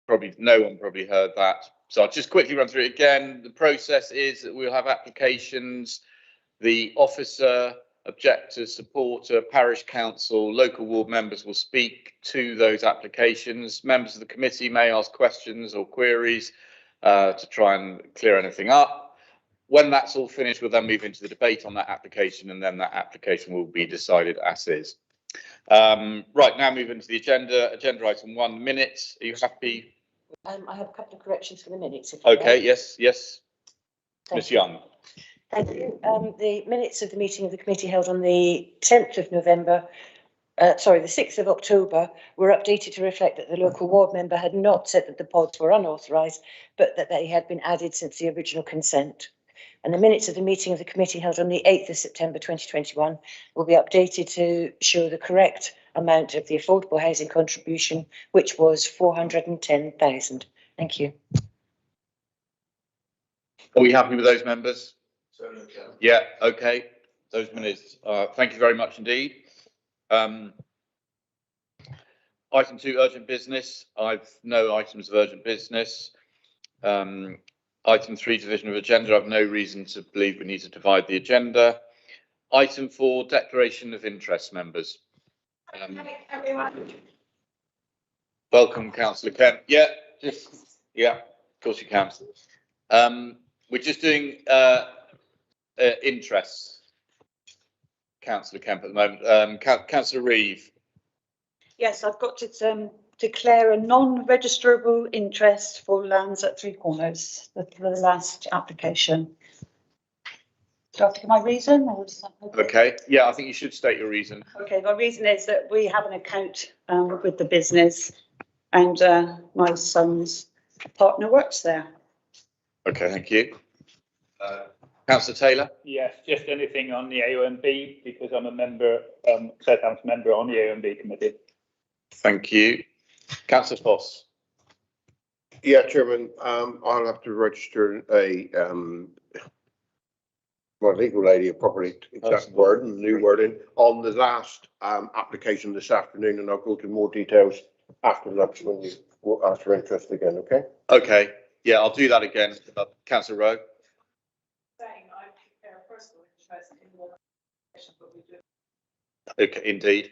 probably no one probably heard that. So I'll just quickly run through it again. The process is that we'll have applications. The officer, objector, supporter, parish council, local ward members will speak to those applications. Members of the committee may ask questions or queries to try and clear anything up. When that's all finished, we'll then move into the debate on that application, and then that application will be decided as is. Right, now move into the agenda. Agenda item 1, minutes. Are you happy? I have a couple of corrections for the minutes. Okay, yes. Ms. Young. Thank you. The minutes of the meeting of the committee held on the 10th of November, the 6th of October, were updated to reflect that the local ward member had not said that the pods were unauthorised, but that they had been added since the original consent. And the minutes of the meeting of the committee held on the 8th of September 2021 will be updated to show the correct amount of the affordable housing contribution, which was 410,000. Thank you. Are we happy with those, members? Yeah, okay. Those minutes. Thank you very much indeed. Item 2, urgent business. I've no items of urgent business. Item 3, division of agenda. I've no reason to believe we need to divide the agenda. Item 4, declaration of interest, members. Welcome, Councillor Kemp. Yeah, of course you can. We're just doing interests, Councillor Kemp, at the moment. Councillor Reeve. Yes, I've got to declare a non-registerable interest for lands at Three Corners, the last application. Do I have to give my reason? Or is that okay, yeah, I think you should state your reason. Okay, my reason is that we have an account with the business, and my son's partner works there. Okay, thank you. Councillor Taylor? Yes, just anything on the AONB, because I'm a member, Southampton member on the AONB committee. Thank you. Councillor Foss? Yeah, Chairman, I'll have to register a my legal lady, a properly exact word and new wording on the last application this afternoon, and I'll go to more details after lunch when you ask for interest again, okay? Okay, yeah, I'll do that again. Councillor Rowe? Okay, indeed.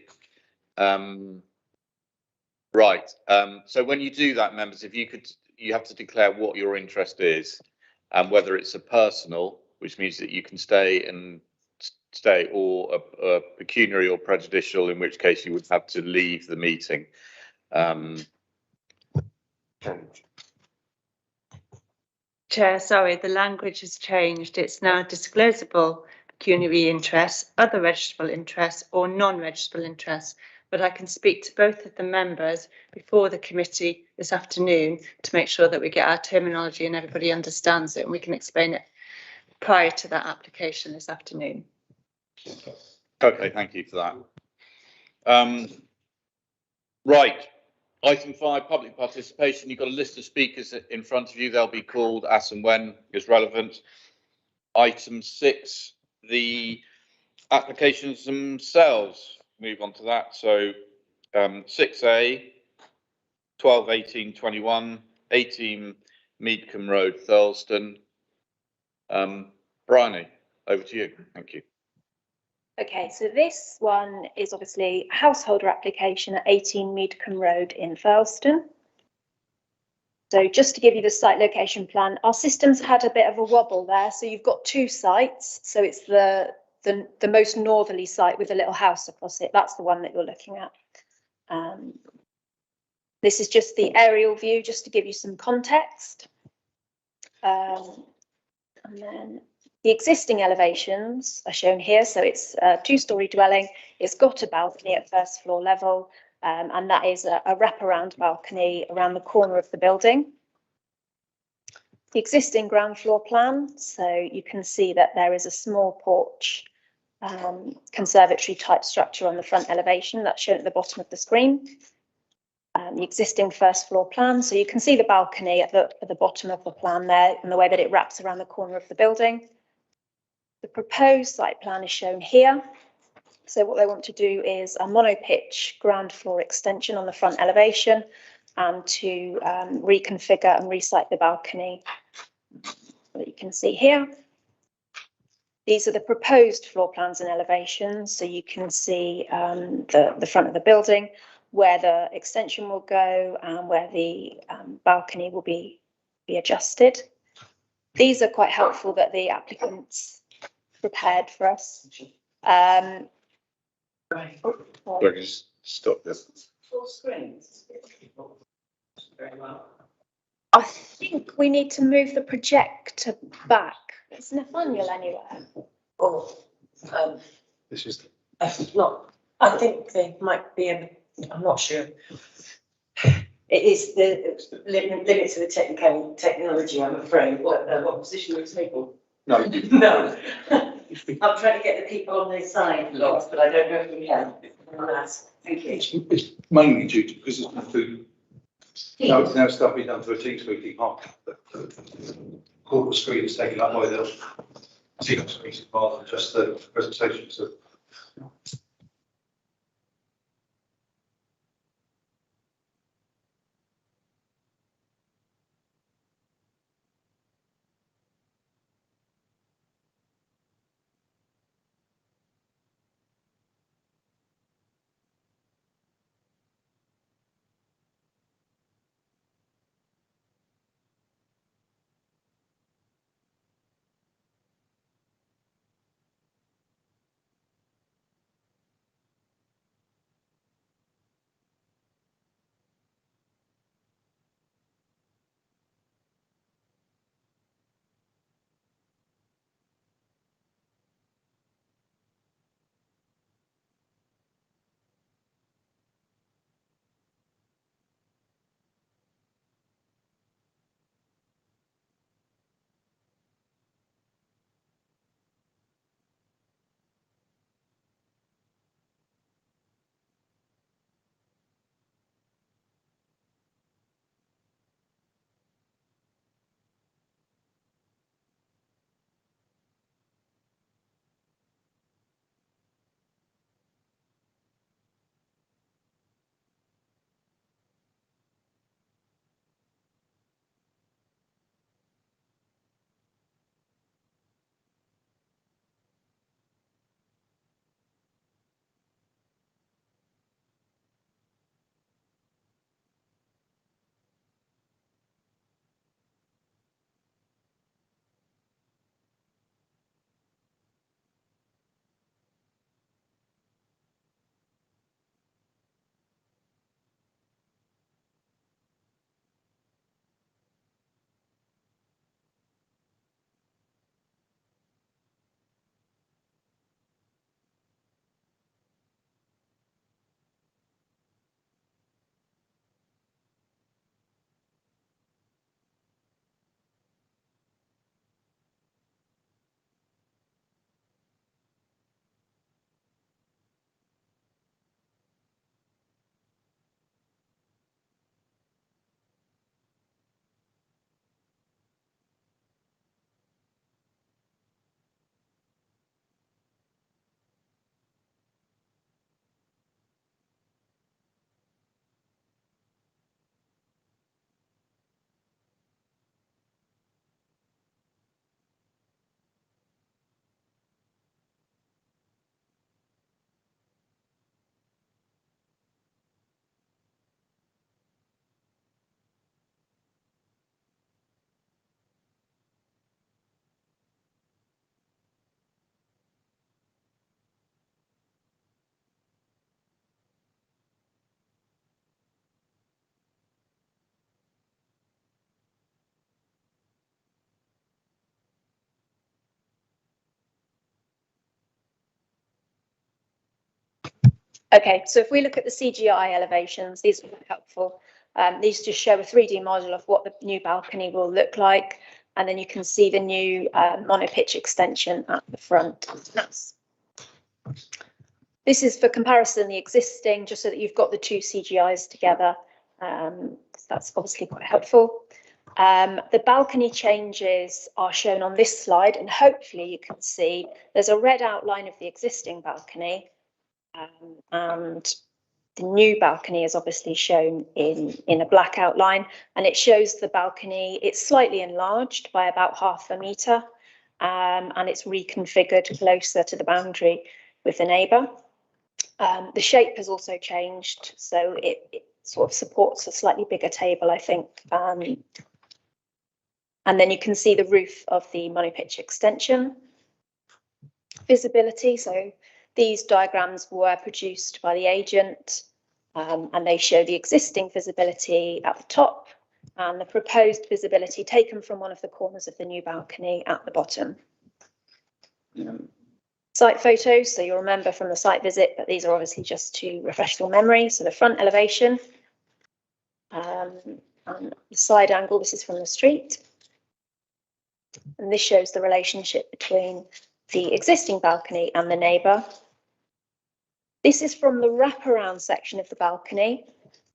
Right. So when you do that, members, if you could, you have to declare what your interest is and whether it's a personal, which means that you can stay, or a pecuniary or prejudicial, in which case you would have to leave the meeting. Chair, sorry, the language has changed. It's now disclosable pecuniary interests, other registrable interests, or non-registrable interests. But I can speak to both of the members before the committee this afternoon to make sure that we get our terminology and everybody understands it, and we can explain it prior to that application this afternoon. Okay, thank you for that. Right. Item 5, public participation. You've got a list of speakers in front of you. They'll be called as and when is relevant. Item 6, the applications themselves. Move on to that. So 6A, 12, 18, 21, 18 Meadcombe Road, Thurleston. Bryony, over to you. Thank you. Okay, so this one is obviously a householder application at 18 Meadcombe Road in Thurleston. So just to give you the site location plan, our system's had a bit of a wobble there. So you've got 2 sites. So it's the most northerly site with a little house across it. That's the one that you're looking at. This is just the aerial view, just to give you some context. And then the existing elevations are shown here. So it's a 2-storey dwelling. It's got a balcony at first floor level, and that is a wraparound balcony around the corner of the building. The existing ground floor plan, so you can see that there is a small porch, conservatory type structure on the front elevation that's shown at the bottom of the screen. The existing first floor plan, so you can see the balcony at the bottom of the plan there and the way that it wraps around the corner of the building. The proposed site plan is shown here. So what they want to do is a monopitch ground floor extension on the front elevation, and to reconfigure and resite the balcony that you can see here. These are the proposed floor plans and elevations, so you can see the front of the building, where the extension will go and where the balcony will be adjusted. These are quite helpful that the applicants prepared for us. Right. So just stop this. Full screens. Very well. I think we need to move the projector back. Is Nathaniel anywhere? Or, This is not, I think they might be, I'm not sure. It is the limits of the technology, I'm afraid. What position are you taking? no. No. I'm trying to get the people on their side, Lots, but I don't know if we can. Thank you. It's mainly due to because it's not food. No, it's now stuff being done through a Teams meeting. Corporate screen is taken up by the Teams meeting rather than just the presentation. So Okay, so if we look at the CGI elevations, these are helpful. These just show a 3D model of what the new balcony will look like. And then you can see the new monopitch extension at the front. This is for comparison, the existing, just so that you've got the two CGIs together. That's obviously quite helpful. The balcony changes are shown on this slide, and hopefully you can see there's a red outline of the existing balcony. And The new balcony is obviously shown in a black outline, and it shows the balcony. It's slightly enlarged by about 0.5 metre, and it's reconfigured closer to the boundary with the neighbour. The shape has also changed, so it sort of supports a slightly bigger table, I think. And then you can see the roof of the monopitch extension. Visibility, so these diagrams were produced by the agent, and they show the existing visibility at the top and the proposed visibility taken from one of the corners of the new balcony at the bottom. Site photos, so you'll remember from the site visit, but these are obviously just to refresh your memory. So the front elevation, and the side angle, this is from the street. And this shows the relationship between the existing balcony and the neighbour. This is from the wraparound section of the balcony.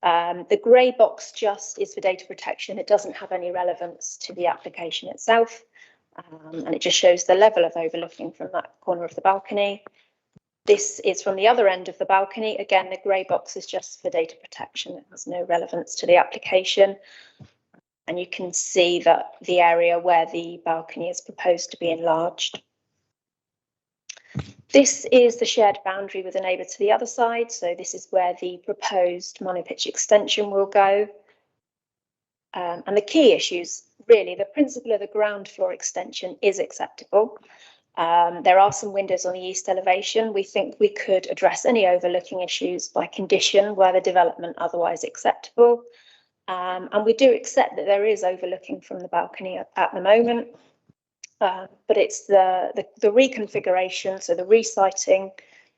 The grey box just is for data protection. It doesn't have any relevance to the application itself. And it just shows the level of overlooking from that corner of the balcony. This is from the other end of the balcony. Again, the grey box is just for data protection. It has no relevance to the application. And you can see that the area where the balcony is proposed to be enlarged. This is the shared boundary with the neighbour to the other side. So this is where the proposed monopitch extension will go. And the key issues, really, the principle of the ground floor extension is acceptable. There are some windows on the east elevation. We think we could address any overlooking issues by condition where the development otherwise acceptable. And we do accept that there is overlooking from the balcony at the moment. But it's the reconfiguration, so the resiting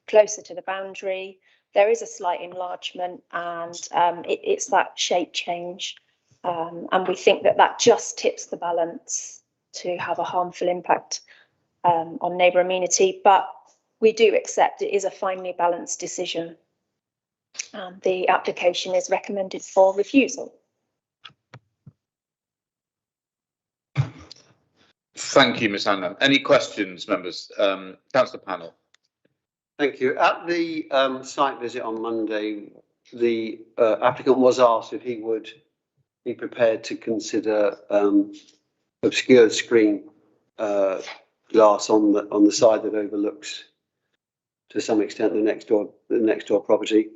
closer to the boundary. There is a slight enlargement, and it's that shape change. And we think that that just tips the balance to have a harmful impact on neighbour amenity. But we do accept it is a finely balanced decision. And the application is recommended for refusal. Thank you, Ms Hannan. Any questions, members? Councillor Pannell. Thank you. At the site visit on Monday, the applicant was asked if he would be prepared to consider obscured screen glass on the side that overlooks, to some extent, the next door property.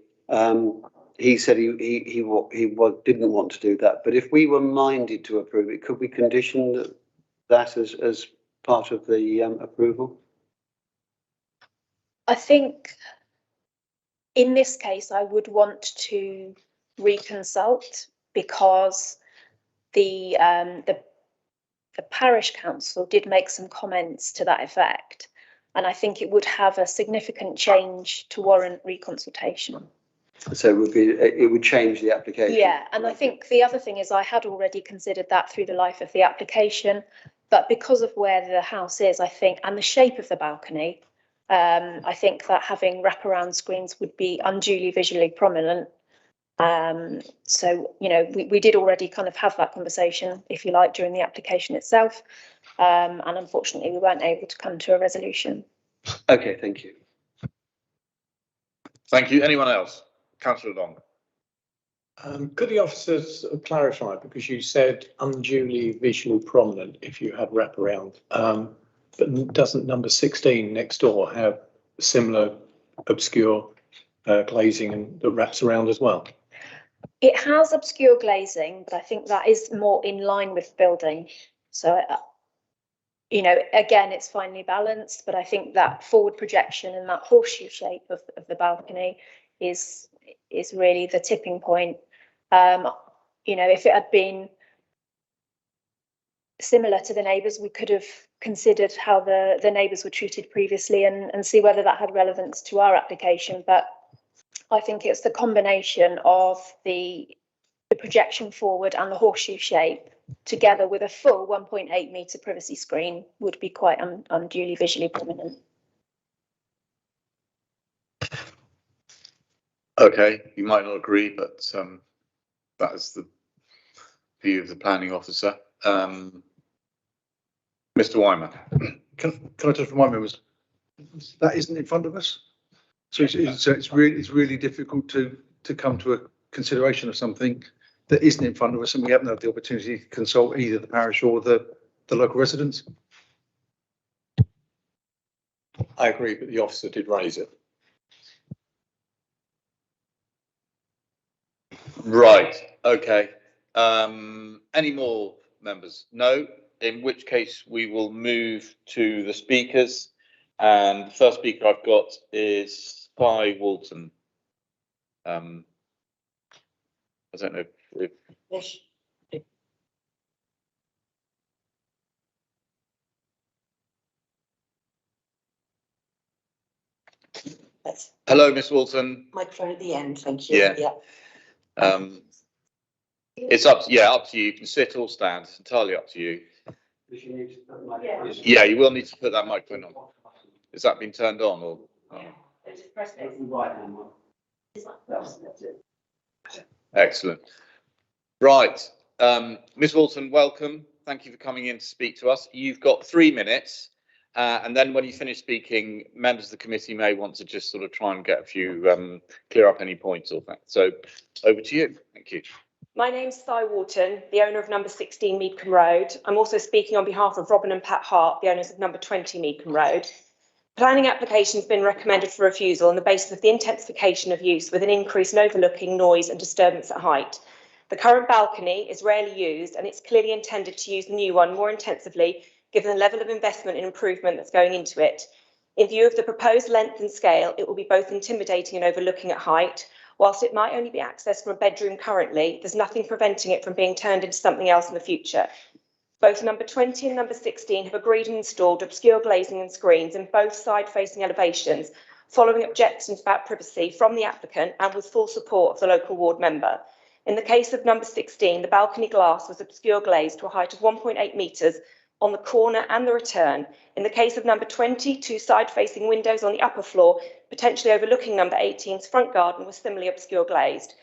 He said he didn't want to do that. But if we were minded to approve it, could we condition that as part of the approval? I think in this case, I would want to reconsult, because the parish council did make some comments to that effect, and I think it would have a significant change to warrant reconsultation. So it would change the application. Yeah, and I think the other thing is I had already considered that through the life of the application, but because of where the house is, I think, and the shape of the balcony, I think that having wraparound screens would be unduly visually prominent. So, you know, we did already kind of have that conversation, if you like, during the application itself. And unfortunately, we weren't able to come to a resolution. Okay, thank you. Thank you. Anyone else? Councillor Long. Could the officers clarify, because you said unduly visually prominent if you have wraparound, but doesn't number 16 next door have similar obscure glazing and that wraps around as well? It has obscure glazing, but I think that is more in line with building. So, you know, again, it's finely balanced, but I think that forward projection and that horseshoe shape of the balcony is really the tipping point. You know, if it had been similar to the neighbours, we could have considered how the neighbours were treated previously and see whether that had relevance to our application. But I think it's the combination of the projection forward and the horseshoe shape together with a full 1.8 metre privacy screen would be quite unduly visually prominent. Okay, you might not agree, but that is the view of the planning officer. Mr. Wyman. Can I just remind members, that isn't in front of us? So it's really difficult to to come to a consideration of something that isn't in front of us and we haven't had the opportunity to consult either the parish or the local residents. I agree, but the officer did raise it. Right, okay. Any more members? No, in which case we will move to the speakers. And the first speaker I've got is Spy Walton. I don't know if Yes. That's hello, Miss Walton. microphone at the end, thank you. Yeah. It's up to you. You can sit or stand. It's entirely up to you. Yeah, you will need to put that microphone on. Has that been turned on or? Excellent. Right. Ms. Walton, welcome. Thank you for coming in to speak to us. You've got 3 minutes. And then when you finish speaking, members of the committee may want to just sort of try and get a few, clear up any points or that. So over to you. Thank you. My name's Spy Walton, the owner of number 16 Meadcombe Road. I'm also speaking on behalf of Robin and Pat Hart, the owners of number 20 Meadcombe Road. Planning application has been recommended for refusal on the basis of the intensification of use with an increase in overlooking, noise and disturbance at height. The current balcony is rarely used and it's clearly intended to use the new one more intensively given the level of investment and improvement that's going into it. In view of the proposed length and scale, it will be both intimidating and overlooking at height. Whilst it might only be accessed from a bedroom currently, there's nothing preventing it from being turned into something else in the future. Both number 20 and number 16 have agreed and installed obscure glazing and screens in both side-facing elevations, following objections about privacy from the applicant and with full support of the local ward member. In the case of number 16, the balcony glass was obscure glazed to a height of 1.8 metres on the corner and the return. In the case of number 20, 2 side-facing windows on the upper floor, potentially overlooking number 18's front garden, was similarly obscure glazed.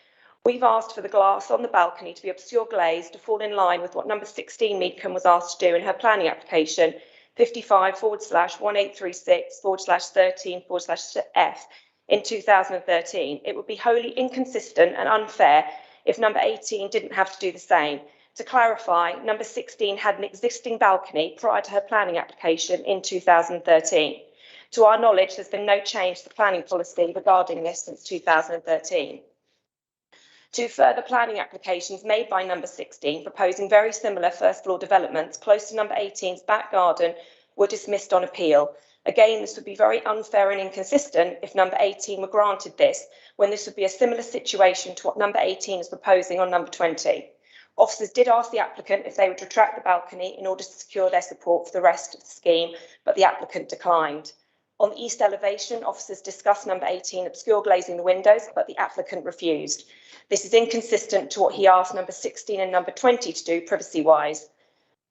We've asked for the glass on the balcony to be obscure glazed to fall in line with what number 16 Meadcombe was asked to do in her planning application 55/1836/13/F in 2013. It would be wholly inconsistent and unfair if number 18 didn't have to do the same. To clarify, number 16 had an existing balcony prior to her planning application in 2013. To our knowledge, there's been no change to the planning policy regarding this since 2013. 2 further planning applications made by number 16 proposing very similar first floor developments close to number 18's back garden were dismissed on appeal. Again, this would be very unfair and inconsistent if number 18 were granted this, when this would be a similar situation to what number 18 is proposing on number 20. Officers did ask the applicant if they would retract the balcony in order to secure their support for the rest of the scheme, but the applicant declined. On the east elevation, officers discussed number 18 obscure glazing the windows, but the applicant refused. This is inconsistent to what he asked number 16 and number 20 to do privacy-wise.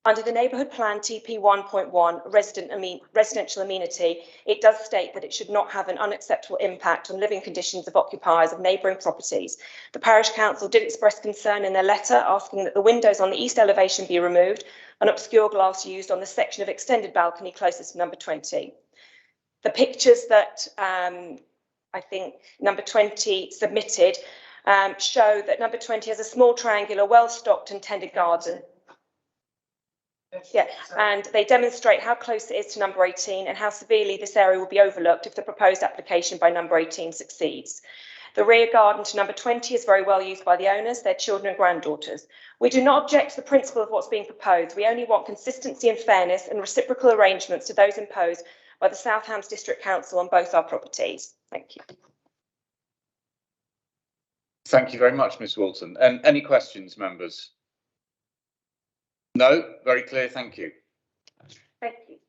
Under the Neighbourhood Plan TP 1.1, residential amenity, it does state that it should not have an unacceptable impact on living conditions of occupiers of neighbouring properties. The Parish Council did express concern in their letter asking that the windows on the east elevation be removed and obscure glass used on the section of extended balcony closest to number 20. The pictures that I think number 20 submitted show that number 20 has a small triangular, well-stocked and tended garden. Yeah, and they demonstrate how close it is to number 18 and how severely this area will be overlooked if the proposed application by number 18 succeeds. The rear garden to number 20 is very well used by the owners, their children and granddaughters. We do not object to the principle of what's being proposed. We only want consistency and fairness and reciprocal arrangements to those imposed by the South Hams District Council on both our properties. Thank you. Thank you very much, Ms. Walton. And any questions, members? No, very clear. Thank you. Thank you.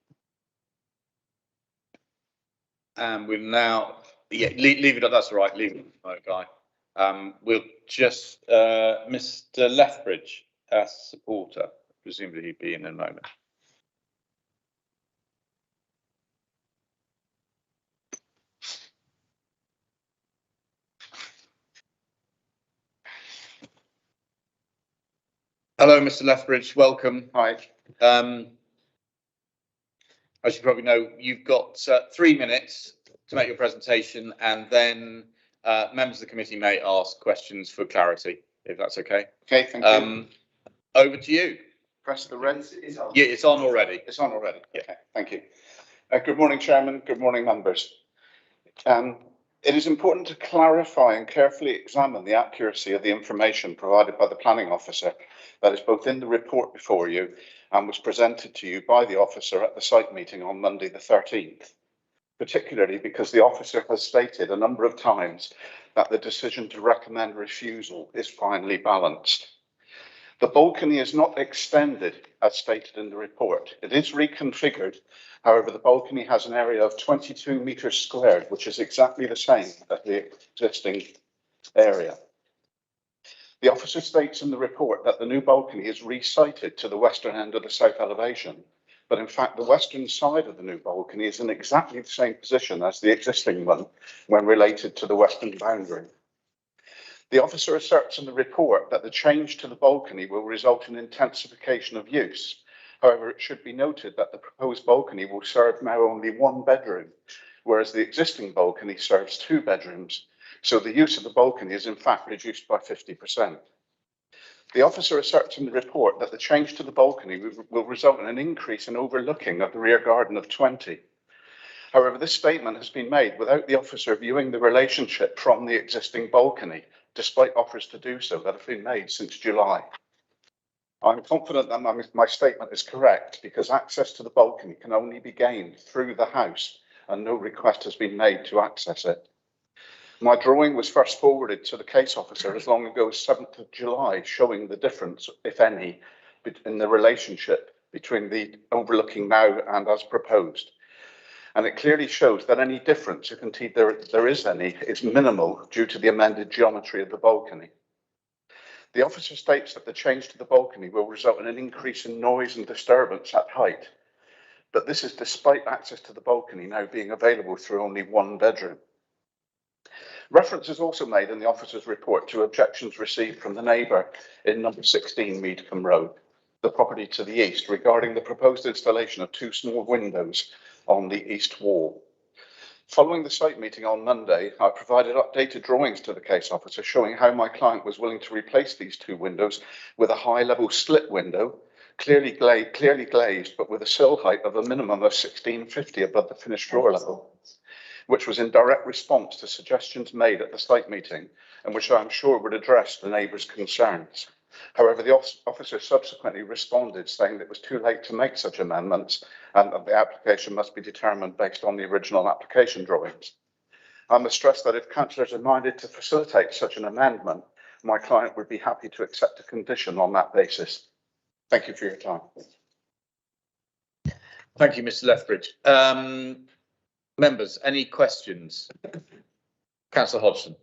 And we'll now, yeah, leave it. That's all right. Leave it, guy. We'll just Mr. Lethbridge as supporter. Presumably he'd be in a moment. Hello, Mr. Lethbridge. Welcome. Hi. As you probably know, you've got 3 minutes to make your presentation, and then members of the committee may ask questions for clarity, if that's okay. Okay, thank you. Over to you. Press the red. Yeah, it's on already. It's on already. Okay, thank you. Good morning, Chairman. Good morning, members. It is important to clarify and carefully examine the accuracy of the information provided by the planning officer that is both in the report before you and was presented to you by the officer at the site meeting on Monday the 13th, particularly because the officer has stated a number of times that the decision to recommend refusal is finely balanced. The balcony is not extended as stated in the report. It is reconfigured. However, the balcony has an area of 22 metres squared, which is exactly the same as the existing area. The officer states in the report that the new balcony is resited to the western end of the south elevation, but in fact, the western side of the new balcony is in exactly the same position as the existing one when related to the western boundary. The officer asserts in the report that the change to the balcony will result in intensification of use. However, it should be noted that the proposed balcony will serve now only one bedroom, whereas the existing balcony serves 2 bedrooms. So the use of the balcony is in fact reduced by 50%. The officer asserts in the report that the change to the balcony will result in an increase in overlooking of the rear garden of 20. However, this statement has been made without the officer viewing the relationship from the existing balcony, despite offers to do so that have been made since July. I'm confident that my statement is correct because access to the balcony can only be gained through the house and no request has been made to access it. My drawing was first forwarded to the case officer as long ago as 7th of July, showing the difference, if any, in the relationship between the overlooking now and as proposed. And it clearly shows that any difference, if indeed there is any, is minimal due to the amended geometry of the balcony. The officer states that the change to the balcony will result in an increase in noise and disturbance at height, but this is despite access to the balcony now being available through only 1 bedroom. Reference is also made in the officer's report to objections received from the neighbour in number 16 Meadcombe Road, the property to the east, regarding the proposed installation of 2 small windows on the east wall. Following the site meeting on Monday, I provided updated drawings to the case officer showing how my client was willing to replace these 2 windows with a high-level slit window, clearly glazed, but with a sill height of a minimum of 1650 above the finished floor level, which was in direct response to suggestions made at the site meeting and which I am sure would address the neighbours' concerns. However, the officer subsequently responded saying that it was too late to make such amendments and that the application must be determined based on the original application drawings. I must stress that if councillors are minded to facilitate such an amendment, my client would be happy to accept a condition on that basis. Thank you for your time. Thank you, Mr. Lethbridge. Members, any questions? Councillor Hodgson.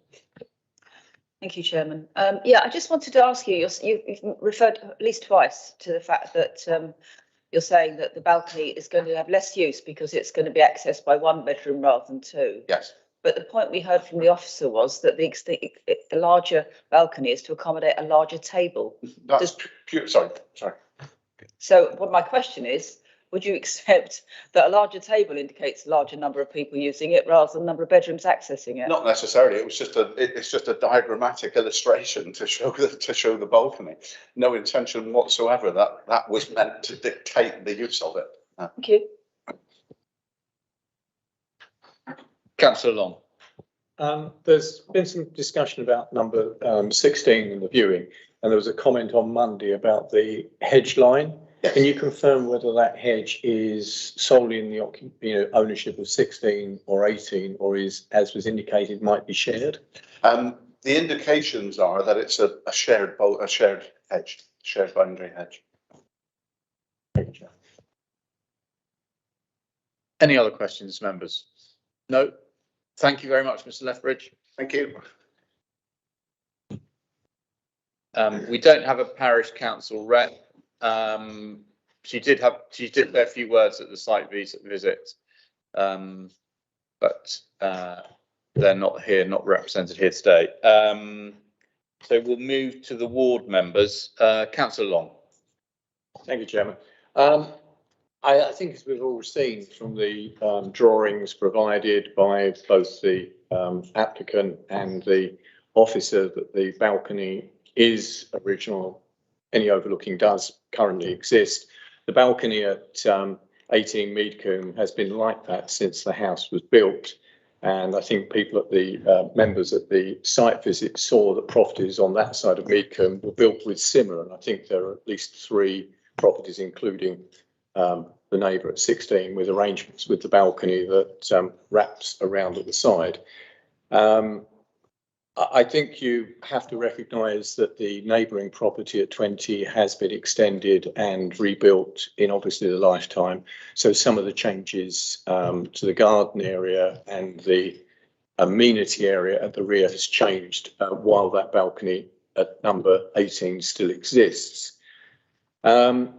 Thank you, Chairman. I just wanted to ask you, you've referred at least twice to the fact that you're saying that the balcony is going to have less use because it's going to be accessed by 1 bedroom rather than 2. Yes. But the point we heard from the officer was that the larger balcony is to accommodate a larger table. That's pure, sorry. So what my question is, would you accept that a larger table indicates a larger number of people using it rather than the number of bedrooms accessing it? Not necessarily. It was just it's just a diagrammatic illustration to show the balcony. No intention whatsoever that was meant to dictate the use of it. Thank you. Councillor Long. There's been some discussion about number 16 in the viewing, and there was a comment on Monday about the hedge line. Yes. Can you confirm whether that hedge is solely in the ownership of 16 or 18, or is, as was indicated, might be shared? The indications are that it's a shared hedge, shared boundary hedge. Any other questions, members? No. Thank you very much, Mr. Lethbridge. Thank you. We don't have a parish council rep. She did say a few words at the site visit, but they're not here, not represented here today. So we'll move to the ward members. Councillor Long. Thank you, Chairman. I think as we've all seen from the drawings provided by both the applicant and the officer, that the balcony is original. Any overlooking does currently exist. The balcony at 18 Meadcombe has been like that since the house was built. And I think people at the members at the site visit saw that properties on that side of Meadcombe were built with similar. And I think there are at least 3 properties, including the neighbour at 16, with arrangements with the balcony that wraps around at the side. I think you have to recognise that the neighbouring property at 20 has been extended and rebuilt in obviously the lifetime. So some of the changes to the garden area and the amenity area at the rear has changed while that balcony at number 18 still exists. The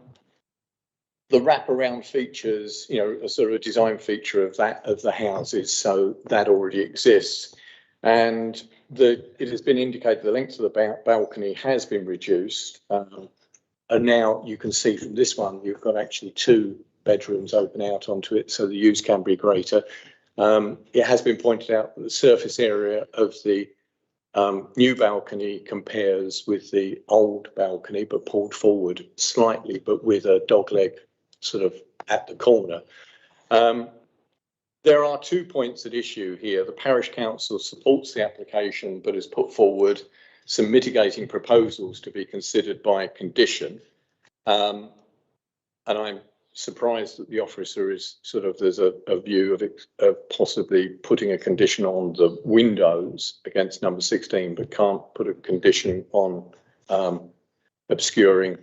wraparound features, you know, a sort of a design feature of the houses, so that already exists. And it has been indicated the length of the balcony has been reduced. And now you can see from this one, you've got actually 2 bedrooms open out onto it, so the use can be greater. It has been pointed out that the surface area of the new balcony compares with the old balcony, but pulled forward slightly, but with a dogleg sort of at the corner. There are 2 points at issue here. The parish council supports the application, but has put forward some mitigating proposals to be considered by condition. And I'm surprised that the officer is sort of, there's a view of possibly putting a condition on the windows against number 16, but can't put a condition on obscuring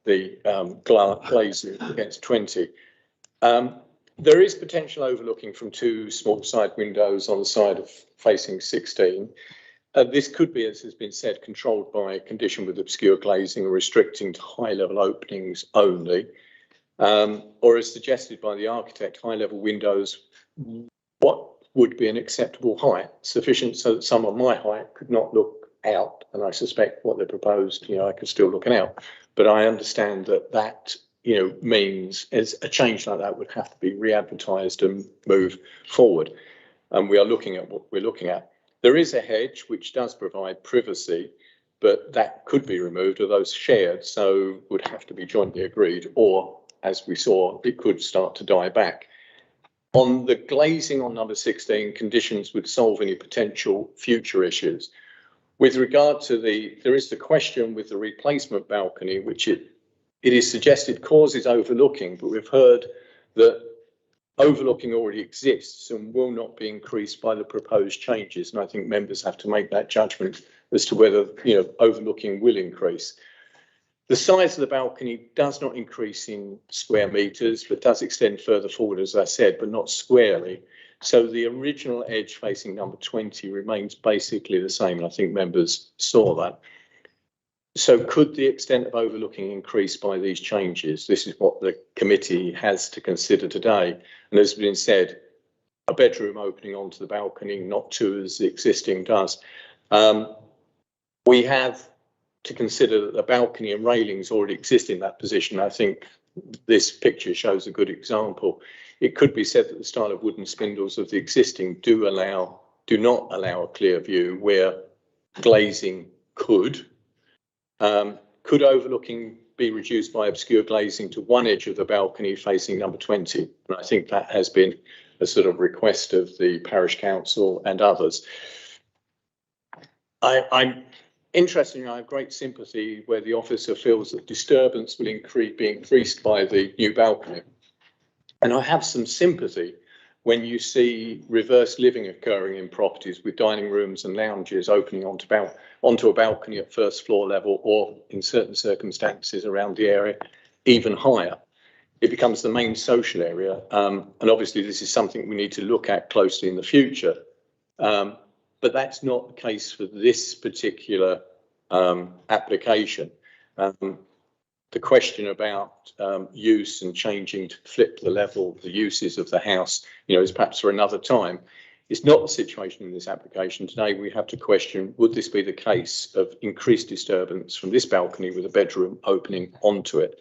the glazing against 20. There is potential overlooking from 2 small side windows on the side of facing 16. This could be, as has been said, controlled by a condition with obscure glazing or restricting to high-level openings only. Or as suggested by the architect, high-level windows, what would be an acceptable height, sufficient so that someone my height could not look out. And I suspect what they proposed, you know, I could still look out. But I understand that, you know, means as a change like that would have to be re-advertised and move forward. And we are looking at what we're looking at. There is a hedge which does provide privacy, but that could be removed, or those shared, so would have to be jointly agreed, or as we saw, it could start to die back. On the glazing on number 16, conditions would solve any potential future issues. With regard to there is the question with the replacement balcony, which it is suggested causes overlooking, but we've heard that overlooking already exists and will not be increased by the proposed changes. And I think members have to make that judgment as to whether, you know, overlooking will increase. The size of the balcony does not increase in square metres, but does extend further forward, as I said, but not squarely. So the original edge facing number 20 remains basically the same. And I think members saw that. So could the extent of overlooking increase by these changes? This is what the committee has to consider today. And as has been said, a bedroom opening onto the balcony, not 2 as the existing does. We have to consider that the balcony and railings already exist in that position. I think this picture shows a good example. It could be said that the style of wooden spindles of the existing do not allow a clear view, where glazing could. Could overlooking be reduced by obscure glazing to one edge of the balcony facing number 20? And I think that has been a sort of request of the parish council and others. I'm interested, I have great sympathy where the officer feels that disturbance will be increased by the new balcony. And I have some sympathy when you see reverse living occurring in properties with dining rooms and lounges opening onto a balcony at first floor level, or in certain circumstances around the area, even higher. It becomes the main social area. And obviously this is something we need to look at closely in the future. But that's not the case for this particular application. The question about use and changing to flip the level, the uses of the house, you know, is perhaps for another time. It's not the situation in this application. Today we have to question, would this be the case of increased disturbance from this balcony with a bedroom opening onto it?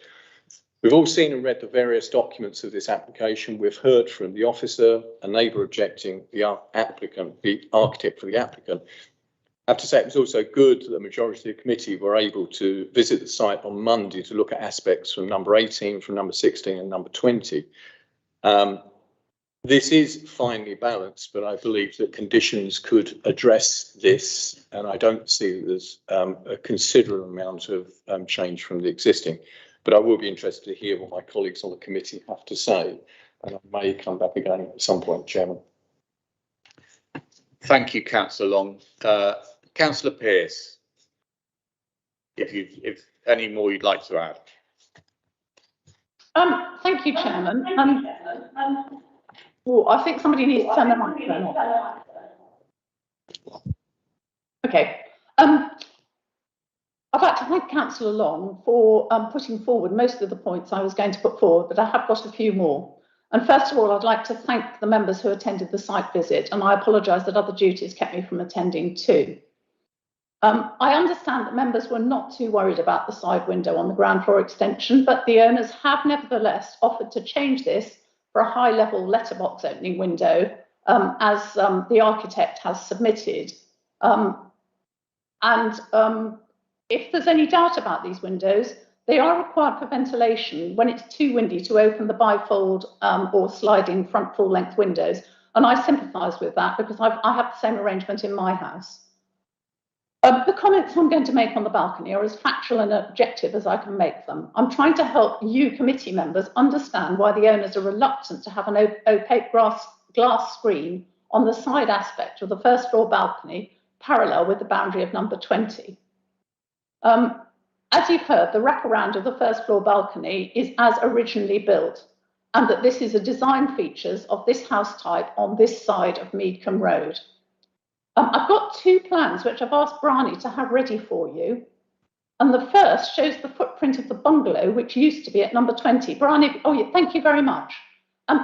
We've all seen and read the various documents of this application. We've heard from the officer, a neighbour objecting, the applicant, the architect for the applicant. I have to say it was also good that the majority of the committee were able to visit the site on Monday to look at aspects from number 18, from number 16 and number 20. This is finely balanced, but I believe that conditions could address this, and I don't see that there's a considerable amount of change from the existing. But I will be interested to hear what my colleagues on the committee have to say, and I may come back again at some point, Chairman. Thank you, Councillor Long. Councillor Pearce, if any more you'd like to add. Thank you, Chairman. I think somebody needs to turn the microphone off. Okay. I'd like to thank Councillor Long for putting forward most of the points I was going to put forward, but I have got a few more. And first of all, I'd like to thank the members who attended the site visit, and I apologise that other duties kept me from attending too. I understand that members were not too worried about the side window on the ground floor extension, but the owners have nevertheless offered to change this for a high-level letterbox opening window, as the architect has submitted. If there's any doubt about these windows, they are required for ventilation when it's too windy to open the bifold or sliding front full-length windows. And I sympathise with that because I have the same arrangement in my house. The comments I'm going to make on the balcony are as factual and objective as I can make them. I'm trying to help you committee members understand why the owners are reluctant to have an opaque glass screen on the side aspect of the first floor balcony parallel with the boundary of number 20. As you've heard, the wraparound of the first floor balcony is as originally built, and that this is a design features of this house type on this side of Meadcombe Road. I've got two plans which I've asked Bryony to have ready for you. And the first shows the footprint of the bungalow, which used to be at number 20. Bryony, oh yeah, thank you very much.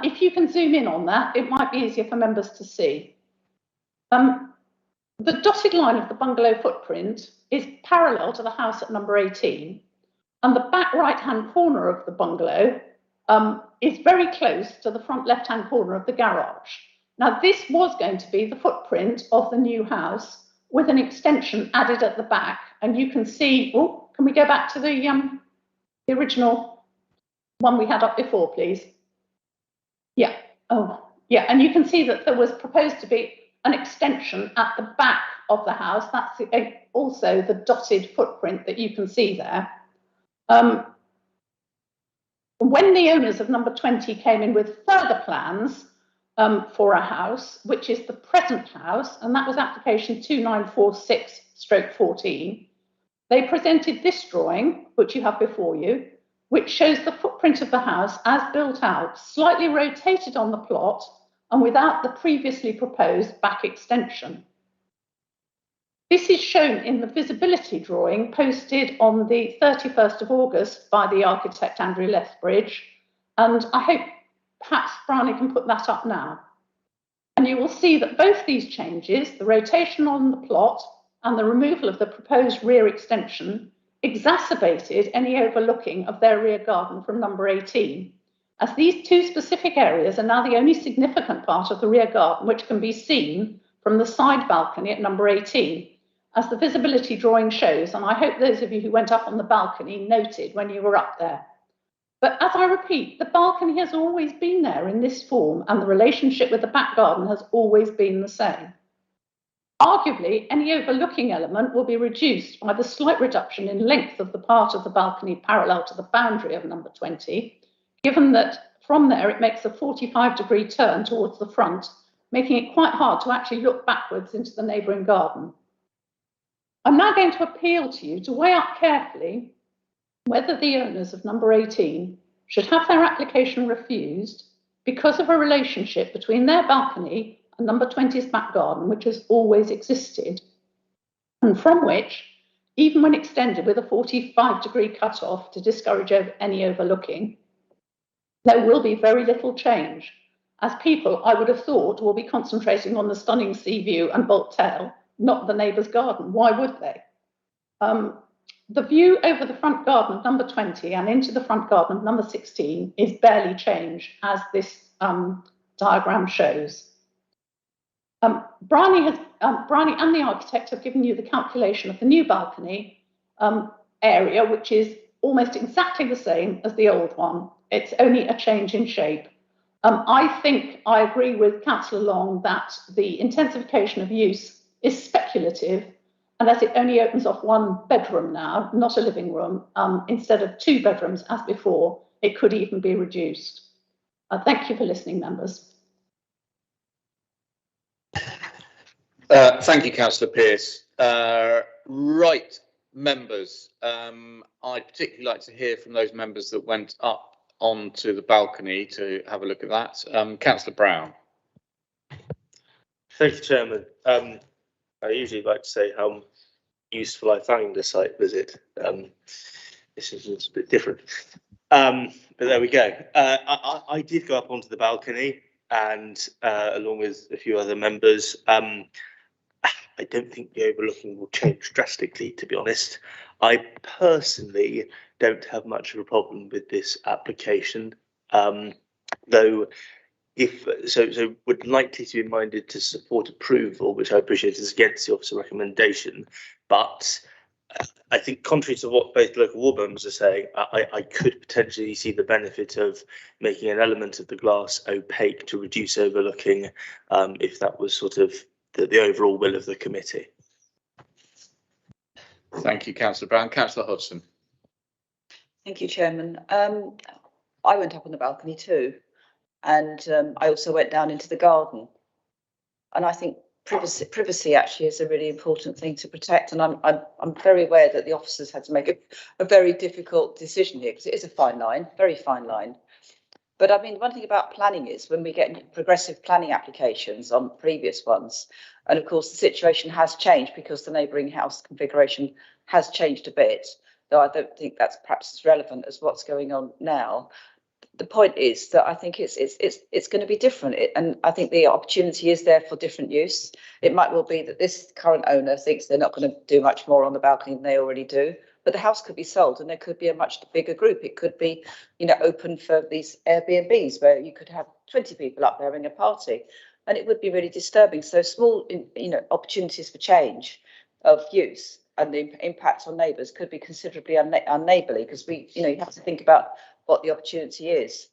If you can zoom in on that, it might be easier for members to see. The dotted line of the bungalow footprint is parallel to the house at number 18, and the back right-hand corner of the bungalow is very close to the front left-hand corner of the garage. Now, this was going to be the footprint of the new house with an extension added at the back, and you can see, oh, can we go back to the original one we had up before, please? Yeah, oh, yeah, and you can see that there was proposed to be an extension at the back of the house. That's also the dotted footprint that you can see there. When the owners of number 20 came in with further plans for a house, which is the present house, and that was application 2946/14, they presented this drawing, which you have before you, which shows the footprint of the house as built out, slightly rotated on the plot, and without the previously proposed back extension. This is shown in the visibility drawing posted on the 31st of August by the architect Andrew Lethbridge, and I hope perhaps Bryony can put that up now. And you will see that both these changes, the rotation on the plot and the removal of the proposed rear extension, exacerbated any overlooking of their rear garden from number 18. As these two specific areas are now the only significant part of the rear garden which can be seen from the side balcony at number 18, as the visibility drawing shows, and I hope those of you who went up on the balcony noted when you were up there. But as I repeat, the balcony has always been there in this form, and the relationship with the back garden has always been the same. Arguably, any overlooking element will be reduced by the slight reduction in length of the part of the balcony parallel to the boundary of number 20, given that from there it makes a 45-degree turn towards the front, making it quite hard to actually look backwards into the neighbouring garden. I'm now going to appeal to you to weigh up carefully whether the owners of number 18 should have their application refused because of a relationship between their balcony and number 20's back garden, which has always existed, and from which, even when extended with a 45-degree cut-off to discourage any overlooking, there will be very little change, as people, I would have thought, will be concentrating on the stunning sea view and Bolt Tail, not the neighbour's garden. Why would they? the view over the front garden of number 20 and into the front garden of number 16 is barely changed, as this diagram shows. Bryony and the architect have given you the calculation of the new balcony area, which is almost exactly the same as the old one. It's only a change in shape. I think I agree with Councillor Long that the intensification of use is speculative, and as it only opens off one bedroom now, not a living room, instead of 2 bedrooms as before, it could even be reduced. Thank you for listening, members. Thank you, Councillor Pearce. Right, members, I'd particularly like to hear from those members that went up onto the balcony to have a look at that. Councillor Brown. Thank you, Chairman. I usually like to say how useful I found the site visit. This is a little bit different, but there we go. I did go up onto the balcony, and along with a few other members. I don't think the overlooking will change drastically, to be honest. I personally don't have much of a problem with this application, though if so would likely to be minded to support approval, which I appreciate is against the officer recommendation. But I think contrary to what both local ward members are saying, I could potentially see the benefit of making an element of the glass opaque to reduce overlooking, if that was sort of the overall will of the committee. Thank you, Councillor Brown. Councillor Hodgson. Thank you, Chairman. I went up on the balcony too, and I also went down into the garden. And I think privacy actually is a really important thing to protect. And I'm very aware that the officers had to make a very difficult decision here, because it is a fine line, very fine line. But I mean, one thing about planning is when we get progressive planning applications on previous ones, and of course the situation has changed because the neighbouring house configuration has changed a bit, though I don't think that's perhaps as relevant as what's going on now. The point is that I think it's going to be different, and I think the opportunity is there for different use. It might well be that this current owner thinks they're not going to do much more on the balcony than they already do. But the house could be sold and there could be a much bigger group. It could be, you know, open for these Airbnbs where you could have 20 people up there having a party, and it would be really disturbing. So small, you know, opportunities for change of use and the impact on neighbours could be considerably unneighbourly, because you have to think about what the opportunity is.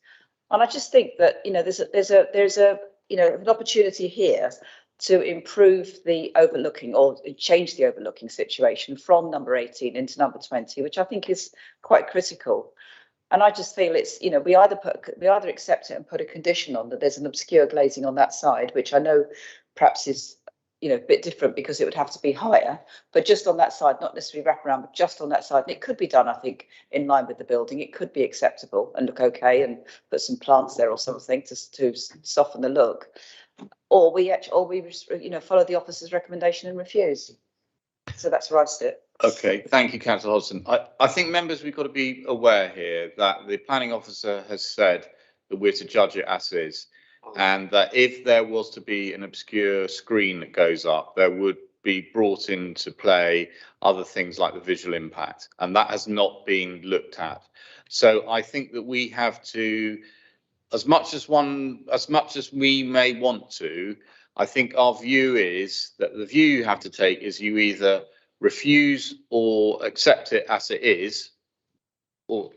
And I just think that, you know, there's a an opportunity here to improve the overlooking or change the overlooking situation from number 18 into number 20, which I think is quite critical. And I just feel it's, you know, we either accept it and put a condition on that there's an obscure glazing on that side, which I know perhaps is, you know, a bit different because it would have to be higher, but just on that side, not necessarily wrap around, but just on that side. And it could be done, I think, in line with the building. It could be acceptable and look okay, and put some plants there or something to soften the look. Or we follow the officer's recommendation and refuse. So that's where I sit. Okay, thank you, Councillor Hodgson. I think, members, we've got to be aware here that the planning officer has said that we're to judge it as is, and that if there was to be an obscure screen that goes up, there would be brought into play other things like the visual impact, and that has not been looked at. So I think that we have to, as much as we may want to, I think our view is that the view you have to take is you either refuse or accept it as it is, or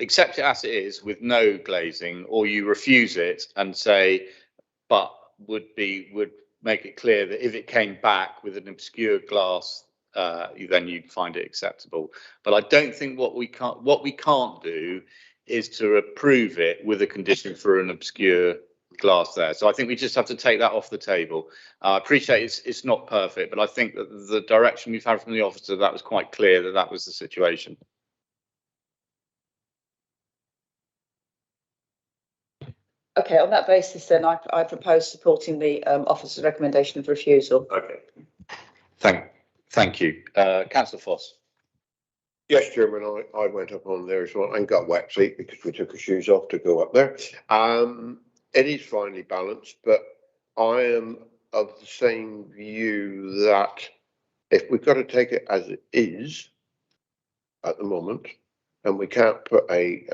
accept it as it is with no glazing, or you refuse it and say, but would make it clear that if it came back with an obscure glass, then you'd find it acceptable. But I don't think what we can't do is to approve it with a condition for an obscure glass there. So I think we just have to take that off the table. I appreciate it's not perfect, but I think that the direction we've had from the officer, that was quite clear that that was the situation. Okay, on that basis, then I propose supporting the officer's recommendation of refusal. Okay. Thank you. Councillor Foss. Yes, Chairman, I went up on there as well and got wet feet because we took our shoes off to go up there. It is finely balanced, but I am of the same view that if we've got to take it as it is, at the moment, and we can't put a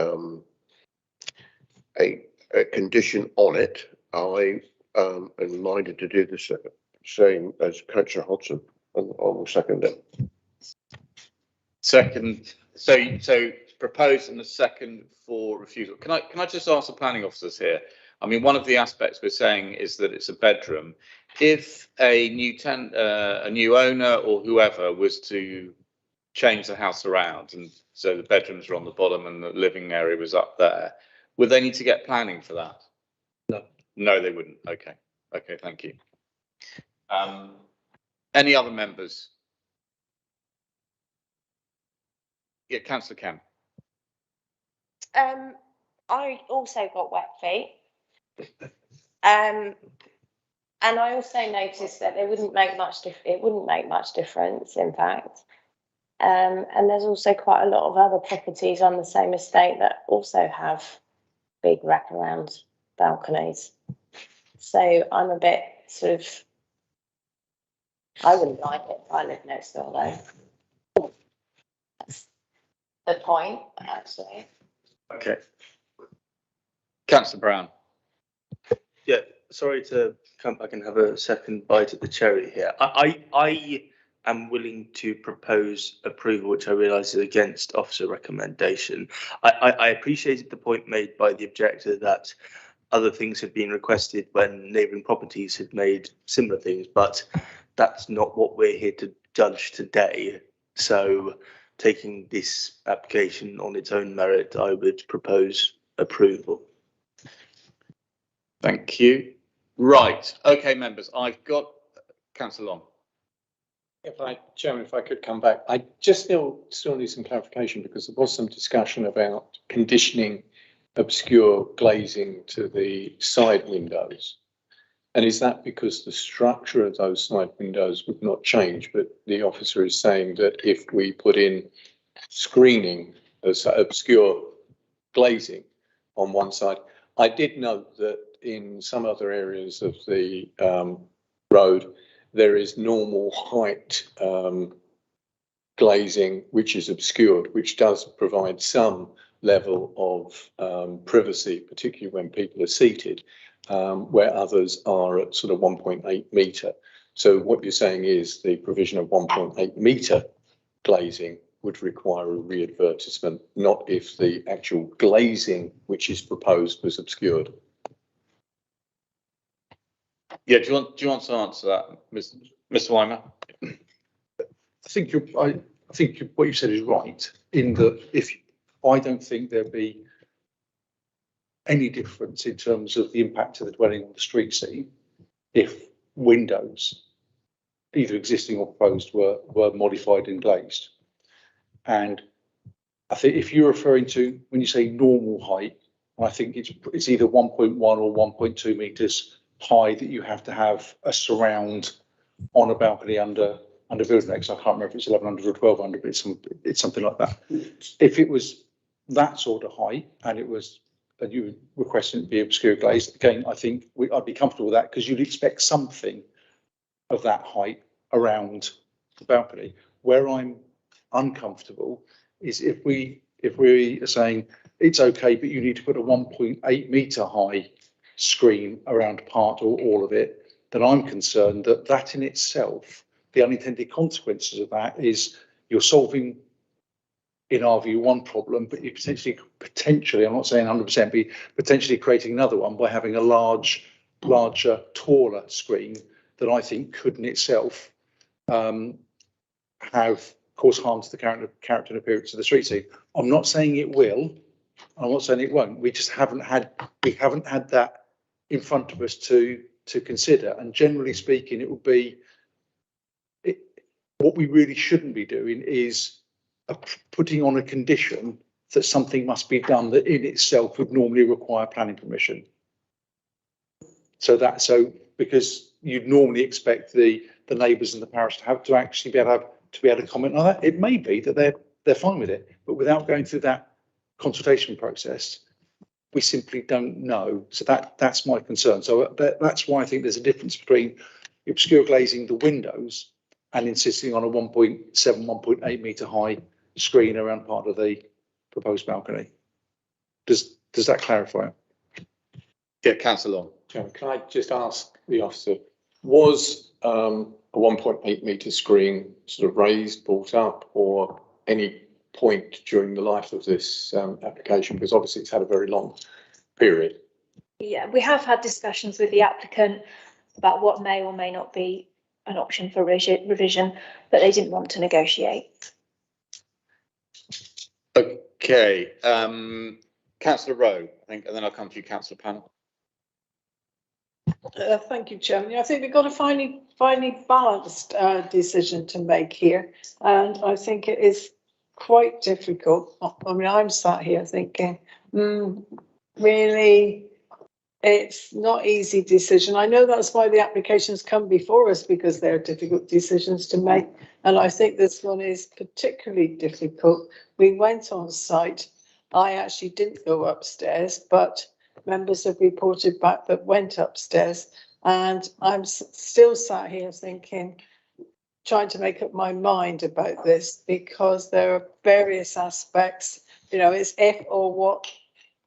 condition on it, I am minded to do the same as Councillor Hodson, and I will second it. Second, so proposed and a second for refusal. Can I just ask the planning officers here? I mean, one of the aspects we're saying is that it's a bedroom. If a new owner or whoever was to change the house around, and so the bedrooms are on the bottom and the living area was up there, would they need to get planning for that? No. No, they wouldn't. Okay. Okay, thank you. Any other members? Yeah, Councillor Kemp. I also got wet feet. And I also noticed that it wouldn't make much difference, in fact. And there's also quite a lot of other properties on the same estate that also have big wraparound balconies. So I'm a bit sort of, I wouldn't like it if I lived next door though. That's the point, actually. Okay. Councillor Brown. Yeah, sorry to come back and have a second bite at the cherry here. I am willing to propose approval, which I realise is against officer recommendation. I appreciated the point made by the objector that other things had been requested when neighbouring properties had made similar things, but that's not what we're here to judge today. So taking this application on its own merit, I would propose approval. Thank you. Right. Okay, members, I've got Councillor Long. Chairman, if I could come back, I just still need some clarification because there was some discussion about conditioning obscure glazing to the side windows. And is that because the structure of those side windows would not change, but the officer is saying that if we put in screening as obscure glazing on one side? I did note that in some other areas of the road, there is normal height glazing which is obscured, which does provide some level of privacy, particularly when people are seated, where others are at sort of 1.8 metre. So what you're saying is the provision of 1.8 metre glazing would require a re-advertisement, not if the actual glazing which is proposed was obscured. Yeah, do you want to answer that, Mr. Weimer? I think what you said is right in that I don't think there'd be any difference in terms of the impact of the dwelling on the street scene if windows, either existing or proposed, were modified and glazed. And I think if you're referring to, when you say normal height, I think it's either 1.1 or 1.2 metres high that you have to have a surround on a balcony under building regs. I can't remember if it's 1100 or 1200, but it's something like that. If it was that sort of height and you were requesting it to be obscure glazed, again, I think I'd be comfortable with that because you'd expect something of that height around the balcony. Where I'm uncomfortable is if we are saying it's okay, but you need to put a 1.8 metre high screen around part or all of it, then I'm concerned that in itself, the unintended consequences of that is you're solving, in our view, one problem, but you're potentially, I'm not saying 100%, but potentially creating another one by having a larger, taller screen that I think could in itself cause harm to the character and appearance of the street scene. I'm not saying it will. I'm not saying it won't. We just haven't had that in front of us to consider. And generally speaking, it would be what we really shouldn't be doing is putting on a condition that something must be done that in itself would normally require planning permission. So because you'd normally expect the neighbours in the parish to actually be able to comment on that. It may be that they're fine with it, but without going through that consultation process, we simply don't know. So that's my concern. So that's why I think there's a difference between obscure glazing the windows and insisting on a 1.7, 1.8 metre high screen around part of the proposed balcony. Does that clarify? Yeah, councillor Long. Chairman, can I just ask the officer, was a 1.8 metre screen sort of raised, brought up, or any point during the life of this application? Because obviously it's had a very long period. Yeah, we have had discussions with the applicant about what may or may not be an option for revision, but they didn't want to negotiate. Okay, councillor Rowe, I think, and then I'll come to you, councillor Panel. Thank you, Chairman. I think we've got a finely balanced decision to make here, and I think it is quite difficult. I mean, I'm sat here thinking, really, it's not easy decision. I know that's why the applications come before us, because they're difficult decisions to make, and I think this one is particularly difficult. We went on site. I actually didn't go upstairs, but members have reported back that went upstairs, and I'm still sat here thinking, trying to make up my mind about this, because there are various aspects, you know, it's if or what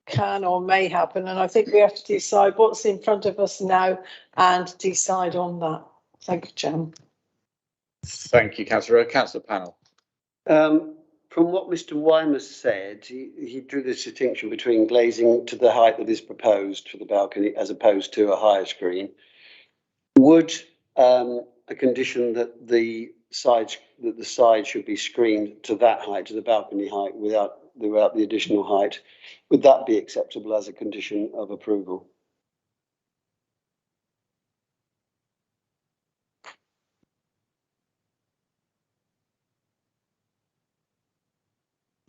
can or may happen, and I think we have to decide what's in front of us now and decide on that. Thank you, Chairman. Thank you, councillor Rowe. Councillor Panel. From what Mr. Weimer said, he drew the distinction between glazing to the height that is proposed for the balcony as opposed to a higher screen. Would a condition that the side should be screened to that height, to the balcony height, without the additional height, would that be acceptable as a condition of approval?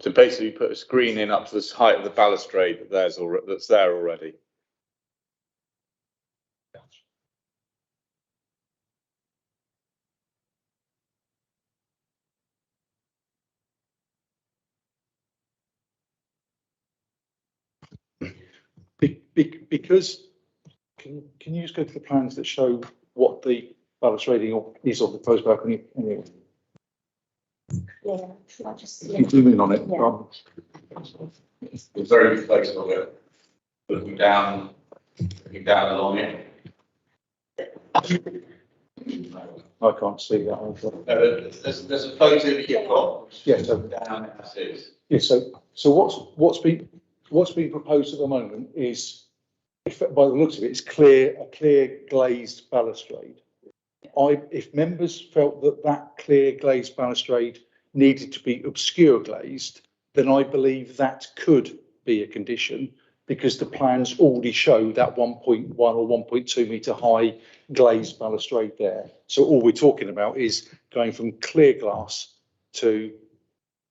To basically put a screen in up to the height of the balustrade that's there already. Because can you just go to the plans that show what the balustrading is on the proposed balcony? Anyway. Yeah, I'll just. You zoom in on it. Yeah. It's a very good place of it. Looking down along it. I can't see that. There's a photo that you've got. Yes. Yeah, Down as is. Yeah. So what's being proposed at the moment is, by the looks of it, it's a clear glazed balustrade. If members felt that clear glazed balustrade needed to be obscure glazed, then I believe that could be a condition, because the plans already show that 1.1 or 1.2 metre high glazed balustrade there. So all we're talking about is going from clear glass to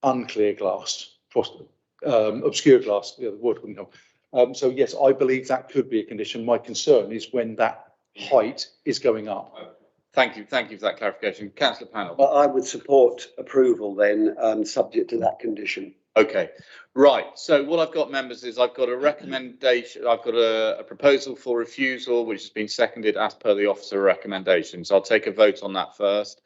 unclear glass, obscure glass, the word wouldn't help. So yes, I believe that could be a condition. My concern is when that height is going up. Thank you for that clarification. Councillor Panel. Well, I would support approval then, subject to that condition. Okay, right. So what I've got, members, is I've got a recommendation. I've got a proposal for refusal, which has been seconded as per the officer recommendations. I'll take a vote on that first.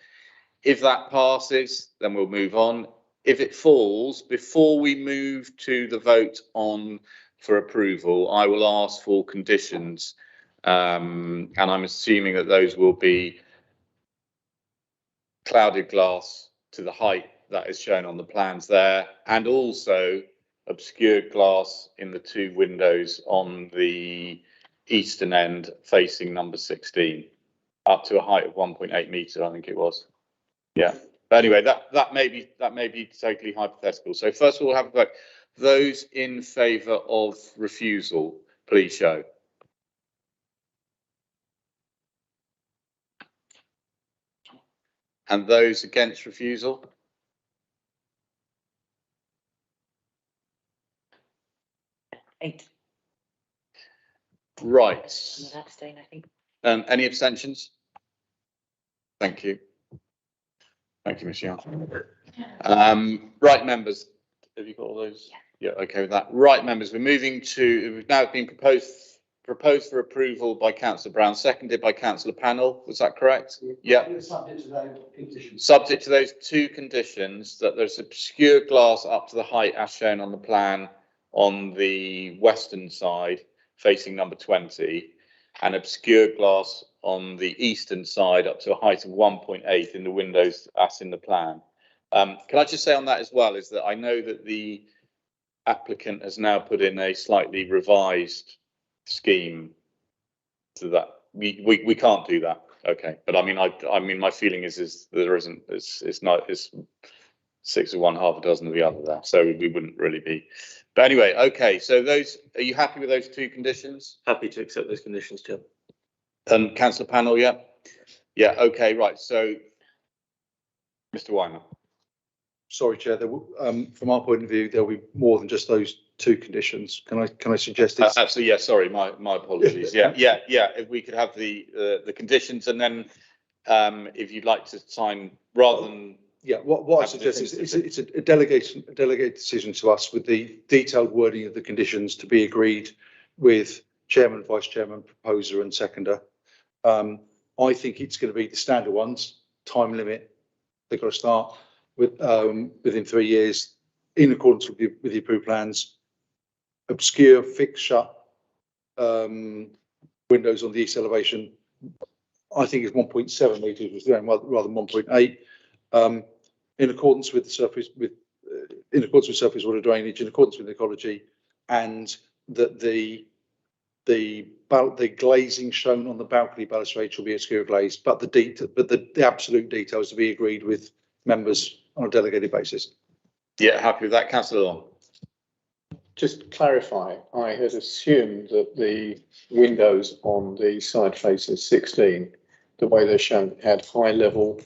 If that passes, then we'll move on. If it falls, before we move to the vote on for approval, I will ask for conditions, and I'm assuming that those will be clouded glass to the height that is shown on the plans there, and also obscured glass in the two windows on the eastern end facing number 16, up to a height of 1.8 metre, I think it was. Yeah. But anyway, that may be totally hypothetical. So first we'll have a vote. Those in favour of refusal, please show. And those against refusal? Eight. Right. Abstain, I think. Any abstentions? Thank you. Thank you, Ms. Young. Right, members, have you got all those? Yeah, okay with that. Right, members, we're moving to, we've now been proposed proposed for approval by councillor Brown, seconded by councillor Pannell. Was that correct? Yeah. Subject to those two conditions, that there's obscure glass up to the height as shown on the plan on the western side facing number 20, and obscure glass on the eastern side up to a height of 1.8 in the windows as in the plan. Can I just say on that as well, is that I know that the applicant has now put in a slightly revised scheme to that. We can't do that. Okay, but I mean my feeling is there isn't, it's not, it's 6 of one, half a dozen of the other there, so we wouldn't really be. But anyway, okay, so those, are you happy with those two conditions? Happy to accept those conditions, Chair. And councillor Pannell, yeah? Yeah, okay, right, so Mr. Wyman. Sorry, Chair, from our point of view, there'll be more than just those two conditions. Can I suggest it's absolutely, yeah, sorry, my apologies. Yeah, if we could have the conditions, and then if you'd like to sign rather than what I suggest is it's a delegated decision to us with the detailed wording of the conditions to be agreed with chairman, vice chairman, proposer and seconder. I think it's going to be the standard ones. Time limit, they've got to start with within 3 years in accordance with the approved plans. Obscure fixed shut windows on the east elevation, I think is 1.7 metres rather than 1.8. In accordance with the surface in accordance with surface water drainage, in accordance with ecology, and that the glazing shown on the balcony balustrade shall be obscure glaze, but the absolute details to be agreed with members on a delegated basis. Yeah, happy with that, councillor Long. Just to clarify, I had assumed that the windows on the side faces 16, the way they're shown, had high level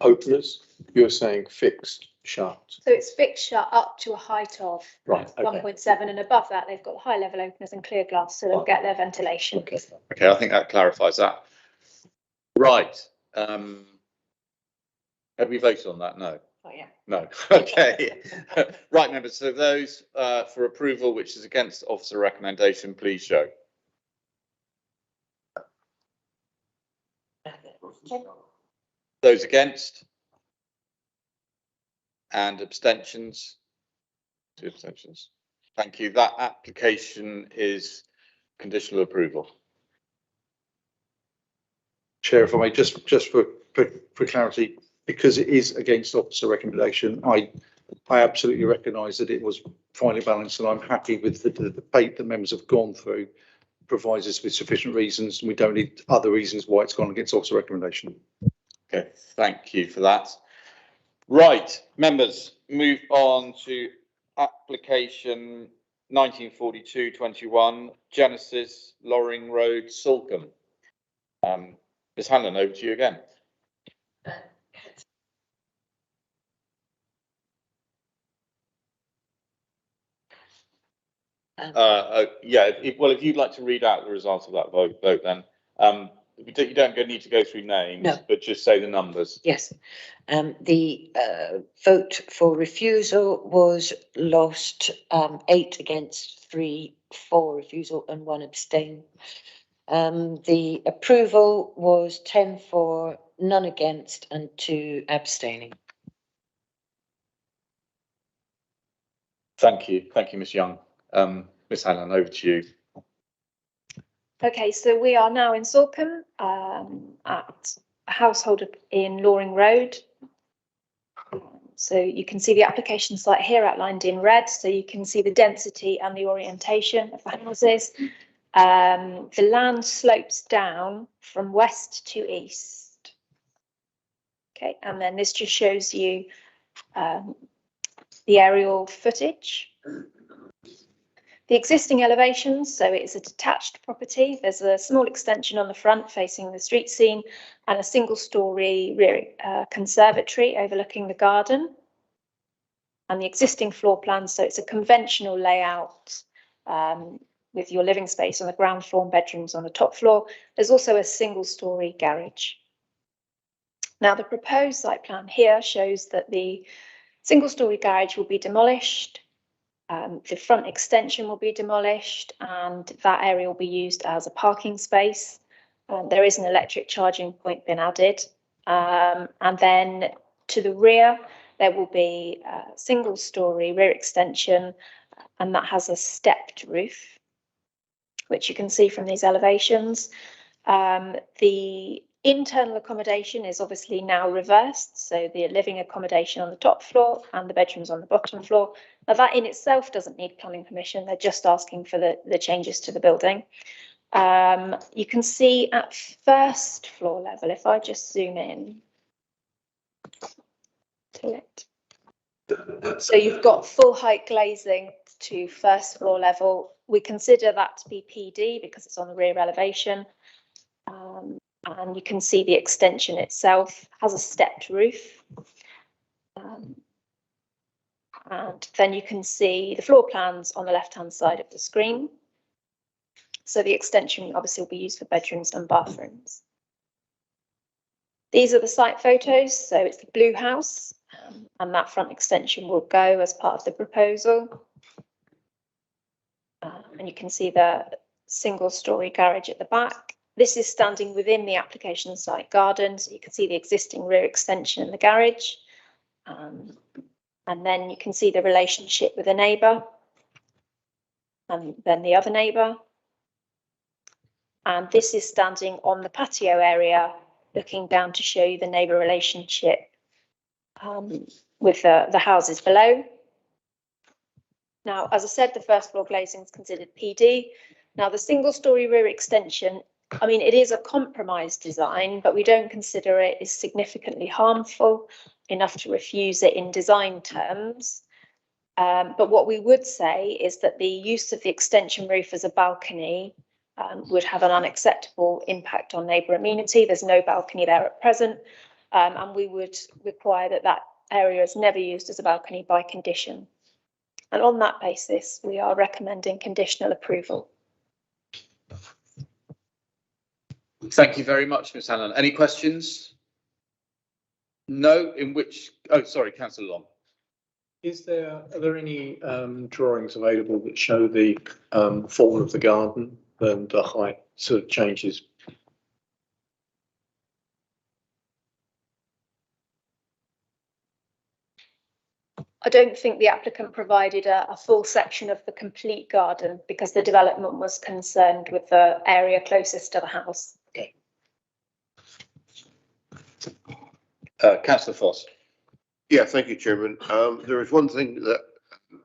openers. You're saying fixed shut. So it's fixed shut up to a height of 1.7, and above that they've got high level openers and clear glass, so they'll get their ventilation. Okay, I think that clarifies that. Right. Have we voted on that? No. Oh, yeah. No. Okay. Right, members. So those for approval, which is against officer recommendation, please show. Those against? And abstentions? 2 abstentions. Thank you. That application is conditional approval. Chair, if I may, just for clarity, because it is against officer recommendation, I absolutely recognise that it was finely balanced, and I'm happy with the debate that members have gone through. Provides us with sufficient reasons, and we don't need other reasons why it's gone against officer recommendation. Okay, thank you for that. Right, members, move on to application 1942-21, Genesis, Loring Road, Salcombe. Ms. Hanlon, over to you again. If you'd like to read out the results of that vote then. You don't need to go through names, no, but just say the numbers. Yes. The vote for refusal was lost, 8 against, 3 for refusal and 1 abstain. The approval was 10 for, none against and 2 abstaining. Thank you, Ms. Young. Ms. Hanlon, over to you. Okay, so we are now in Salcombe at a household in Loring Road. So you can see the application site here outlined in red, so you can see the density and the orientation of the houses. The land slopes down from west to east. Okay, and then this just shows you the aerial footage. The existing elevations, so it's a detached property. There's a small extension on the front facing the street scene and a single-storey rear conservatory overlooking the garden. And the existing floor plan, so it's a conventional layout with your living space on the ground floor and bedrooms on the top floor. There's also a single-storey garage. Now, the proposed site plan here shows that the single-storey garage will be demolished. The front extension will be demolished and that area will be used as a parking space. There is an electric charging point been added. And then to the rear, there will be a single story rear extension, and that has a stepped roof, which you can see from these elevations. The internal accommodation is obviously now reversed, so the living accommodation on the top floor and the bedrooms on the bottom floor. Now that in itself doesn't need planning permission, they're just asking for the changes to the building. You can see at first floor level, if I just zoom in to it. So you've got full height glazing to first floor level. We consider that to be PD because it's on the rear elevation. And you can see the extension itself has a stepped roof. And then you can see the floor plans on the left-hand side of the screen. So the extension obviously will be used for bedrooms and bathrooms. These are the site photos. So it's the blue house, and that front extension will go as part of the proposal. And you can see the single-story garage at the back. This is standing within the application site garden, so you can see the existing rear extension in the garage. And then you can see the relationship with the neighbour and then the other neighbour. And this is standing on the patio area, looking down to show you the neighbour relationship with the houses below. Now, as I said, the first floor glazing is considered PD. Now, the single-story rear extension, I mean, it is a compromise design, but we don't consider it is significantly harmful enough to refuse it in design terms. But what we would say is that the use of the extension roof as a balcony would have an unacceptable impact on neighbour amenity. There's no balcony there at present, and we would require that that area is never used as a balcony by condition. And on that basis, we are recommending conditional approval. Thank you very much, Ms Hanlon. Any questions? No, in which, oh, sorry, Councillor Long. Are there any drawings available that show the form of the garden and the height sort of changes? I don't think the applicant provided a full section of the complete garden because the development was concerned with the area closest to the house. Okay. Councillor Foss. Yeah, thank you, Chairman. There is one thing that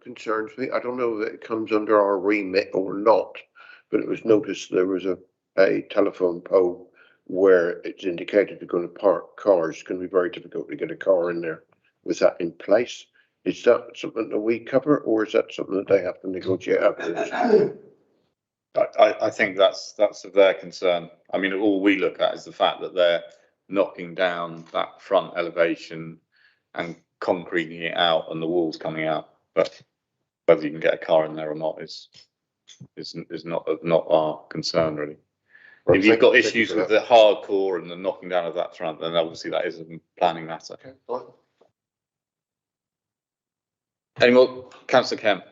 concerns me. I don't know if it comes under our remit or not, but it was noticed there was a telephone pole where it's indicated they're going to park cars. It's going to be very difficult to get a car in there with that in place. Is that something that we cover, or is that something that they have to negotiate afterwards? I think that's of their concern. I mean, all we look at is the fact that they're knocking down that front elevation and concreting it out and the walls coming out. But whether you can get a car in there or not is not our concern, really. If you've got issues with the hardcore and the knocking down of that front, then obviously that is a planning matter. Okay. Any more? Councillor Kemp.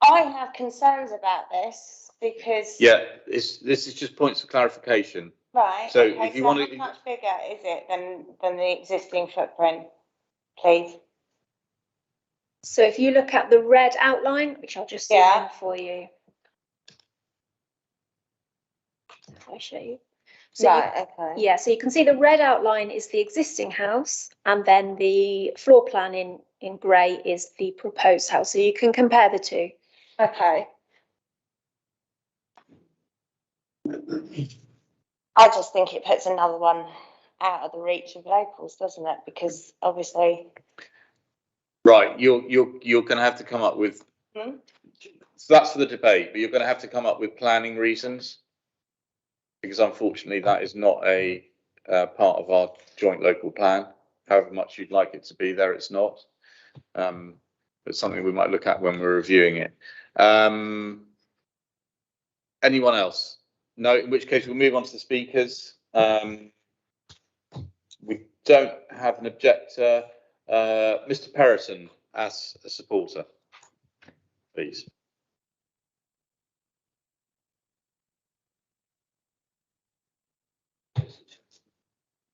I have concerns about this because. Yeah, this is just points of clarification. Right. So okay, if you want to. How much bigger is it than the existing footprint, please? So if you look at the red outline, which I'll just zoom in for you. If I show you. So right, okay. Yeah, so you can see the red outline is the existing house, and then the floor plan in grey is the proposed house. So you can compare the two. Okay. I just think it puts another one out of the reach of locals, doesn't it? Because obviously. Right, you're going to have to come up with. So that's for the debate, but you're going to have to come up with planning reasons. Because unfortunately, that is not a part of our joint local plan. However much you'd like it to be there, it's not. But something we might look at when we're reviewing it. Anyone else? No, in which case we'll move on to the speakers. We don't have an objector. Mr. Perrotton as a supporter, please.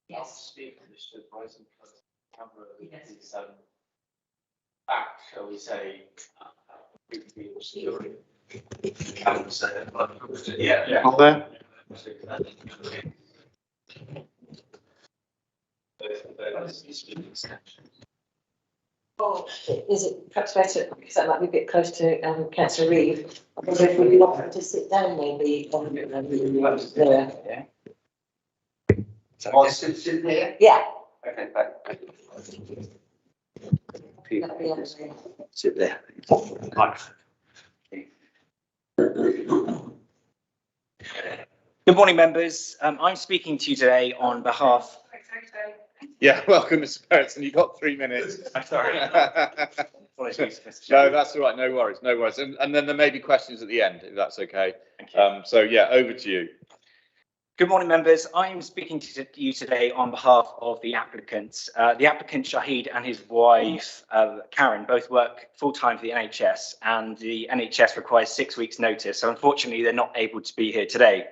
Yes. Back, shall we say, yeah. On there? Or is it perhaps better, because that might be a bit close to councillor Reeve, because if we offer her to sit down maybe on there. Yeah. Oh, sit there? Yeah. Okay, back. That'd be lovely. Sit there. Good morning, members. I'm speaking to you today on behalf. Yeah, welcome, Mr. Perrotton. You've got 3 minutes. Sorry. Apologies, Mr. No, that's all right. No worries. No worries. And then there may be questions at the end, if that's okay. Thank you. So yeah, over to you. Good morning, members. I'm speaking to you today on behalf of the applicants. The applicant Shahid and his wife Karen both work full-time for the NHS, and the NHS requires 6 weeks' notice. So unfortunately, they're not able to be here today.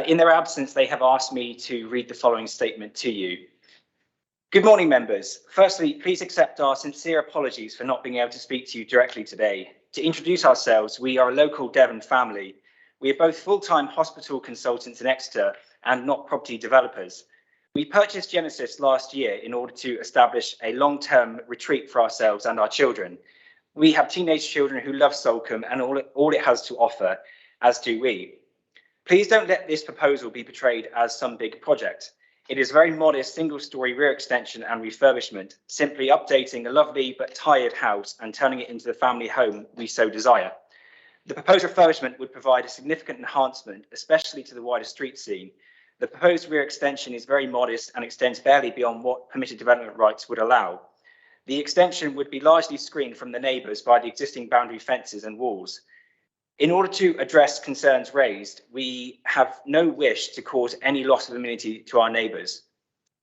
In their absence, they have asked me to read the following statement to you. Good morning, members. Firstly, please accept our sincere apologies for not being able to speak to you directly today. To introduce ourselves, we are a local Devon family. We are both full-time hospital consultants in Exeter and not property developers. We purchased Genesis last year in order to establish a long-term retreat for ourselves and our children. We have teenage children who love Salcombe and all it has to offer, as do we. Please don't let this proposal be portrayed as some big project. It is a very modest single-storey rear extension and refurbishment, simply updating a lovely but tired house and turning it into the family home we so desire. The proposed refurbishment would provide a significant enhancement, especially to the wider street scene. The proposed rear extension is very modest and extends barely beyond what permitted development rights would allow. The extension would be largely screened from the neighbours by the existing boundary fences and walls. In order to address concerns raised, we have no wish to cause any loss of amenity to our neighbours.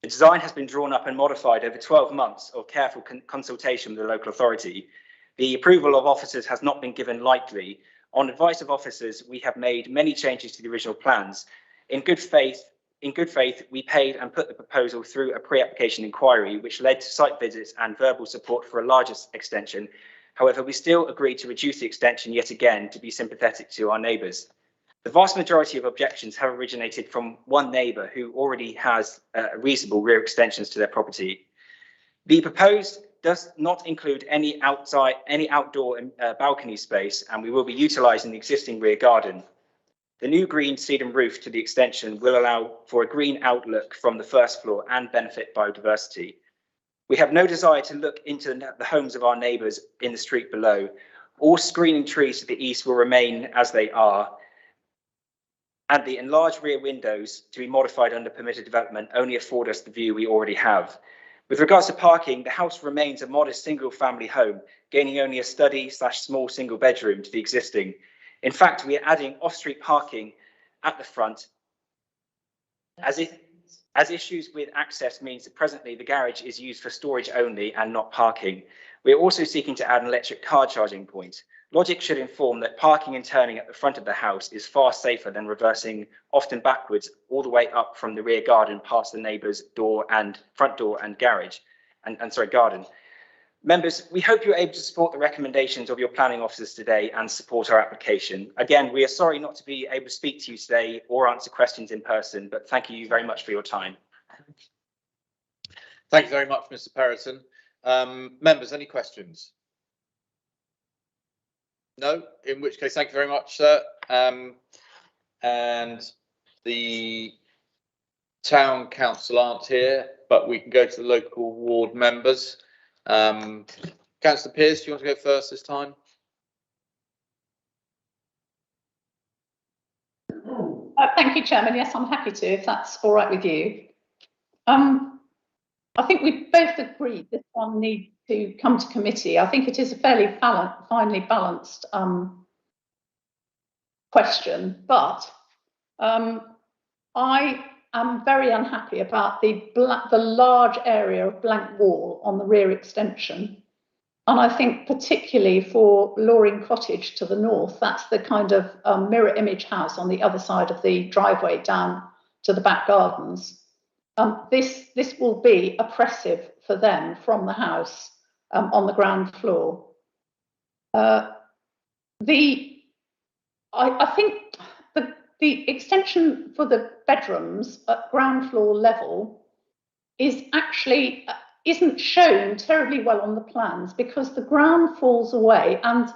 The design has been drawn up and modified over 12 months of careful consultation with the local authority. The approval of officers has not been given lightly. On advice of officers, we have made many changes to the original plans. In good faith, we paid and put the proposal through a pre-application inquiry, which led to site visits and verbal support for a larger extension. However, we still agreed to reduce the extension yet again to be sympathetic to our neighbours. The vast majority of objections have originated from one neighbour who already has reasonable rear extensions to their property. The proposed does not include any outdoor balcony space, and we will be utilising the existing rear garden. The new green sedum roof to the extension will allow for a green outlook from the first floor and benefit biodiversity. We have no desire to look into the homes of our neighbours in the street below. All screening trees to the east will remain as they are, and the enlarged rear windows to be modified under permitted development only afford us the view we already have. With regards to parking, the house remains a modest single-family home, gaining only a study/small single bedroom to the existing. In fact, we are adding off-street parking at the front, as issues with access means that presently the garage is used for storage only and not parking. We are also seeking to add an electric car charging point. Logic should inform that parking and turning at the front of the house is far safer than reversing, often backwards, all the way up from the rear garden past the neighbour's front door and garage, garden. Members, we hope you're able to support the recommendations of your planning officers today and support our application. Again, we are sorry not to be able to speak to you today or answer questions in person, but thank you very much for your time. Thank you very much, Mr. Perrotton. Members, any questions? No, in which case, thank you very much, sir. And the town council aren't here, but we can go to the local ward members. Councillor Pearce, do you want to go first this time? Thank you, Chairman. Yes, I'm happy to, if that's all right with you. I think we both agreed this one needs to come to committee. I think it is a fairly finely balanced question, but I am very unhappy about the large area of blank wall on the rear extension. And I think particularly for Loring Cottage to the north, that's the kind of mirror image house on the other side of the driveway down to the back gardens. This will be oppressive for them from the house on the ground floor. I think the extension for the bedrooms at ground floor level is actually isn't shown terribly well on the plans, because the ground falls away and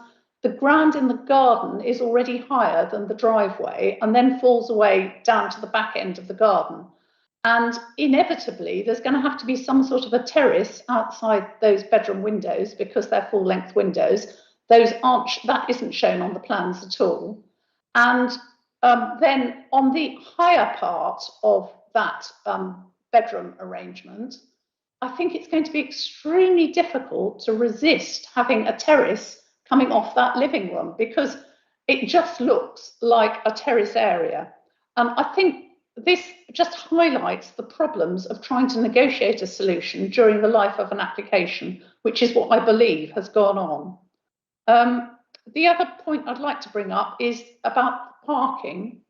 the ground in the garden is already higher than the driveway and then falls away down to the back end of the garden. And inevitably, there's going to have to be some sort of a terrace outside those bedroom windows because they're full length windows. That isn't shown on the plans at all. And then on the higher part of that bedroom arrangement, I think it's going to be extremely difficult to resist having a terrace coming off that living room, because it just looks like a terrace area. And I think this just highlights the problems of trying to negotiate a solution during the life of an application, which is what I believe has gone on. The other point I'd like to bring up is about parking.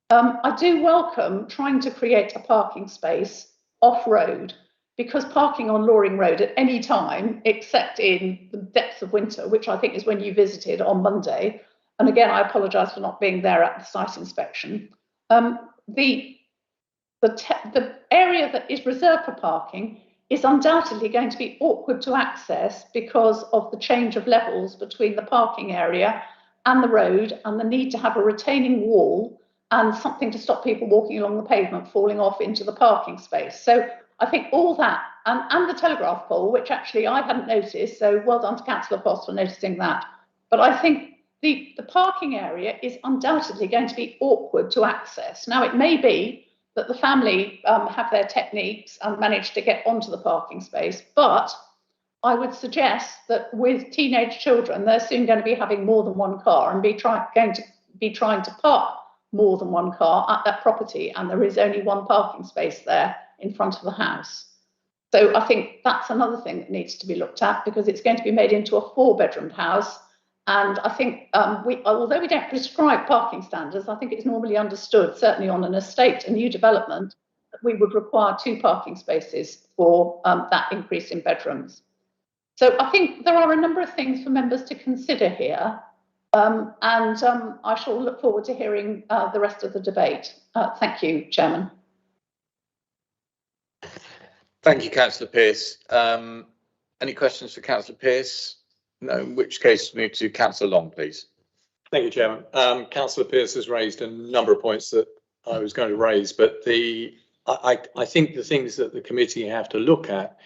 I do welcome trying to create a parking space off-road, because parking on Loring Road at any time, except in the depths of winter, which I think is when you visited on Monday, and again, I apologise for not being there at the site inspection, the area that is reserved for parking is undoubtedly going to be awkward to access because of the change of levels between the parking area and the road, and the need to have a retaining wall and something to stop people walking along the pavement falling off into the parking space. So I think all that, and the telegraph pole, which actually I hadn't noticed, so well done to Councillor Foss for noticing that. But I think the parking area is undoubtedly going to be awkward to access. Now, it may be that the family have their techniques and manage to get onto the parking space, but I would suggest that with teenage children, they're soon going to be having more than one car and going to be trying to park more than one car at that property, and there is only one parking space there in front of the house. So I think that's another thing that needs to be looked at, because it's going to be made into a 4-bedroomed house. And I think although we don't prescribe parking standards, I think it's normally understood, certainly on an estate, a new development, that we would require 2 parking spaces for that increase in bedrooms. So I think there are a number of things for members to consider here. I shall look forward to hearing the rest of the debate. Thank you, Chairman. Thank you, Councillor Pearce. Any questions for Councillor Pearce? No, in which case move to Councillor Long, please. Thank you, Chairman. Councillor Pearce has raised a number of points that I was going to raise, but I think the things that the committee have to look at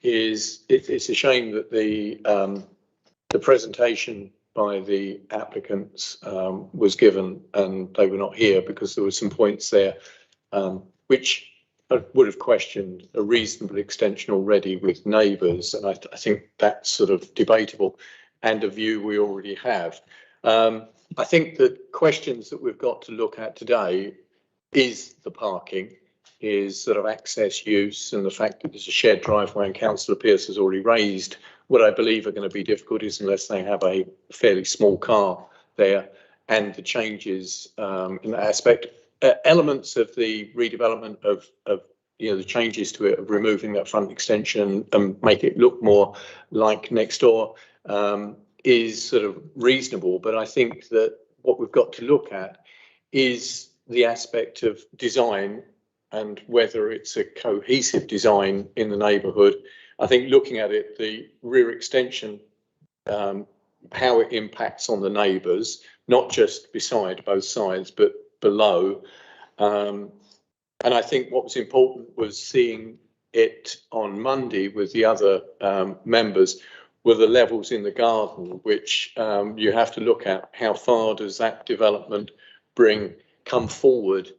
is it's a shame that the presentation by the applicants was given and they were not here, because there were some points there which I would have questioned a reasonable extension already with neighbours, and I think that's sort of debatable, and a view we already have. I think the questions that we've got to look at today is the parking, is sort of access use, and the fact that there's a shared driveway, and Councillor Pearce has already raised what I believe are going to be difficulties unless they have a fairly small car there, and the changes in that aspect. Elements of the redevelopment of the changes to it, of removing that front extension and make it look more like next door, is sort of reasonable. But I think that what we've got to look at is the aspect of design and whether it's a cohesive design in the neighbourhood. I think looking at it, the rear extension, how it impacts on the neighbours, not just beside both sides, but below. And I think what was important was seeing it on Monday with the other members were the levels in the garden, which you have to look at. How far does that development come forward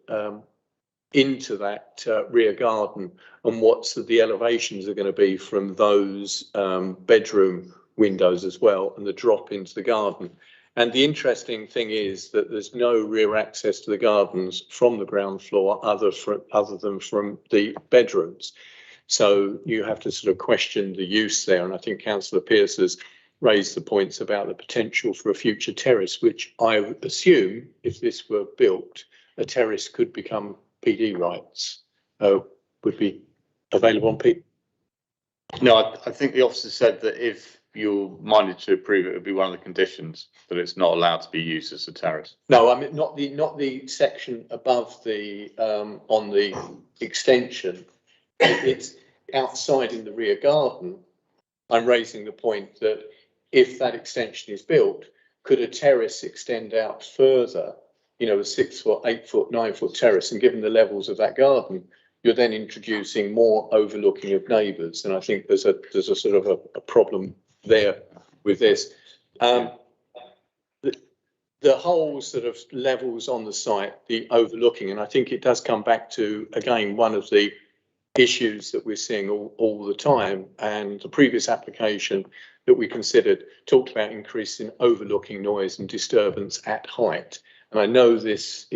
into that rear garden, and what's the elevations are going to be from those bedroom windows as well, and the drop into the garden. And the interesting thing is that there's no rear access to the gardens from the ground floor other than from the bedrooms. So you have to sort of question the use there. And I think Councillor Pearce has raised the points about the potential for a future terrace, which I would assume, if this were built, a terrace could become PD rights, would be available on PD. No, I think the officer said that if you're minded to approve it, would be one of the conditions, but it's not allowed to be used as a terrace. No, I mean not the section above the on the extension. It's outside in the rear garden. I'm raising the point that if that extension is built, could a terrace extend out further? You know, a 6 foot, 8 foot, 9 foot terrace, and given the levels of that garden, you're then introducing more overlooking of neighbours, and I think there's a sort of a problem there with this. The whole sort of levels on the site, the overlooking, and I think it does come back to, again, one of the issues that we're seeing all the time, and the previous application that we considered talked about increasing overlooking noise and disturbance at height. And I know this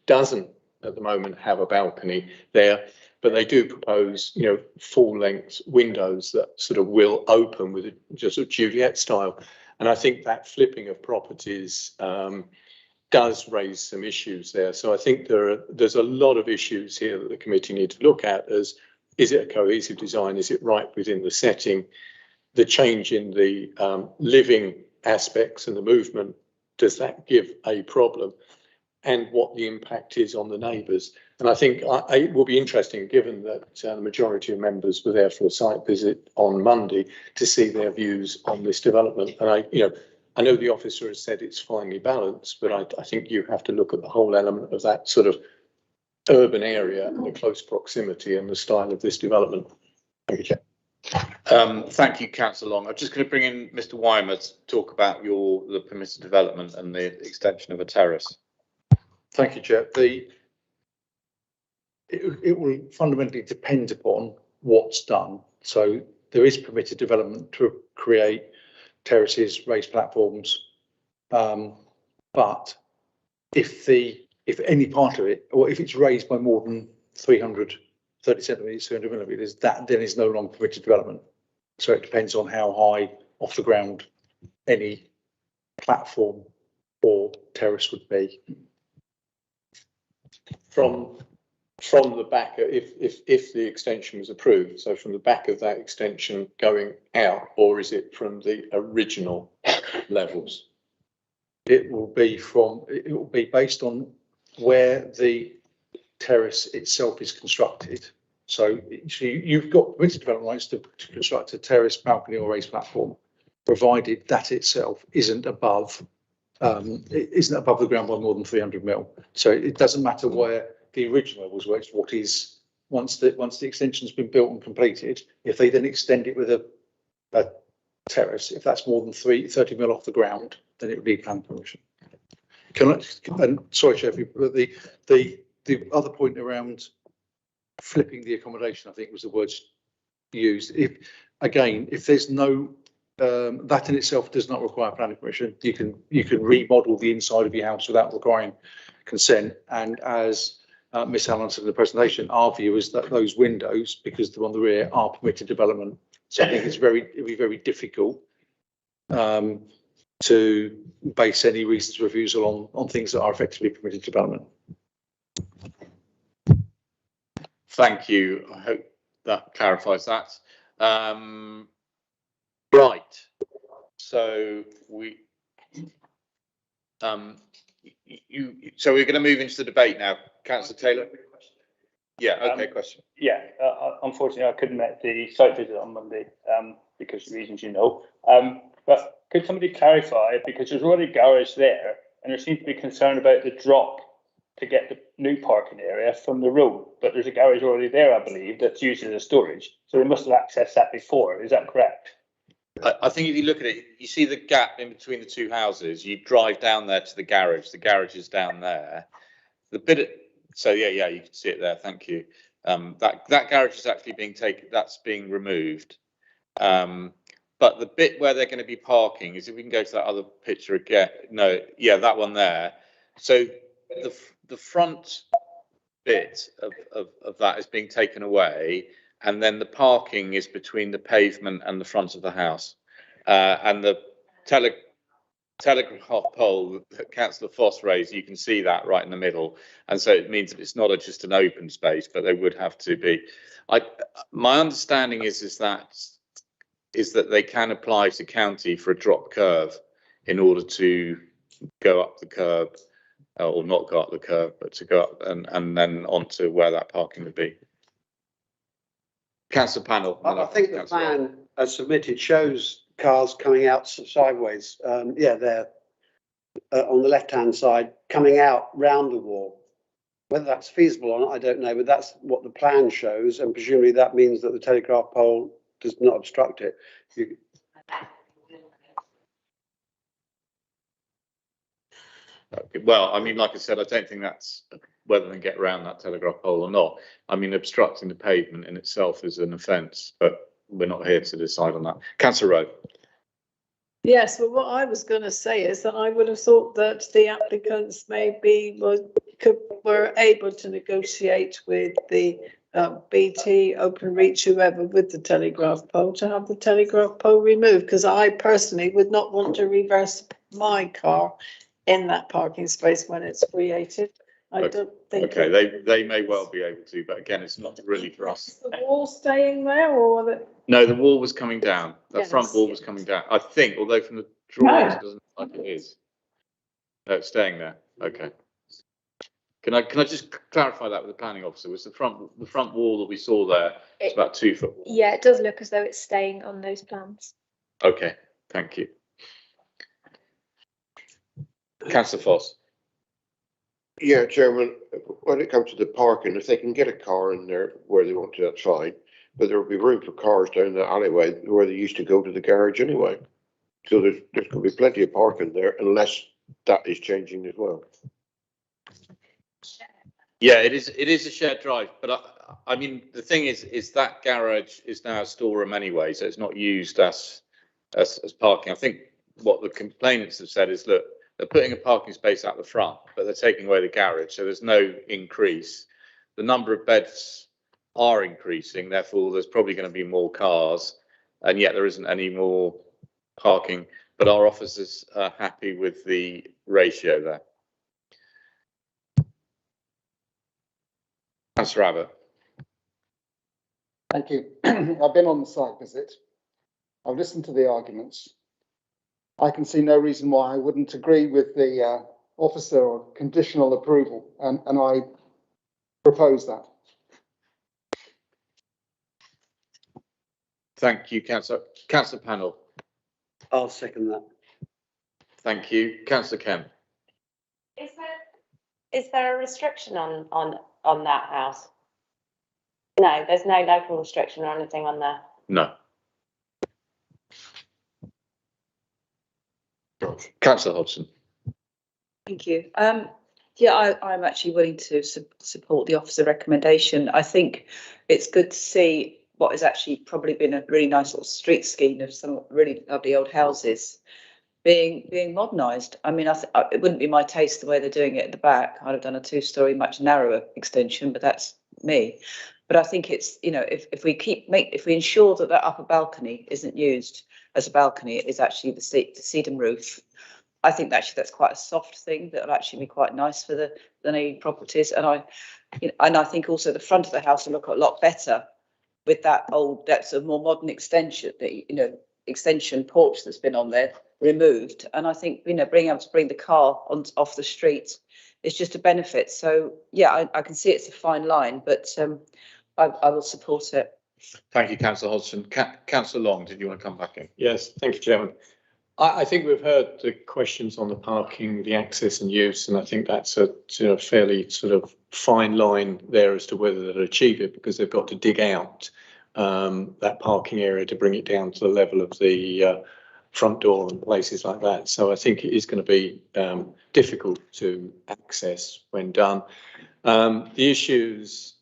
doesn't at the moment have a balcony there, but they do propose, you know, full length windows that sort of will open with just a Juliet style. And I think that flipping of properties does raise some issues there. So I think there's a lot of issues here that the committee need to look at as, is it a cohesive design? Is it right within the setting? The change in the living aspects and the movement, does that give a problem? And what the impact is on the neighbours. And I think it will be interesting, given that the majority of members were there for a site visit on Monday, to see their views on this development. And I know the officer has said it's finely balanced, but I think you have to look at the whole element of that sort of urban area, the close proximity and the style of this development. Thank you, Chair. Thank you, Councillor Long. I'm just going to bring in Mr. Weimer to talk about the permitted development and the extension of a terrace. Thank you, Chair. It will fundamentally depend upon what's done. So there is permitted development to create terraces, raised platforms, but if any part of it, or if it's raised by more than 330 centimetres, 200 millimetres, that then is no longer permitted development. So it depends on how high off the ground any platform or terrace would be. From the back, if the extension was approved, so from the back of that extension going out, or is it from the original levels? It will be based on where the terrace itself is constructed. So you've got permitted development rights to construct a terrace, balcony, or raised platform, provided that itself isn't above the ground by more than 300 mil. So it doesn't matter where the original was, where it's what is once the extension's been built and completed. If they then extend it with a terrace, if that's more than 30 mil off the ground, then it would need planning permission. Sorry, Chair, the other point around flipping the accommodation, I think was the words used. If there's no that in itself does not require planning permission. You can remodel the inside of your house without requiring consent. And as Miss Allen said in the presentation, our view is that those windows, because they're on the rear, are permitted development. So I think it'd be very difficult to base any reasons refusal on things that are effectively permitted development. Thank you. I hope that clarifies that. Right. So we're going to move into the debate now. Councillor Taylor. Yeah. Okay. Question. Yeah. Unfortunately, I couldn't make the site visit on Monday because of reasons you know. But could somebody clarify, because there's already a garage there, and there seems to be concern about the drop to get the new parking area from the road. But there's a garage already there, I believe, that's used as a storage. So they must have accessed that before. Is that correct? I think if you look at it, you see the gap in between the two houses. You drive down there to the garage. The garage is down there. So yeah, you can see it there. Thank you. That garage is actually being taken. That's being removed. but the bit where they're going to be parking is, if we can go to that other picture again. No, yeah, that one there. So the front bit of that is being taken away, and then the parking is between the pavement and the front of the house. And the telegraph pole that Councillor Foss raised, you can see that right in the middle. And so it means that it's not just an open space, but they would have to be. My understanding is that they can apply to county for a drop curve in order to go up the curb, or not go up the curve, but to go up and then onto where that parking would be. Councillor Panel. I think the plan as submitted shows cars coming out sideways. Yeah, they're on the left-hand side, coming out round the wall. Whether that's feasible or not, I don't know, but that's what the plan shows, and presumably that means that the telegraph pole does not obstruct it. Well, I mean, like I said, I don't think that's whether they get around that telegraph pole or not. I mean, obstructing the pavement in itself is an offence, but we're not here to decide on that. Councillor Rowe. Yes, well, what I was going to say is that I would have thought that the applicants maybe were able to negotiate with the BT, Openreach, whoever, with the telegraph pole, to have the telegraph pole removed, because I personally would not want to reverse my car in that parking space when it's created. I don't think. Okay, they may well be able to, but again, it's not really for us. Is the wall staying there, or the? No, the wall was coming down. The Yes. front wall was coming down. I think, although from the drawings, it doesn't look like it is. No, it's staying there. Okay. Can I just clarify that with the planning officer? Was the front wall that we saw there? It's about 2 foot. Yeah, it does look as though it's staying on those plans. Okay, thank you. Councillor Foss. Yeah, Chairman, when it comes to the parking, if they can get a car in there where they want to, that's fine. But there will be room for cars down the alleyway where they used to go to the garage anyway. So there's going to be plenty of parking there unless that is changing as well. Yeah, it is a shared drive, but I mean, the thing is that garage is now a storeroom anyway, so it's not used as parking. I think what the complainants have said is, look, they're putting a parking space out the front, but they're taking away the garage, so there's no increase. The number of beds are increasing, therefore there's probably going to be more cars, and yet there isn't any more parking, but our officers are happy with the ratio there. Councillor Abbott. Thank you. I've been on the site visit. I've listened to the arguments. I can see no reason why I wouldn't agree with the officer of conditional approval, and I propose that. Thank you, Councillor Panel. I'll second that. Thank you, Councillor Kemp. Is there a restriction on that house? No, there's no local restriction or anything on there. No. Councillor Hodgson. Thank you. Yeah, I'm actually willing to support the officer recommendation. I think it's good to see what has actually probably been a really nice little street scheme of some really lovely old houses being modernised. I mean, it wouldn't be my taste the way they're doing it at the back. I'd have done a 2-storey, much narrower extension, but that's me. But I think it's, you know, if we ensure that that upper balcony isn't used as a balcony, it is actually the sedum roof. I think actually that's quite a soft thing that will actually be quite nice for the new properties. And I think also the front of the house will look a lot better with that's a more modern extension, extension porch that's been on there removed. And I think, being able to bring the car off the street is just a benefit. So yeah, I can see it's a fine line, but I will support it. Thank you, Councillor Hodgson. Councillor Long, did you want to come back in? Yes, thank you, Chairman. I think we've heard the questions on the parking, the access and use, and I think that's a fairly sort of fine line there as to whether they'll achieve it, because they've got to dig out that parking area to bring it down to the level of the front door and places like that. So I think it is going to be difficult to access when done. The issues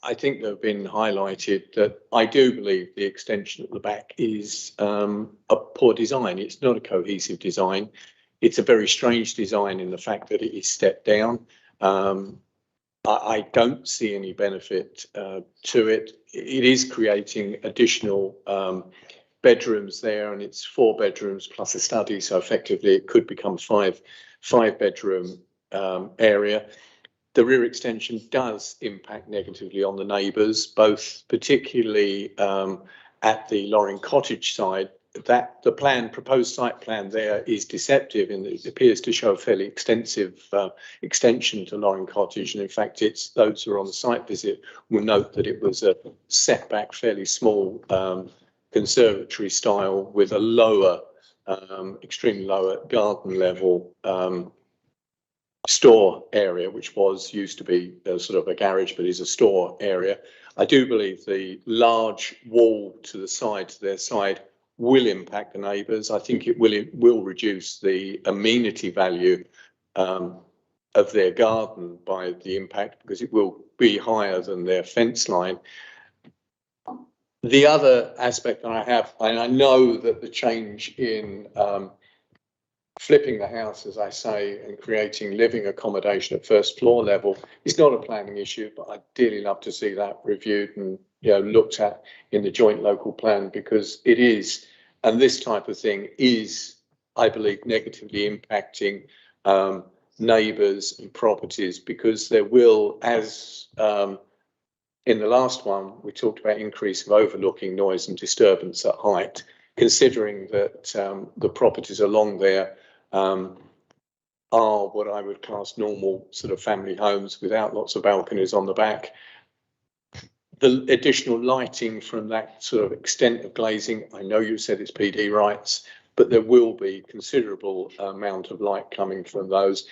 I think they've been highlighted that I do believe the extension at the back is a poor design. It's not a cohesive design. It's a very strange design in the fact that it is stepped down. I don't see any benefit to it. It is creating additional bedrooms there, and it's 4 bedrooms plus a study. So effectively it could become five bedroom area. The rear extension does impact negatively on the neighbours, both particularly at the Loring Cottage side. That the proposed site plan there is deceptive, and it appears to show a fairly extensive extension to Loring Cottage. And in fact, it's those who are on the site visit will note that it was a setback, fairly small conservatory style with a lower, extremely lower garden level store area, which used to be sort of a garage, but is a store area. I do believe the large wall to their side will impact the neighbours. I think it will reduce the amenity value of their garden by the impact, because it will be higher than their fence line. The other aspect that I have, and I know that the change in flipping the house, as I say, and creating living accommodation at first floor level is not a planning issue, but I'd dearly love to see that reviewed and looked at in the joint local plan, because it is, and this type of thing is, I believe, negatively impacting neighbours and properties, because there will, as in the last one, we talked about increase of overlooking, noise and disturbance at height, considering that the properties along there are what I would class normal sort of family homes without lots of balconies on the back. The additional lighting from that sort of extent of glazing, I know you said it's PD rights, but there will be considerable amount of light coming from those.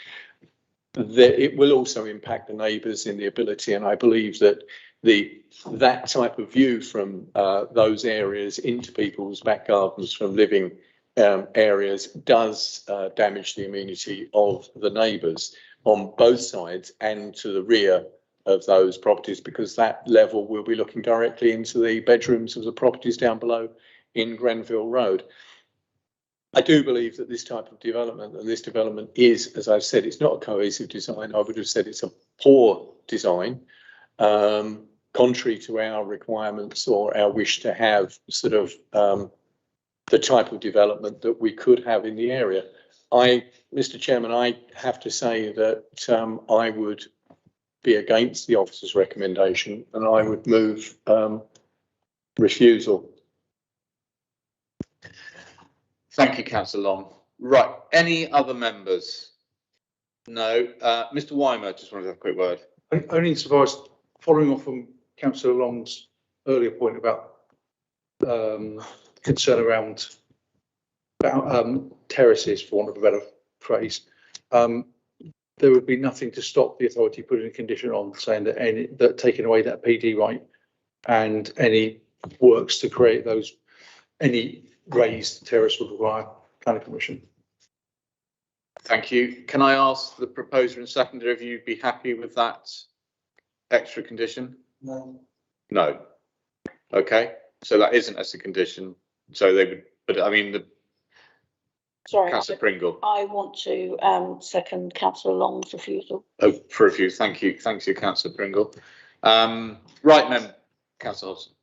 It will also impact the neighbours in the ability, and I believe that that type of view from those areas into people's back gardens from living areas does damage the amenity of the neighbours on both sides and to the rear of those properties, because that level will be looking directly into the bedrooms of the properties down below in Grenville Road. I do believe that this type of development, and this development is, as I've said, it's not a cohesive design. I would have said it's a poor design, contrary to our requirements or our wish to have sort of the type of development that we could have in the area. Mr. Chairman, I have to say that I would be against the officer's recommendation, and I would move refusal. Thank you, Councillor Long. Right, any other members? No. Mr. Weimer, just wanted to have a quick word. Only insofar as following on from Councillor Long's earlier point about concern around terraces, for want of a better phrase, there would be nothing to stop the authority putting a condition on saying that taking away that PD right and any works to create those, any raised terrace would require planning permission. Thank you. Can I ask the proposer and seconder if you'd be happy with that extra condition? No. No. Okay, so that isn't as a condition. So they would, but I mean, Sorry, Councillor Pringle. I want to second Councillor Long's refusal. Oh, for a few. Thank you. Thanks you, Councillor Pringle. Right, Councillor Hodgson.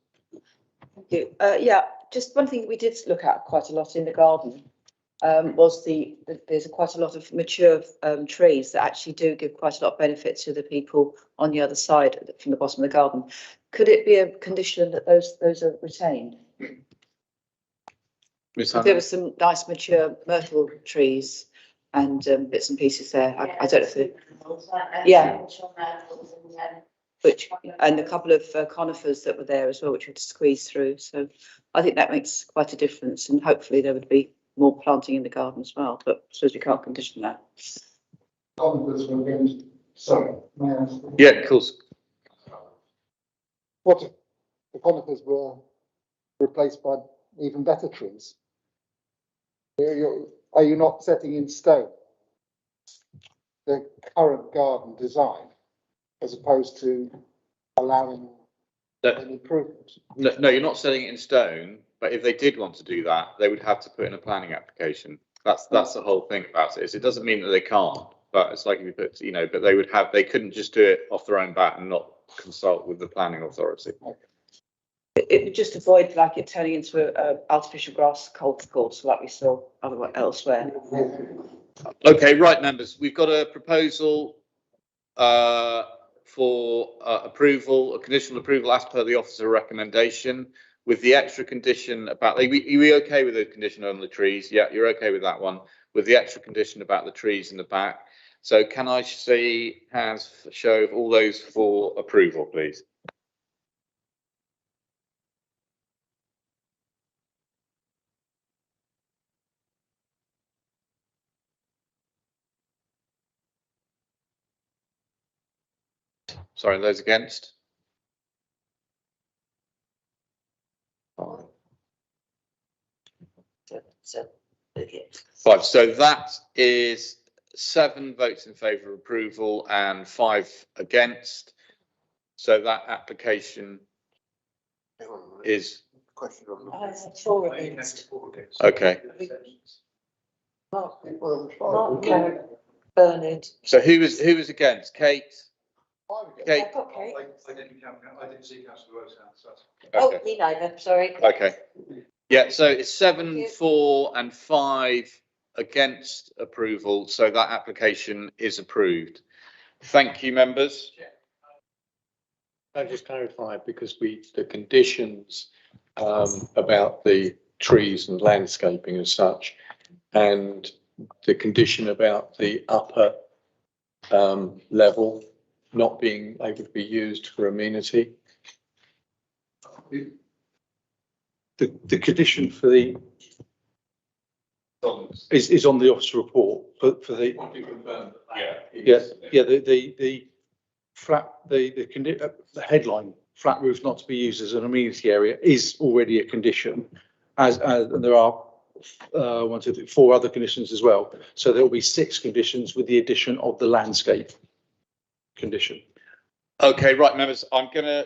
Thank you. Yeah, just one thing we did look at quite a lot in the garden was there's quite a lot of mature trees that actually do give quite a lot of benefit to the people on the other side from the bottom of the garden. Could it be a condition that those are retained? There were some nice mature myrtle trees and bits and pieces there. I don't know if yeah. And a couple of conifers that were there as well, which we had to squeeze through. So I think that makes quite a difference, and hopefully there would be more planting in the garden as well. But I suppose we can't condition that. Sorry, may I ask? Yeah, of course. What if the conifers were replaced by even better trees? Are you not setting in stone the current garden design as opposed to allowing No, no, you're not setting it in stone, but if they did want to do that, they would have to put in a planning application. That's the whole thing about it, is it doesn't mean that they can't, but it's like if you put, you know, but they couldn't just do it off their own bat and not consult with the planning authority. It would just avoid like it turning into a artificial grass golf course like we saw elsewhere. Okay, right, members, we've got a proposal for approval, a conditional approval as per the officer recommendation, with the extra condition about, are we okay with the condition on the trees? Yeah, you're okay with that one, with the extra condition about the trees in the back. So can I see hands show of all those for approval, please? Sorry, those against? Five. So that is 7 votes in favour of approval and 5 against. So that application is. Four against. Okay. Mark Bernard. So who was against? Kate? Kate? I've got Kate. I didn't see councillor Rose hands. Oh, me neither, sorry. Okay. Yeah, so it's 7, 4 and 5 against approval, so that application is approved. Thank you, members. Can I just clarify, because the conditions about the trees and landscaping as such, and the condition about the upper level not being able to be used for amenity. The condition for the is on the officer report for the the flat the headline flat roof not to be used as an amenity area is already a condition, as there are 1, 2, 3, 4 other conditions as well. So there will be 6 conditions with the addition of the landscape condition. Okay, right, members,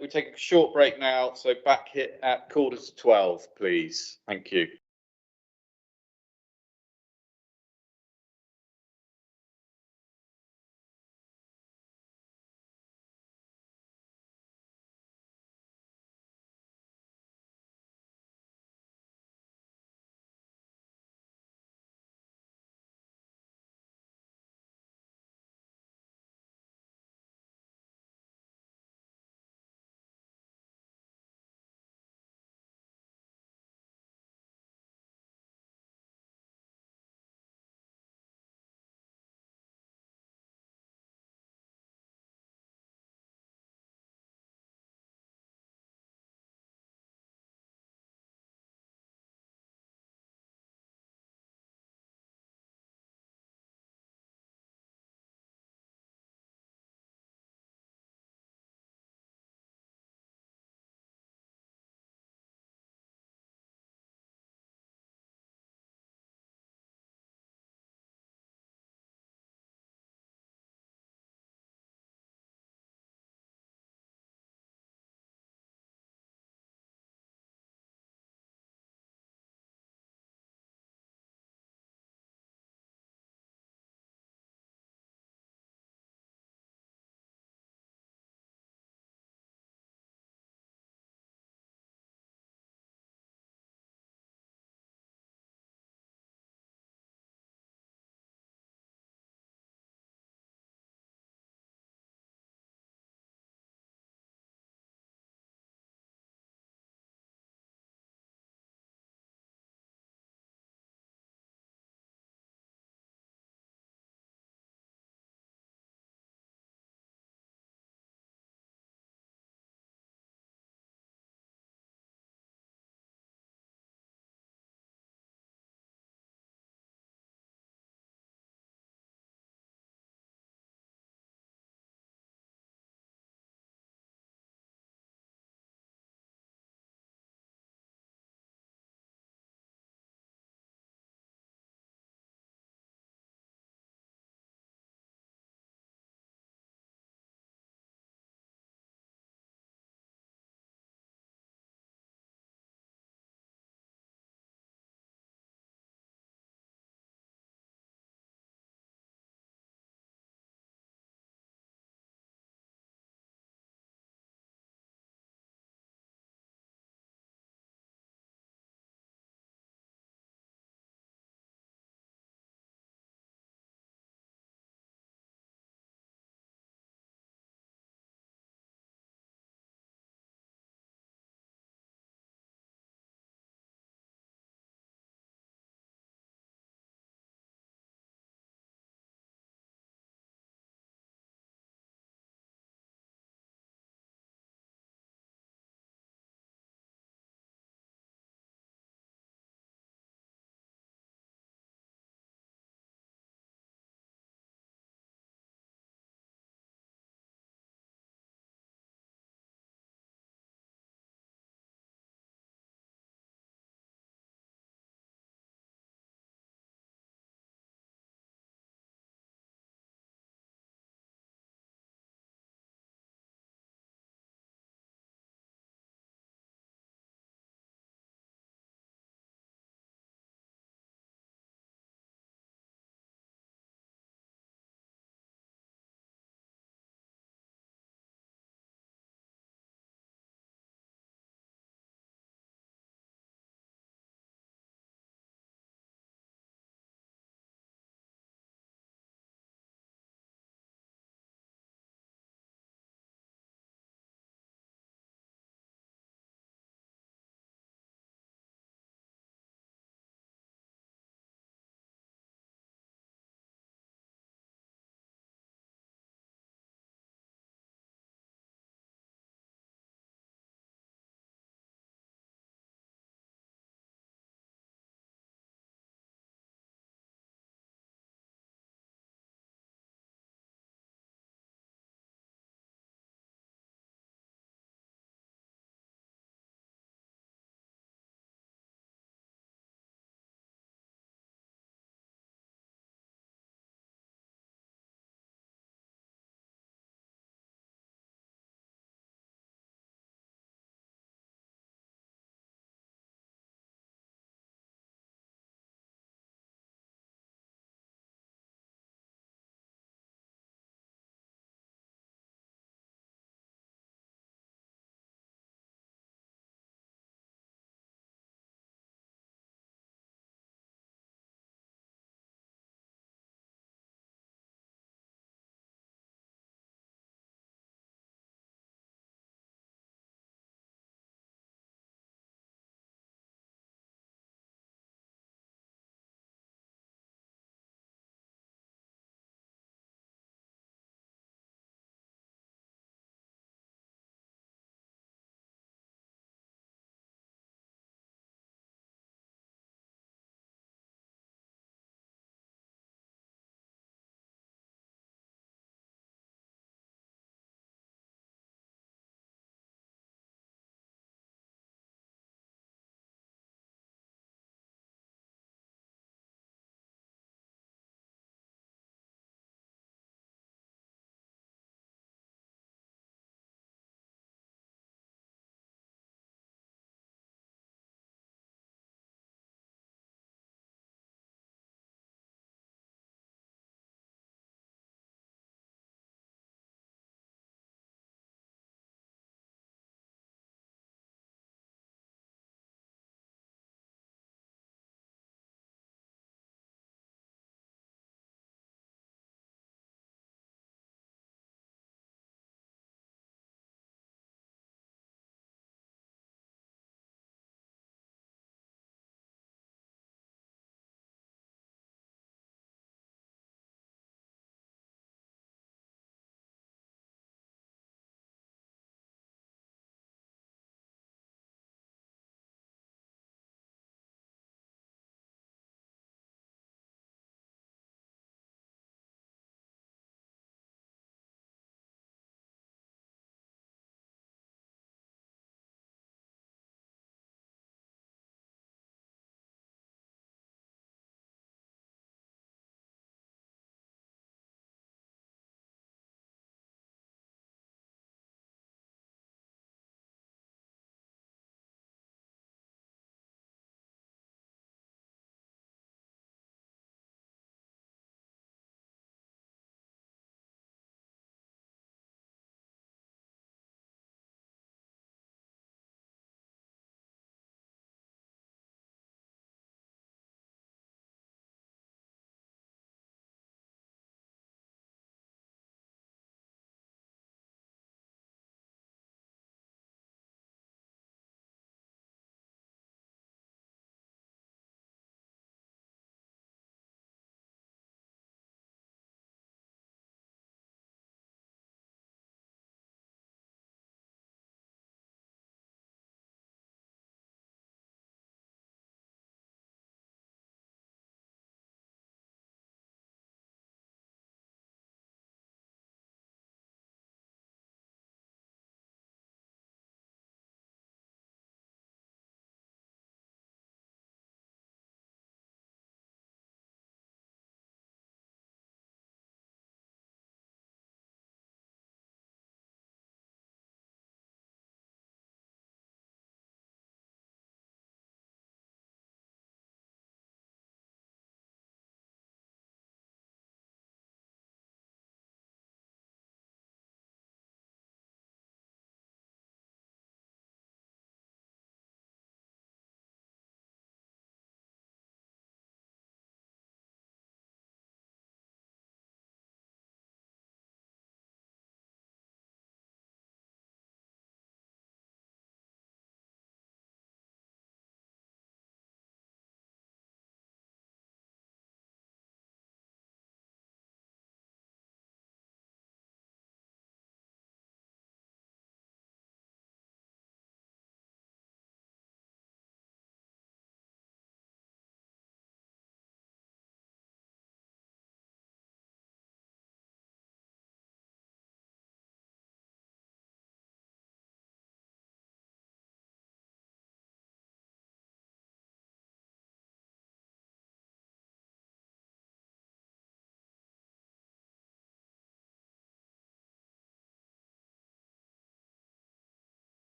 we take a short break now, so back here at 11:45, please. Thank you.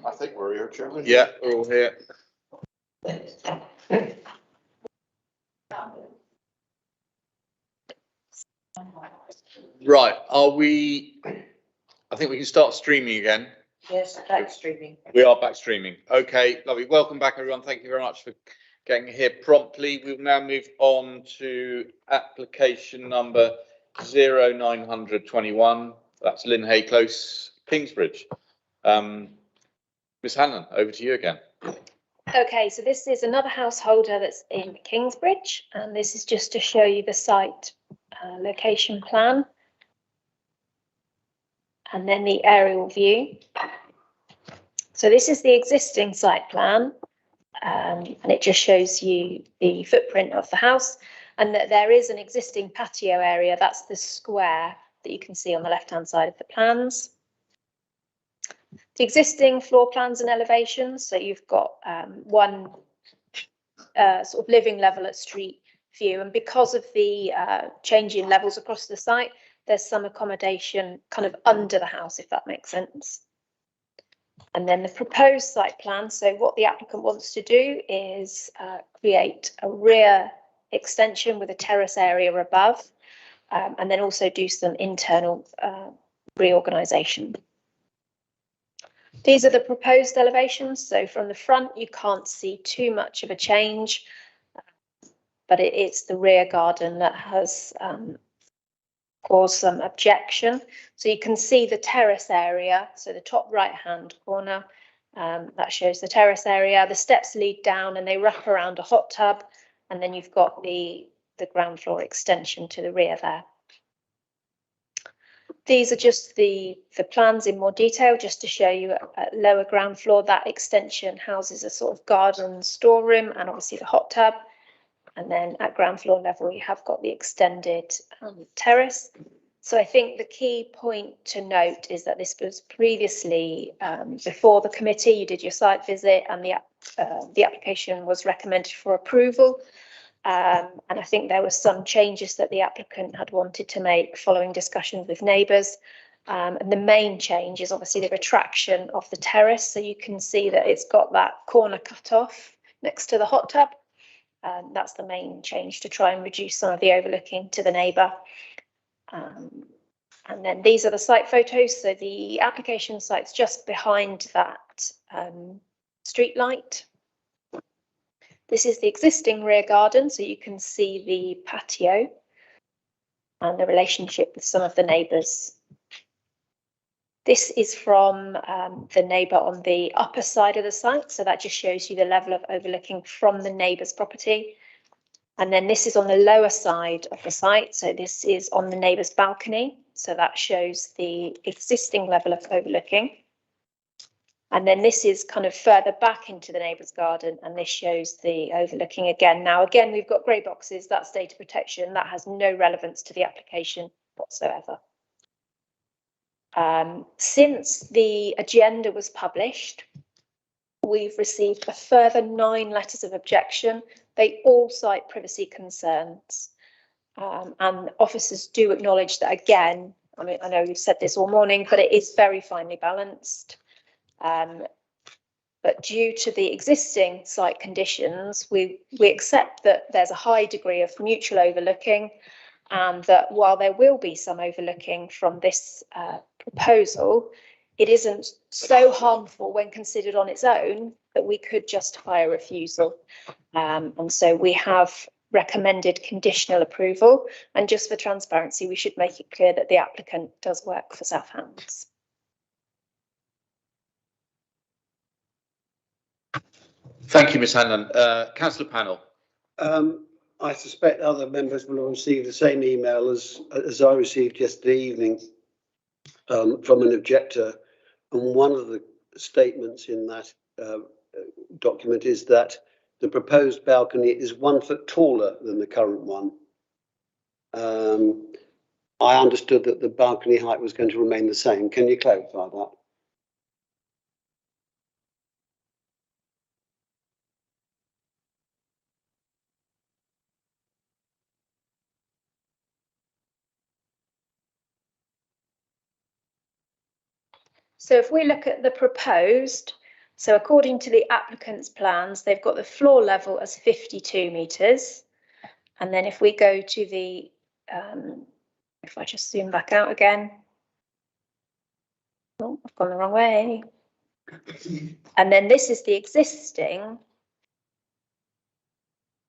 I think we're here, Chairman. Yeah, we're all here. Right, I think we can start streaming again. Yes, back streaming. We are back streaming. Okay, lovely. Welcome back, everyone. Thank you very much for getting here promptly. We'll now move on to application number 0921. That's Lynn Hay Close, Kingsbridge. Ms. Hanlon, over to you again. Okay, so this is another householder that's in Kingsbridge, and this is just to show you the site location plan and then the aerial view. So this is the existing site plan, and it just shows you the footprint of the house and that there is an existing patio area. That's the square that you can see on the left-hand side of the plans. The existing floor plans and elevations, so you've got one sort of living level at street view, and because of the change in levels across the site, there's some accommodation kind of under the house, if that makes sense. And then the proposed site plan, so what the applicant wants to do is create a rear extension with a terrace area above, and then also do some internal reorganisation. These are the proposed elevations. So from the front, you can't see too much of a change, but it's the rear garden that has caused some objection. So you can see the terrace area. So the top right-hand corner, that shows the terrace area. The steps lead down and they wrap around a hot tub. And then you've got the ground floor extension to the rear there. These are just the plans in more detail, just to show you at lower ground floor, that extension houses a sort of garden storeroom and obviously the hot tub. And then at ground floor level, you have got the extended terrace. So I think the key point to note is that this was previously, before the committee, you did your site visit and the application was recommended for approval. And I think there were some changes that the applicant had wanted to make following discussions with neighbours. And the main change is obviously the retraction of the terrace. So you can see that it's got that corner cut off next to the hot tub. That's the main change, to try and reduce some of the overlooking to the neighbour. And then these are the site photos. So the application site's just behind that street light. This is the existing rear garden, so you can see the patio and the relationship with some of the neighbours. This is from the neighbour on the upper side of the site, so that just shows you the level of overlooking from the neighbour's property. And then this is on the lower side of the site, so this is on the neighbour's balcony, so that shows the existing level of overlooking. And then this is kind of further back into the neighbour's garden, and this shows the overlooking again. Now, again, we've got grey boxes, that's data protection, that has no relevance to the application whatsoever. Since the agenda was published, we've received a further 9 letters of objection. They all cite privacy concerns. And officers do acknowledge that, again, I mean, I know you've said this all morning, but it is very finely balanced. But due to the existing site conditions, we accept that there's a high degree of mutual overlooking, and that while there will be some overlooking from this proposal, it isn't so harmful when considered on its own that we could justify a refusal. And so we have recommended conditional approval, and just for transparency, we should make it clear that the applicant does work for Southampton. Thank you, Ms. Hanlon. Councillor Panel. I suspect other members will have received the same email as I received yesterday evening from an objector. And one of the statements in that document is that the proposed balcony is 1 foot taller than the current one. I understood that the balcony height was going to remain the same. Can you clarify that? So if we look at the proposed, so according to the applicant's plans, they've got the floor level as 52 metres. And then if we go to the, if I just zoom back out again. Oh, I've gone the wrong way. And then this is the existing.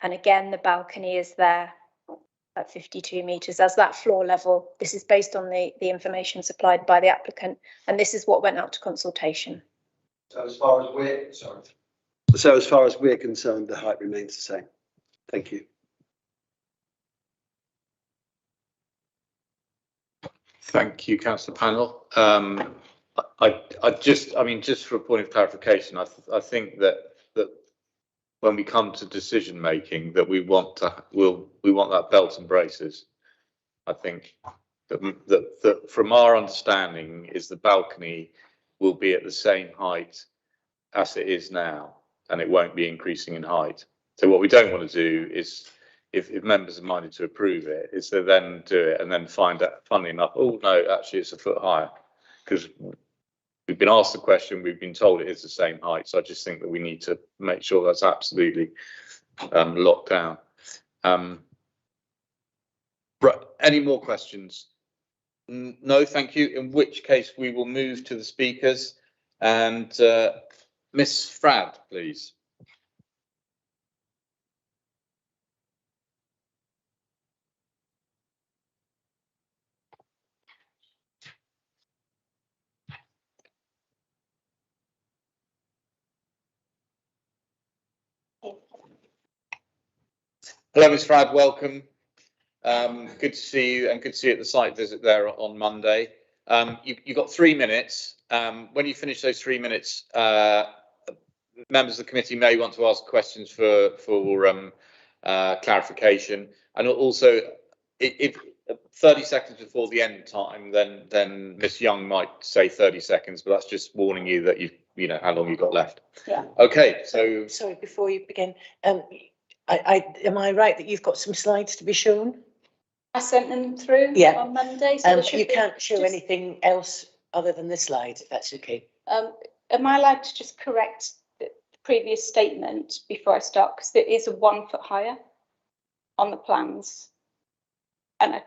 And again, the balcony is there at 52 metres as that floor level. This is based on the information supplied by the applicant, and this is what went out to consultation. So as far as we're concerned, the height remains the same. Thank you. Thank you, councillor Panel. Just for a point of clarification, I think that when we come to decision making, that we want that belt and braces. I think that from our understanding is the balcony will be at the same height as it is now, and it won't be increasing in height. So what we don't want to do is, if members are minded to approve it, is to then do it and then find out, funnily enough, oh no, actually it's a foot higher, because we've been asked the question, we've been told it is the same height. So I just think that we need to make sure that's absolutely locked down. Right, any more questions? No, thank you. In which case we will move to the speakers, and Miss Fradd, please. Hello, Ms. Fradd, welcome. Good to see you, and good to see you at the site visit there on Monday. You've got 3 minutes. When you finish those 3 minutes, members of the committee may want to ask questions for clarification. And also, if 30 seconds before the end time, then Ms. Young might say 30 seconds, but that's just warning you that you know how long you've got left. Yeah. Okay, so. Sorry, before you begin, am I right that you've got some slides to be shown? I sent them through on Monday. So you can't show anything else other than the slides, if that's okay. Am I allowed to just correct the previous statement before I start? Because there is a 1 foot higher on the plans. And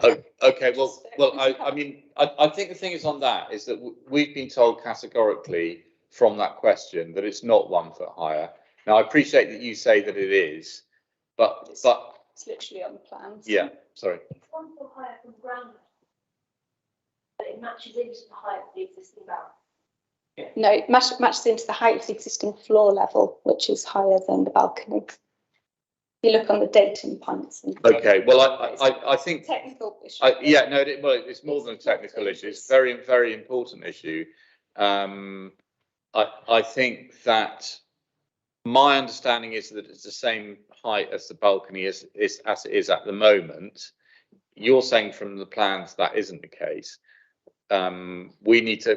okay, well, I think the thing is on that is that we've been told categorically from that question that it's not 1 foot higher. Now, I appreciate that you say that it is, but it's literally on the plans. Yeah, sorry. It's 1 foot higher from ground, but it matches into the height of the existing balcony. No, it matches into the height of the existing floor level, which is higher than the balcony. You look on the datum points. Okay, well, I think technical issue. It's more than a technical issue. It's a very, very important issue. I think that my understanding is that it's the same height as the balcony as it is at the moment. You're saying from the plans that isn't the case. We need to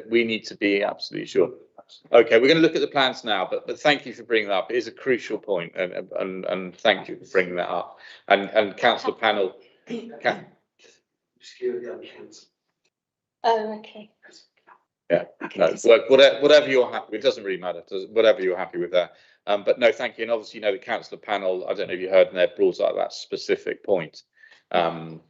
be absolutely sure. Okay, we're going to look at the plans now, but thank you for bringing that up. It is a crucial point, and thank you for bringing that up. And councillor Panel. Okay. Yeah, no, whatever you're happy with, it doesn't really matter. Whatever you're happy with there. But no, thank you. And obviously, the councillor Panel, I don't know if you heard, and they've brought up that specific point. So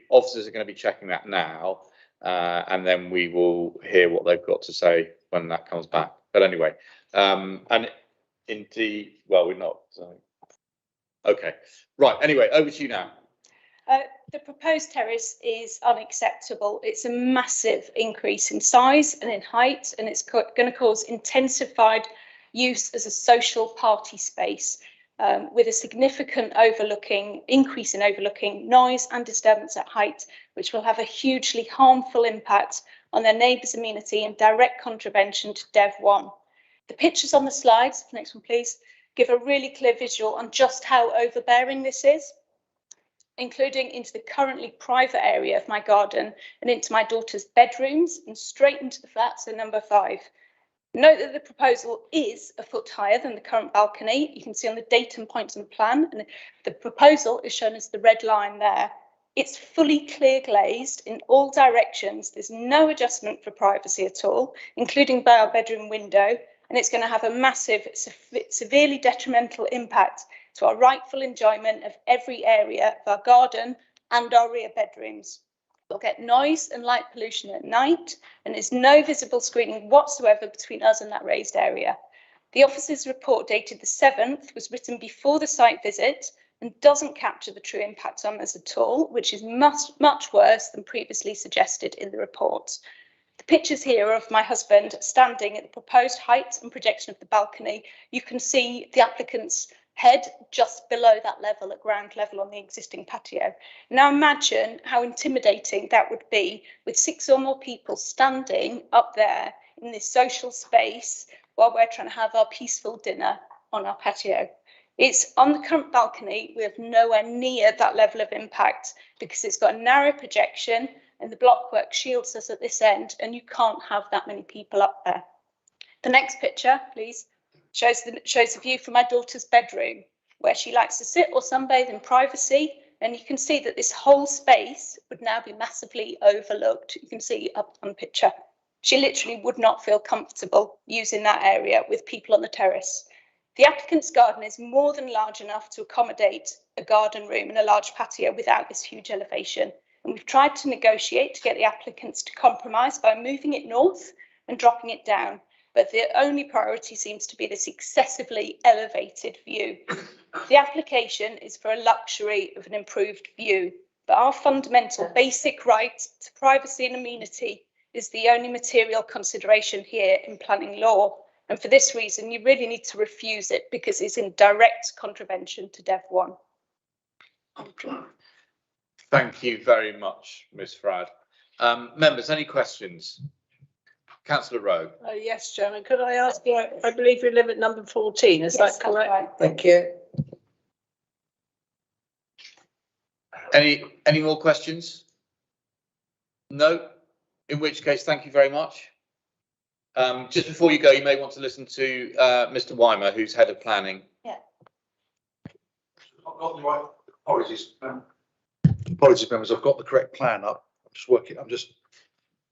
officers are going to be checking that now, and then we will hear what they've got to say when that comes back. But anyway, and indeed, well, we're not. Okay, right. Anyway, over to you now. The proposed terrace is unacceptable. It's a massive increase in size and in height, and it's going to cause intensified use as a social party space, with a significant increase in overlooking noise and disturbance at height, which will have a hugely harmful impact on their neighbours' amenity and direct contravention to Dev 1. The pictures on the slides, next one please, give a really clear visual on just how overbearing this is, including into the currently private area of my garden and into my daughter's bedrooms and straight into the flat, so number 5. Note that the proposal is a foot higher than the current balcony. You can see on the datum points on the plan, and the proposal is shown as the red line there. It's fully clear glazed in all directions. There's no adjustment for privacy at all, including by our bedroom window, and it's going to have a massive, severely detrimental impact to our rightful enjoyment of every area of our garden and our rear bedrooms. We'll get noise and light pollution at night, and there's no visible screening whatsoever between us and that raised area. The officer's report dated the 7th was written before the site visit and doesn't capture the true impact on us at all, which is much worse than previously suggested in the report. The pictures here are of my husband standing at the proposed height and projection of the balcony. You can see the applicant's head just below that level, at ground level on the existing patio. Now imagine how intimidating that would be with 6 or more people standing up there in this social space while we're trying to have our peaceful dinner on our patio. It's on the current balcony, we have nowhere near that level of impact because it's got a narrow projection and the blockwork shields us at this end, and you can't have that many people up there. The next picture, please, shows the view from my daughter's bedroom, where she likes to sit or sunbathe in privacy, and you can see that this whole space would now be massively overlooked. You can see up on the picture. She literally would not feel comfortable using that area with people on the terrace. The applicant's garden is more than large enough to accommodate a garden room and a large patio without this huge elevation. And we've tried to negotiate to get the applicants to compromise by moving it north and dropping it down. But the only priority seems to be this excessively elevated view. The application is for a luxury of an improved view, but our fundamental basic right to privacy and amenity is the only material consideration here in planning law. And for this reason, you really need to refuse it because it's in direct contravention to Dev 1. Thank you very much, Ms Fradd. Members, any questions? Councillor Rowe. Yes, Chairman. Could I ask you, I believe you live at number 14, is Yes, that correct? right. Thank you. Any more questions? No? In which case, thank you very much. Just before you go, you may want to listen to Mr Weimer, who's Head of Planning. Yeah. I've got the right, apologies, members, I've got the correct plan up. I'm just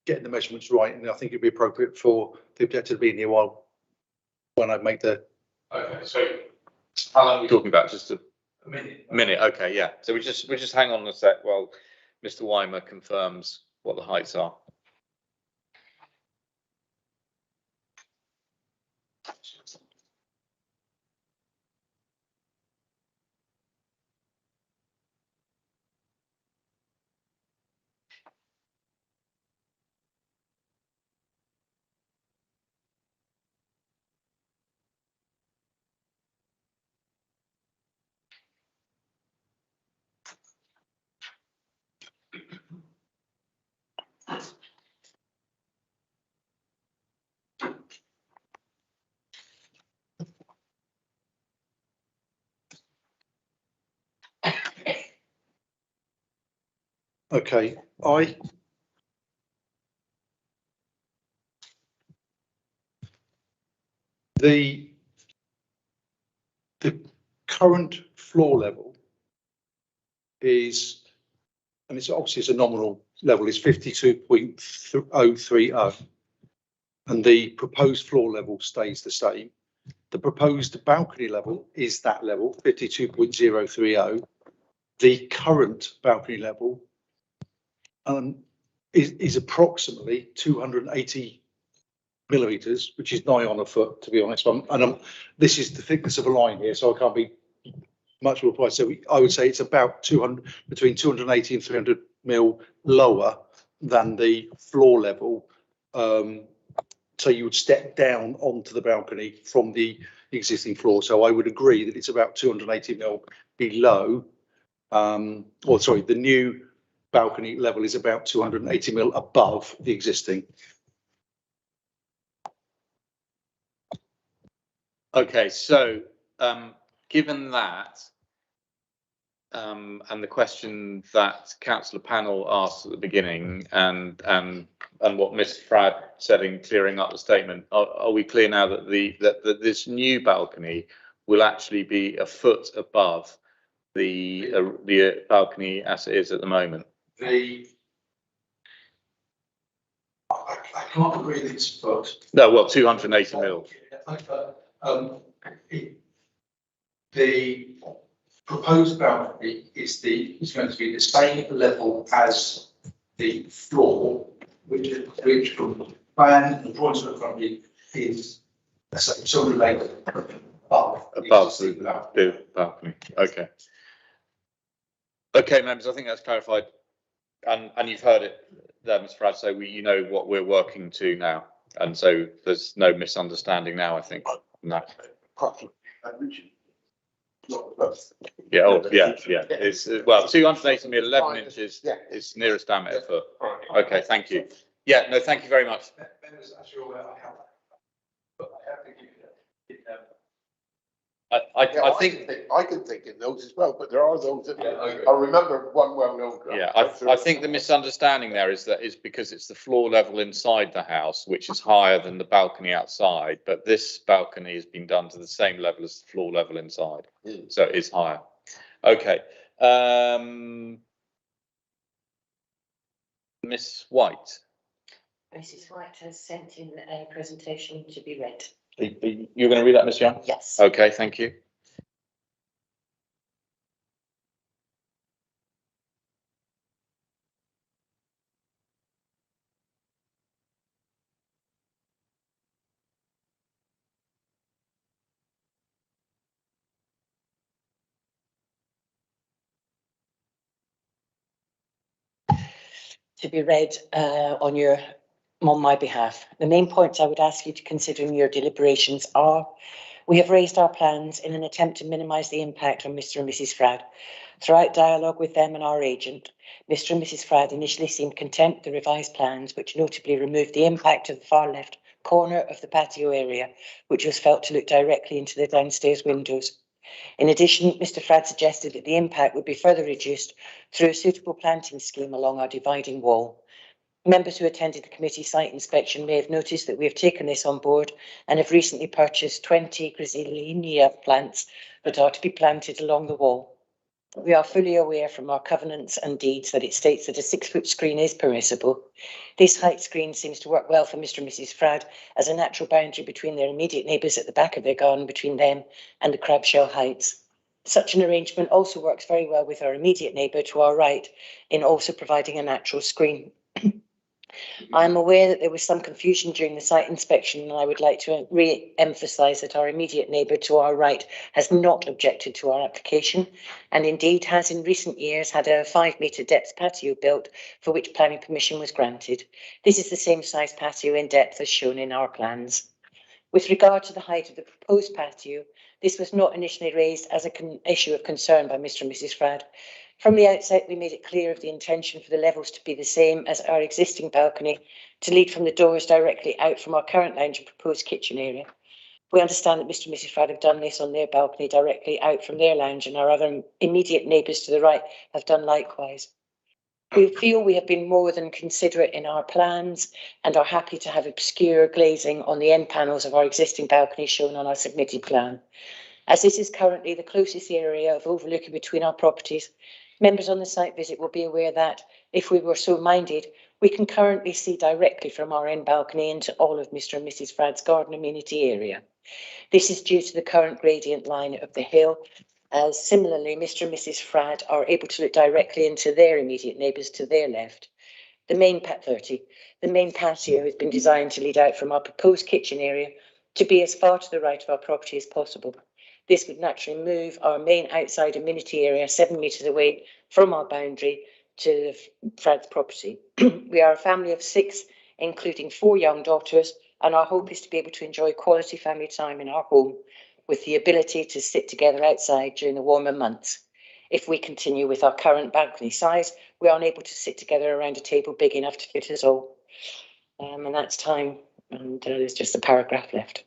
getting the measurements right, and I think it'd be appropriate for the objector to be in here when I make the. Okay, so how long are we talking about? Just a minute. Okay, yeah. So we just hang on a sec while Mr Weimer confirms what the heights are. Okay, the current floor level is, and it's obviously a nominal level, is 52.030, and the proposed floor level stays the same. The proposed balcony level is that level, 52.030. The current balcony level is approximately 280 millimeters, which is nigh on a foot, to be honest. This is the thickness of a line here, so I can't be much more precise. So I would say it's about between 280 and 300 mil lower than the floor level. So you would step down onto the balcony from the existing floor. So I would agree that it's about 280 mil below, the new balcony level is about 280 mil above the existing. Okay, so given that, and the question that Councillor Pannell asked at the beginning, and what Ms Fradd said in clearing up the statement, are we clear now that that this new balcony will actually be a foot above the balcony as it is at the moment? I can't agree that it's foot. No, well, 280 mil. The proposed boundary is going to be the same level as the floor, which from the plan and the drawings in front of me is sort of like above the balcony. Okay. Okay, members, I think that's clarified, and you've heard it there, Mr. Pratt. So you know what we're working to now, and so there's no misunderstanding now. I think. No. Yeah, oh, yeah. It's well, 280 mil, 11 inches is nearest diameter foot. Okay, thank you. Yeah, no, thank you very much. I think I can think in those as well, but there are those that I remember one well-known. Yeah, I think the misunderstanding there is that is because it's the floor level inside the house, which is higher than the balcony outside, but this balcony has been done to the same level as the floor level inside, so it is higher. Okay, Miss White. Mrs. White has sent in a presentation to be read. You're going to read that, Miss Young? Yes. Okay, thank you. To be read on my behalf. The main points I would ask you to consider in your deliberations are: we have raised our plans in an attempt to minimise the impact on Mr. and Mrs. Fradd. Throughout dialogue with them and our agent, Mr. and Mrs. Fradd initially seemed content with the revised plans, which notably removed the impact of the far left corner of the patio area, which was felt to look directly into the downstairs windows. In addition, Mr. Fradd suggested that the impact would be further reduced through a suitable planting scheme along our dividing wall. Members who attended the committee site inspection may have noticed that we have taken this on board and have recently purchased 20 Grisilia plants that are to be planted along the wall. We are fully aware from our covenants and deeds that it states that a 6-foot screen is permissible. This height screen seems to work well for Mr. and Mrs. Fradd as a natural boundary between their immediate neighbours at the back of their garden, between them and the Crabshell Heights. Such an arrangement also works very well with our immediate neighbour to our right in also providing a natural screen. I am aware that there was some confusion during the site inspection, and I would like to re-emphasise that our immediate neighbour to our right has not objected to our application, and indeed has in recent years had a 5-metre depth patio built for which planning permission was granted. This is the same size patio in depth as shown in our plans. With regard to the height of the proposed patio, this was not initially raised as an issue of concern by Mr. and Mrs. Fradd. From the outset, we made it clear of the intention for the levels to be the same as our existing balcony, to lead from the doors directly out from our current lounge and proposed kitchen area. We understand that Mr. and Mrs. Fradd have done this on their balcony directly out from their lounge, and our other immediate neighbours to the right have done likewise. We feel we have been more than considerate in our plans and are happy to have obscure glazing on the end panels of our existing balcony shown on our submitted plan. As this is currently the closest area of overlooking between our properties, members on the site visit will be aware that, if we were so minded, we can currently see directly from our end balcony into all of Mr. and Mrs. Fradd's garden amenity area. This is due to the current gradient line of the hill, as similarly Mr. and Mrs. Fradd are able to look directly into their immediate neighbours to their left. The main patio has been designed to lead out from our proposed kitchen area to be as far to the right of our property as possible. This would naturally move our main outside amenity area 7 metres away from our boundary to Fradd's property. We are a family of 6, including 4 young daughters, and our hope is to be able to enjoy quality family time in our home with the ability to sit together outside during the warmer months. If we continue with our current balcony size, we are unable to sit together around a table big enough to fit us all. And that's time, and there's just a paragraph left.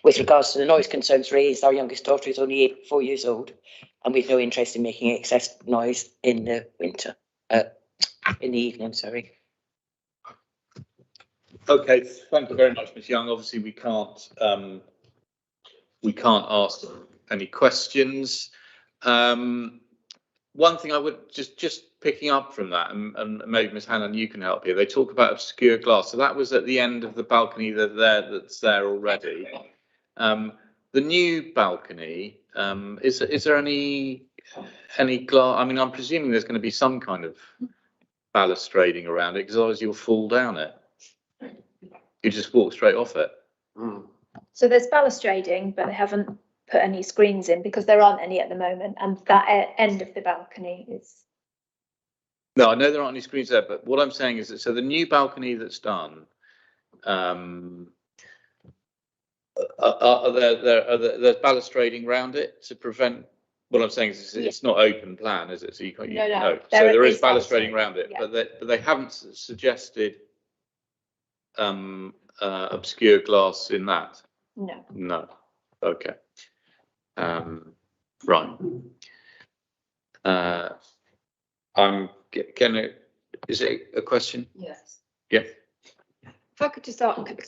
With regards to the noise concerns raised, our youngest daughter is only 4 years old, and we've no interest in making excessive noise in the winter, in the evening, sorry. Okay, thank you very much, Ms. Young. Obviously, we can't ask any questions. One thing I would just picking up from that, and maybe Ms. Hannon, you can help here. They talk about obscure glass, so that was at the end of the balcony that's there already. The new balcony, is there any glass? I mean, I'm presuming there's going to be some kind of balustrading around it, because otherwise you'll fall down it. You just walk straight off it. So there's balustrading, but they haven't put any screens in because there aren't any at the moment, and that end of the balcony is. No, I know there aren't any screens there, but what I'm saying is that so the new balcony that's done, there's balustrading around it to prevent. What I'm saying is it's not open plan, is it? So you can't. No. So there is balustrading around it, yeah. but they haven't suggested obscure glass in that. No. No. Okay. Right. I'm gonna. Is it a question? Yes. Yeah. If I could just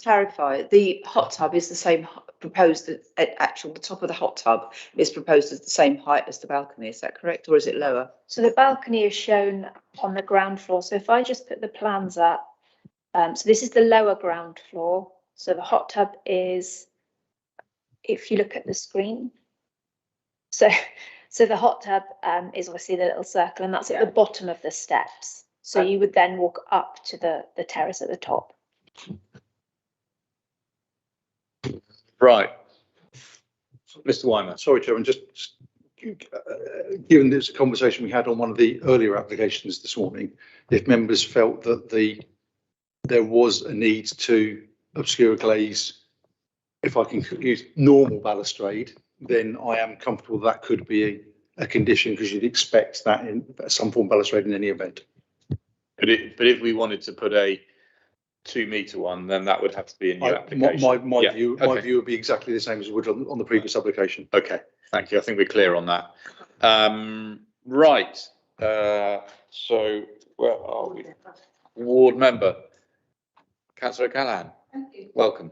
clarify, the hot tub is the same proposed at the top of the hot tub is proposed as the same height as the balcony. Is that correct, or is it lower? So the balcony is shown on the ground floor. So if I just put the plans up, so this is the lower ground floor. So the hot tub is, if you look at the screen, so the hot tub is obviously the little circle, and that's at the bottom of the steps. So you would then walk up to the terrace at the top. Right. Mr. Weimer. Sorry, Chairman, just given this conversation we had on one of the earlier applications this morning, if members felt that there was a need to obscure glaze, if I can use normal balustrade, then I am comfortable that could be a condition, because you'd expect that in some form of balustrade in any event. But if we wanted to put a 2-metre one, then that would have to be a new application. My view would be exactly the same as it would on the previous application. Okay, thank you. I think we're clear on that. Right. So where are we? Ward member, Councillor O'Callaghan. Thank you. Welcome.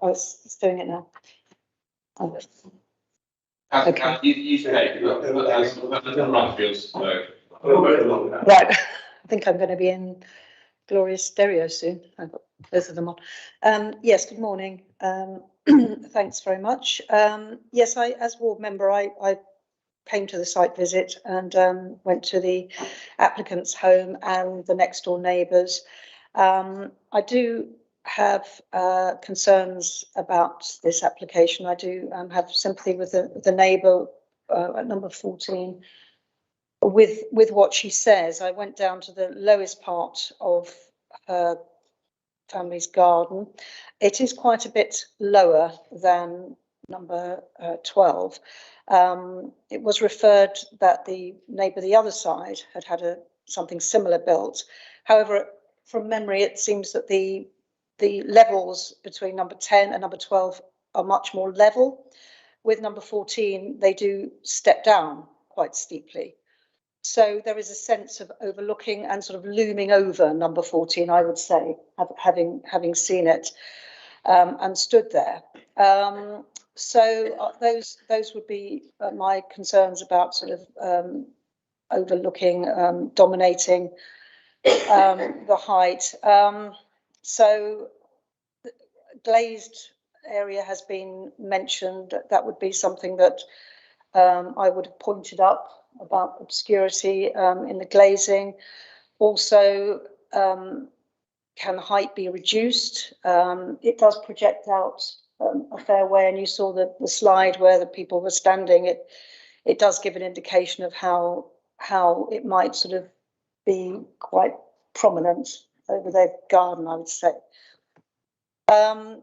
Oh, it's doing it now. Oh. Okay. Right, I think I'm going to be in glorious stereo soon. I've got both of them on. Yes, good morning. Thanks very much. Yes, as ward member, I came to the site visit and went to the applicant's home and the next door neighbours. I do have concerns about this application. I do have sympathy with the neighbour at number 14 with what she says. I went down to the lowest part of her family's garden. It is quite a bit lower than number 12. It was referred that the neighbour the other side had something similar built. However, from memory, it seems that the levels between number 10 and number 12 are much more level. With number 14, they do step down quite steeply. So there is a sense of overlooking and sort of looming over number 14, I would say, having seen it and stood there. So those would be my concerns about sort of overlooking, dominating the height. So glazed area has been mentioned. That would be something that I would have pointed up about obscurity in the glazing. Also, can height be reduced? It does project out a fair way, and you saw the slide where the people were standing. It does give an indication of how it might sort of be quite prominent over their garden, I would say.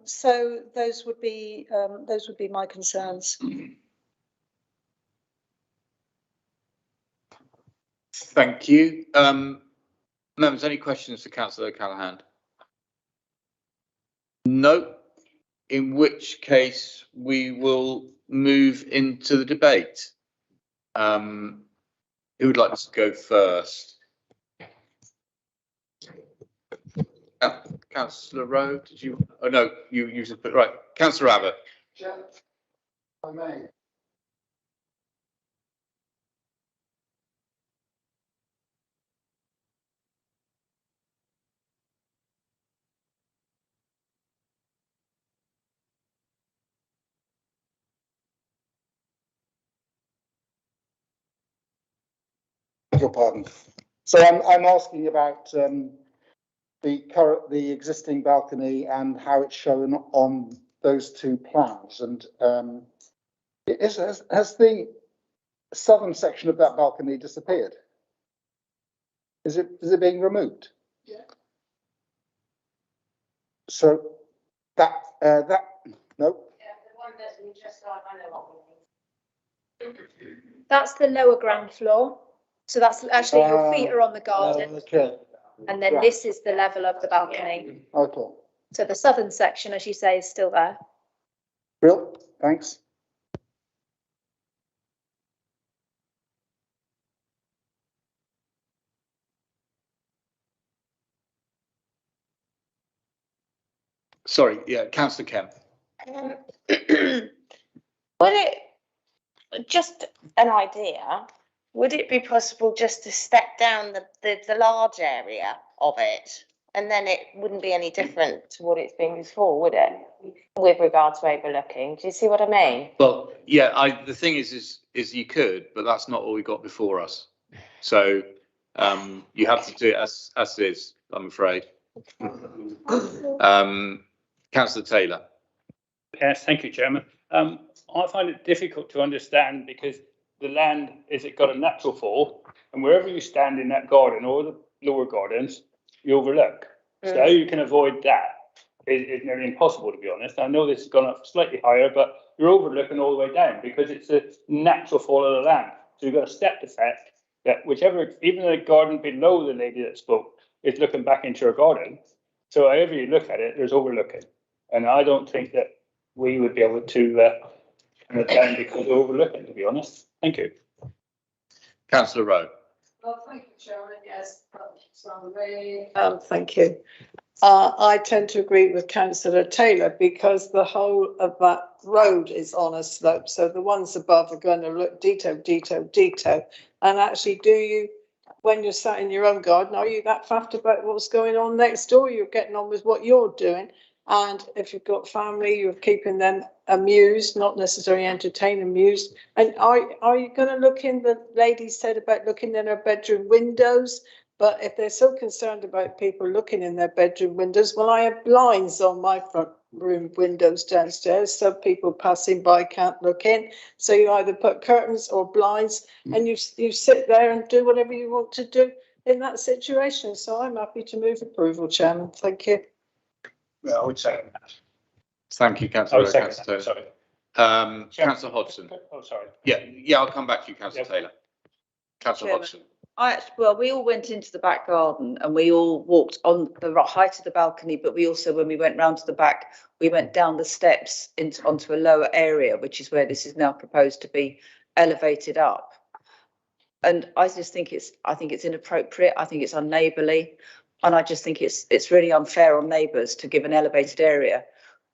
So those would be my concerns. Thank you. Members, any questions for Councillor O'Callaghan? No. in which case we will move into the debate. Who would like to go first? Councillor Rowe, did you? Oh no, you should put right. Councillor Abbott. Chair, if I may. Beg your pardon. So I'm asking about the existing balcony and how it's shown on those two plans. And has the southern section of that balcony disappeared? Is it being removed? Yeah. So that no. Yeah, the one that we just got, I know what we mean. That's the lower ground floor. So that's actually your feet are on the garden. Okay. And then this is the level of the balcony. Okay. So the southern section, as you say, is still there. Real, thanks. Sorry, yeah, Councillor Kemp. Would it, just an idea, would it be possible just to step down the large area of it? And then it wouldn't be any different to what it's been before, would it? With regard to overlooking, do you see what I mean? Well, yeah, the thing is you could, but that's not all we got before us. So you have to do it as it is, I'm afraid. Councillor Taylor. Yes, thank you, Chairman. I find it difficult to understand because the land is it got a natural fall, and wherever you stand in that garden or the lower gardens, you overlook. So how you can avoid that is nearly impossible, to be honest. I know this has gone up slightly higher, but you're overlooking all the way down because it's a natural fall of the land. So you've got a step effect that whichever, even the garden below the lady that spoke is looking back into her garden. So however you look at it, there's overlooking. And I don't think that we would be able to turn it down because of overlooking, to be honest. Thank you. Councillor Rowe. Well, thank you, Chairman. Yes, thank you. I tend to agree with Councillor Taylor because the whole of that road is on a slope. So the ones above are going to look detail. And actually, do you, when you're sat in your own garden, are you that faffed about what's going on next door? You're getting on with what you're doing. And if you've got family, you're keeping them amused, not necessarily entertained, amused. And are you going to look in, the lady said about looking in her bedroom windows, but if they're so concerned about people looking in their bedroom windows, well, I have blinds on my front room windows downstairs, so people passing by can't look in. So you either put curtains or blinds, and you sit there and do whatever you want to do in that situation. So I'm happy to move approval, Chairman. Thank you. Yeah, I would second that. Thank you, Councillor Rowe. Sorry. Councillor Hodgson. Oh, sorry. Yeah, I'll come back to you, Councillor Taylor. Councillor Hodgson. Well, we all went into the back garden and we all walked on the height of the balcony, but we also, when we went round to the back, we went down the steps onto a lower area, which is where this is now proposed to be elevated up. And I just think it's inappropriate. I think it's unneighbourly. And I just think it's really unfair on neighbours to give an elevated area.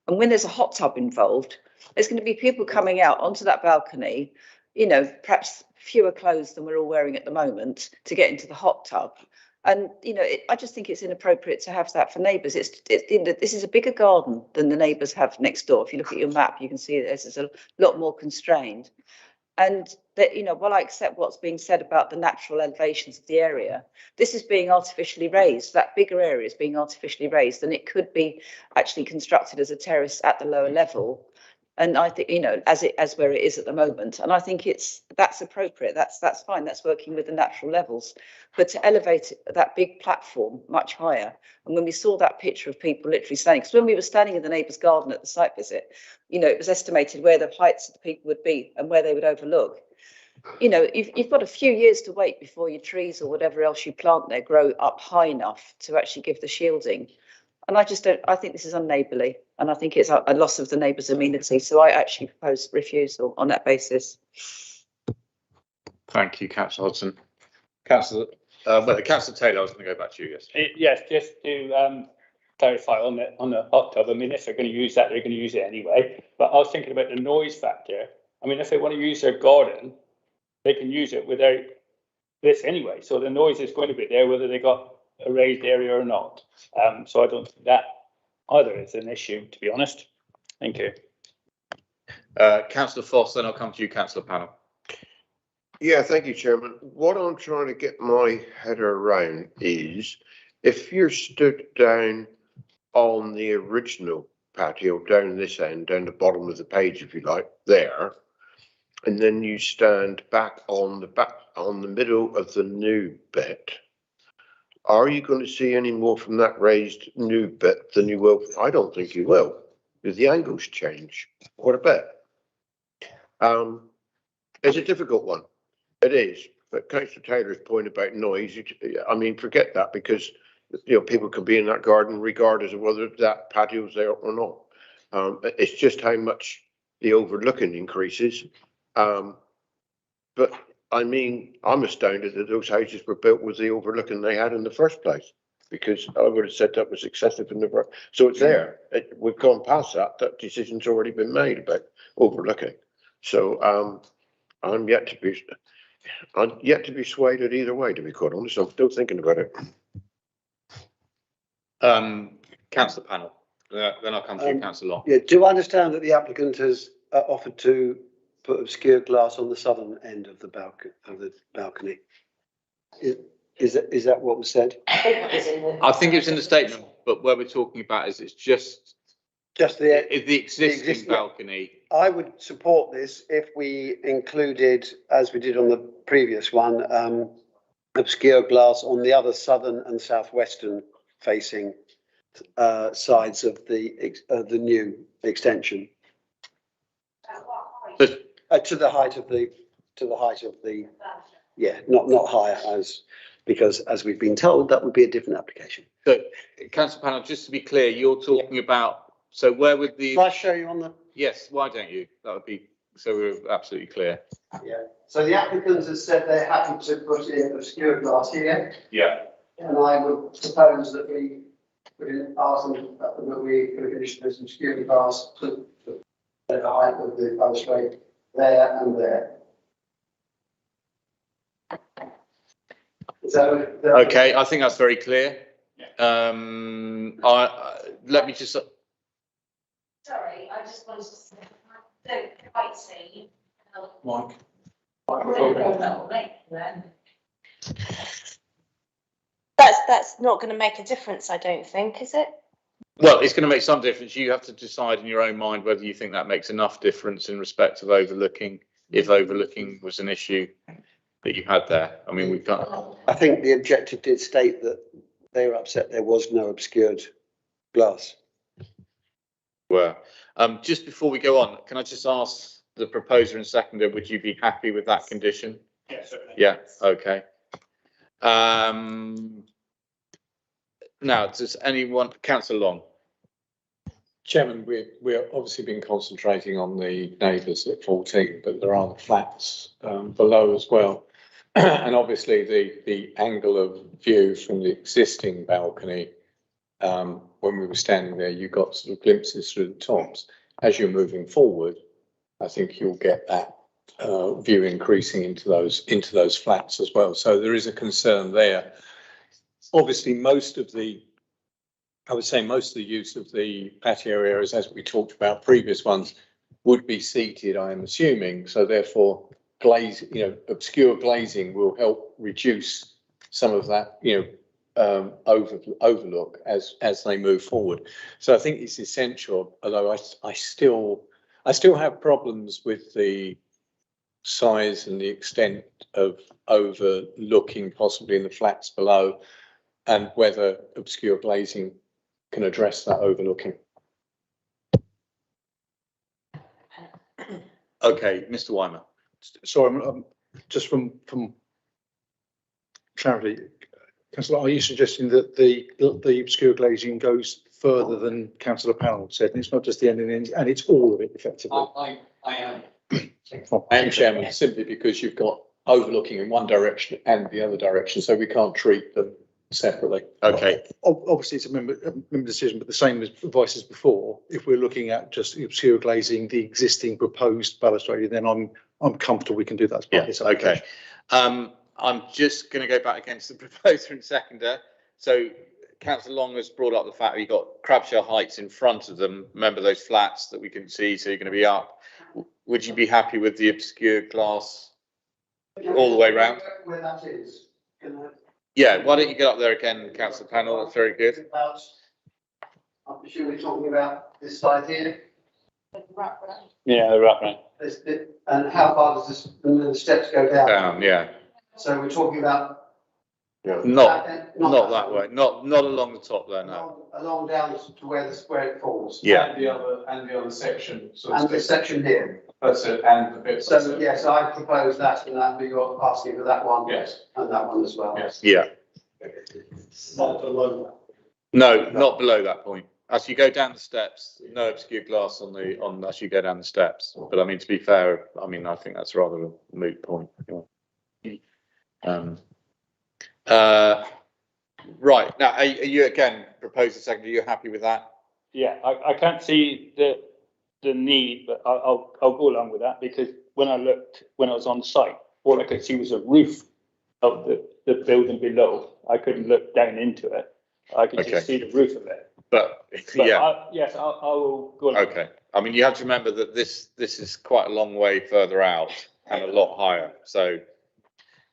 And when there's a hot tub involved, there's going to be people coming out onto that balcony, you know, perhaps fewer clothes than we're all wearing at the moment to get into the hot tub. And, you know, I just think it's inappropriate to have that for neighbours. This is a bigger garden than the neighbours have next door. If you look at your map, you can see this is a lot more constrained. And that, you know, while I accept what's being said about the natural elevations of the area, this is being artificially raised. That bigger area is being artificially raised, and it could be actually constructed as a terrace at the lower level. And I think, you know, as where it is at the moment, and I think that's appropriate. That's fine. That's working with the natural levels. But to elevate that big platform much higher, and when we saw that picture of people literally standing, because when we were standing in the neighbour's garden at the site visit, you know, it was estimated where the heights of the people would be and where they would overlook. You know, you've got a few years to wait before your trees or whatever else you plant there grow up high enough to actually give the shielding. And I just don't, I think this is unneighbourly, and I think it's a loss of the neighbours' amenity. So I actually propose refusal on that basis. Thank you, Councillor Hodson. Councillor Taylor, I was going to go back to you, yes. Yes, just to clarify on the hot tub, I mean, if they're going to use that, they're going to use it anyway. But I was thinking about the noise factor. I mean, if they want to use their garden, they can use it without this anyway. So the noise is going to be there, whether they got a raised area or not. So I don't think that either is an issue, to be honest. Thank you. Councillor Foss, then I'll come to you, Councillor Panel. Yeah, thank you, Chairman. What I'm trying to get my head around is if you're stood down on the original patio, down this end, down the bottom of the page, if you like, there, and then you stand back on the middle of the new bit, are you going to see any more from that raised new bit than you will? I don't think you will, because the angles change. What a bit. It's a difficult one. It is. But Councillor Taylor's point about noise, I mean, forget that, because people can be in that garden regardless of whether that patio's there or not. It's just how much the overlooking increases. But I mean, I'm astounded that those houses were built with the overlooking they had in the first place, because I would have said that was excessive in the first. So it's there. We've gone past that. That decision's already been made about overlooking. So I'm yet to be swayed either way, to be quite honest. I'm still thinking about it. Councillor Panel, then I'll come to you, Councillor Long. Yeah, do I understand that the applicant has offered to put obscure glass on the southern end of the balcony? Is that what was said? I think it was in the statement, but where we're talking about is it's just the existing balcony. I would support this if we included, as we did on the previous one, obscure glass on the other southern and southwestern facing sides of the new extension. To the height of the, yeah, not higher, because as we've been told, that would be a different application. So, Councillor Panel, just to be clear, you're talking about, so where would the... Shall I show you on the... Yes, why don't you? That would be, so we're absolutely clear. Yeah, so the applicants have said they're happy to put in obscure glass here. Yeah. And I would propose that we ask them that we finish this obscure glass to the height of the balustrade there and there. Okay, I think that's very clear. Let me just. Sorry, I just wanted to say, I don't quite see. Mike. That's not going to make a difference, I don't think, is it? Well, it's going to make some difference. You have to decide in your own mind whether you think that makes enough difference in respect of overlooking, if overlooking was an issue that you had there. I mean, we've got. I think the objective did state that they were upset there was no obscured glass. Well, just before we go on, can I just ask the proposer and seconder, would you be happy with that condition? Yes, certainly. Yeah, okay. Now, does anyone, Councillor Long? Chairman, we're obviously been concentrating on the neighbours at 14, but there are the flats below as well. And obviously the angle of view from the existing balcony, when we were standing there, you got sort of glimpses through the tops. As you're moving forward, I think you'll get that view increasing into those flats as well. So there is a concern there. Obviously, most of the use of the patio areas, as we talked about previous ones, would be seated, I am assuming. So therefore, obscure glazing will help reduce some of that, overlook as they move forward. So I think it's essential, although I still have problems with the size and the extent of overlooking possibly in the flats below, and whether obscure glazing can address that overlooking. Okay, Mr. Weimer. Sorry, just from clarity, Councillor, are you suggesting that the obscure glazing goes further than Councillor Powell said, and it's not just the end and it's all of it effectively. I am chairman simply because you've got overlooking in one direction and the other direction, so we can't treat them separately. Okay. Obviously, it's a member decision, but the same as advice as before. If we're looking at just obscure glazing the existing proposed balustrade, then I'm comfortable we can do that as part of this application. Okay. I'm just going to go back against the proposer and seconder. So Councillor Long has brought up the fact that you've got Crabshire Heights in front of them. Remember those flats that we can see, so you're going to be up. Would you be happy with the obscure glass all the way round? Where that is. Yeah, why don't you get up there again, Councillor Panel? That's very good. I'm sure we're talking about this side here. Yeah, the wrap round. And how far does this, the steps go down? Down, yeah. So we're talking about. Not that way. Not along the top there, no. Along down to where it falls. Yeah. And the other section. And the section here. That's it, and the bit. So yes, I propose that, and that you're asking for that one. Yes. And that one as well. Yes. Yeah. Not below No, not below that point. As you go down the steps, no obscure glass on as you go down the steps. But I mean, to be fair, I mean, I think that's rather a moot point. Right now, are you again propose a second? Are you happy with that? Yeah, I can't see the need, but I'll go along with that, because when I was on site, all I could see was a roof of the building below. I couldn't look down into it. I could just see the roof of it. But yeah. Yes, I'll go along. Okay. I mean, you have to remember that this is quite a long way further out and a lot higher. So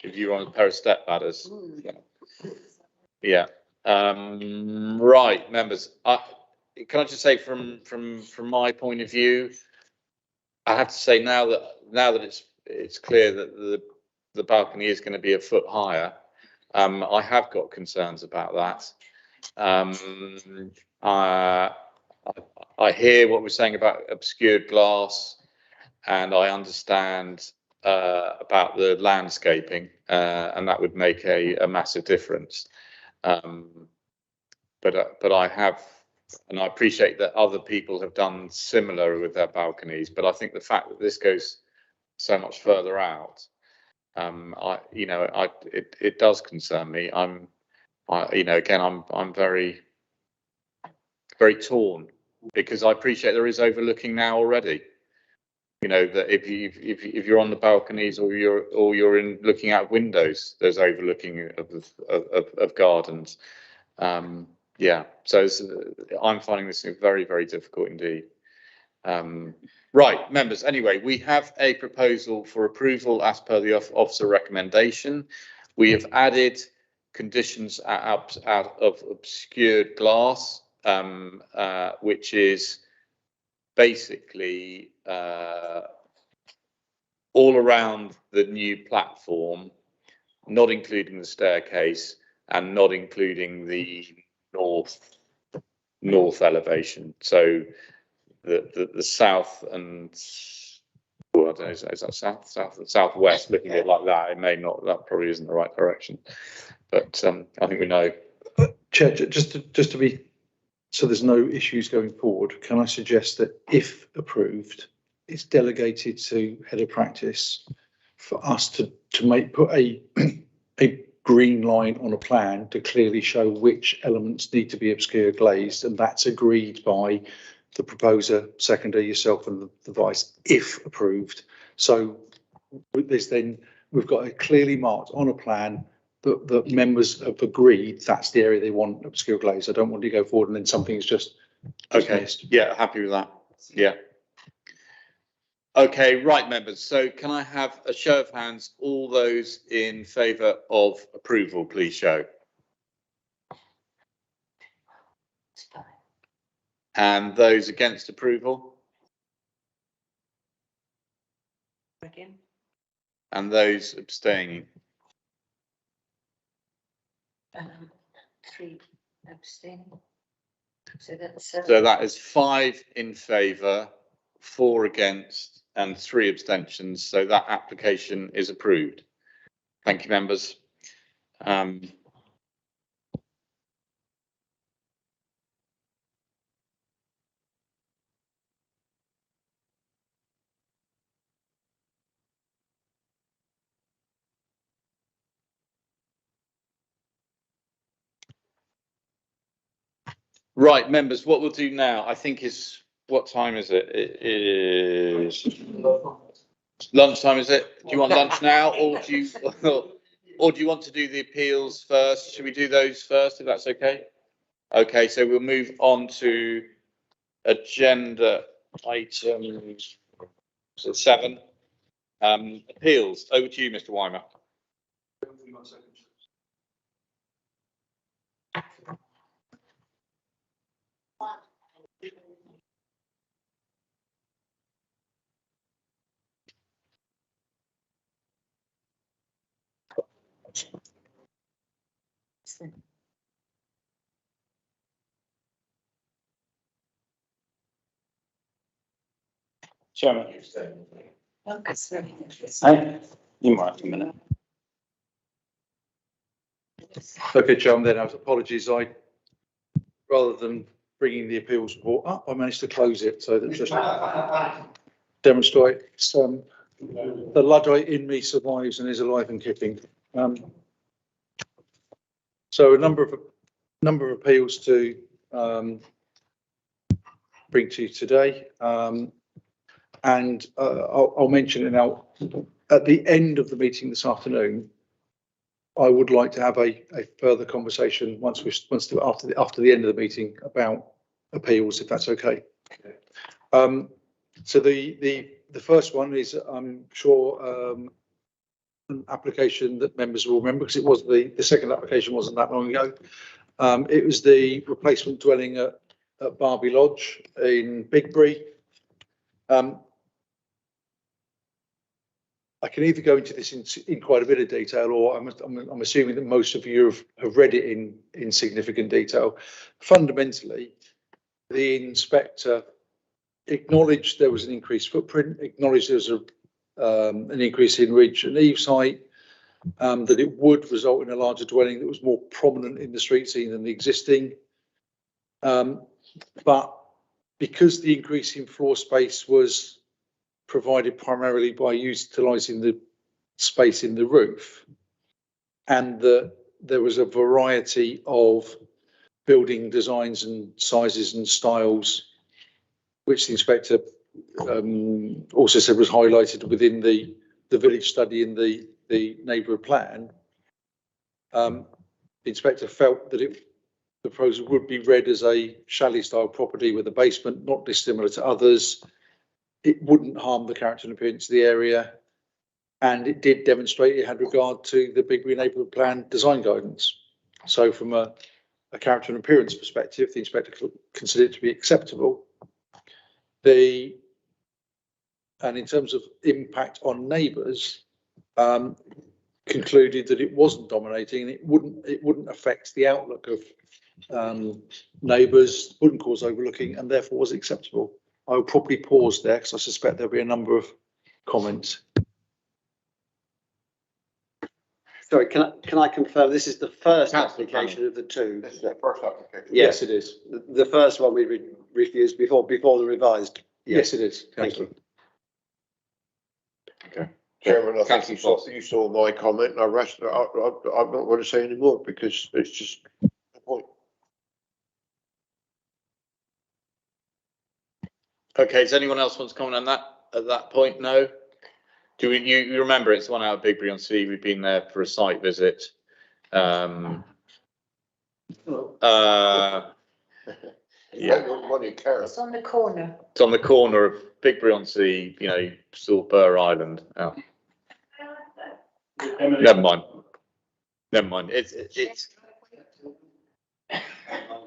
if you're on a pair of step ladders, yeah. Right, members. Can I just say from my point of view, I have to say now that it's clear that the balcony is going to be a foot higher, I have got concerns about that. I hear what we're saying about obscured glass, and I understand about the landscaping, and that would make a massive difference. But I have, and I appreciate that other people have done similar with their balconies, but I think the fact that this goes so much further out, it does concern me. I'm very, very torn, because I appreciate there is overlooking now already. You know, that if you're on the balconies or you're in looking out windows, there's overlooking of gardens. Yeah, so I'm finding this very, very difficult indeed. Right, members. Anyway, we have a proposal for approval as per the officer recommendation. We have added conditions out of obscured glass, which is basically all around the new platform, not including the staircase and not including the north elevation. So the south and, well, I don't know, is that southwest, looking at it like that? It may not. That probably isn't the right direction. But I think we know. Chair, just to be, so there's no issues going forward, can I suggest that if approved, it's delegated to head of practice for us to put a green line on a plan to clearly show which elements need to be obscure glazed, and that's agreed by the proposer, seconder, yourself and the vice, if approved. So with this, then we've got it clearly marked on a plan that members have agreed that's the area they want obscure glaze. I don't want to go forward and then something's just missed. Yeah, happy with that. Yeah. Okay, right, members. So can I have a show of hands? All those in favour of approval, please show. And those against approval? Again. And those abstaining? 3 abstaining. So that's so that is 5 in favour, 4 against, and 3 abstentions. So that application is approved. Thank you, members. Right, members, what we'll do now, I think is, what time is it? It is lunchtime, is it? Do you want lunch now, or do you, or do you want to do the appeals first? Should we do those first, if that's okay? Okay, so we'll move on to agenda item 7. Appeals. Over to you, Mr. Weimer. Chairman. You might have a minute. Okay, Chairman, then, apologies, rather than bringing the appeals report up, I managed to close it, so that just demonstrates the Luddite in me survives and is alive and kicking. So a number of appeals to bring to you today, and I'll mention it now. At the end of the meeting this afternoon, I would like to have a further conversation after the end of the meeting about appeals, if that's okay. So the first one is, I'm sure, an application that members will remember, because it was the second application wasn't that long ago. It was the replacement dwelling at Barbie Lodge in Bigbury. I can either go into this in quite a bit of detail, or I'm assuming that most of you have read it in significant detail. Fundamentally, the inspector acknowledged there was an increased footprint, acknowledged there was an increase in ridge and eaves height, that it would result in a larger dwelling that was more prominent in the street scene than the existing. But because the increase in floor space was provided primarily by utilising the space in the roof, and that there was a variety of building designs and sizes and styles, which the inspector also said was highlighted within the village study in the neighbourhood plan, the inspector felt that the proposal would be read as a chalet style property with a basement not dissimilar to others. It wouldn't harm the character and appearance of the area, and it did demonstrate it had regard to the Bigbury neighbourhood plan design guidance. So from a character and appearance perspective, the inspector considered it to be acceptable. And in terms of impact on neighbours, concluded that it wasn't dominating, and it wouldn't affect the outlook of neighbours, wouldn't cause overlooking, and therefore was acceptable. I will probably pause there because I suspect there'll be a number of comments. Sorry, can I confirm this is the first application of the two? This is the first application. Yes, it is. The first one we refused before the revised. Yes, it is. Thank you. Okay. Chairman, I think you saw my comment, and I'm not going to say any more because it's just the point. Okay, does anyone else want to comment on that at that point? No? Do you remember it's the one out of Bigbury-on-Sea? We've been there for a site visit. Yeah. It's on the corner. It's on the corner of Bigbury-on-Sea, Silver Island. Oh. Never mind. It's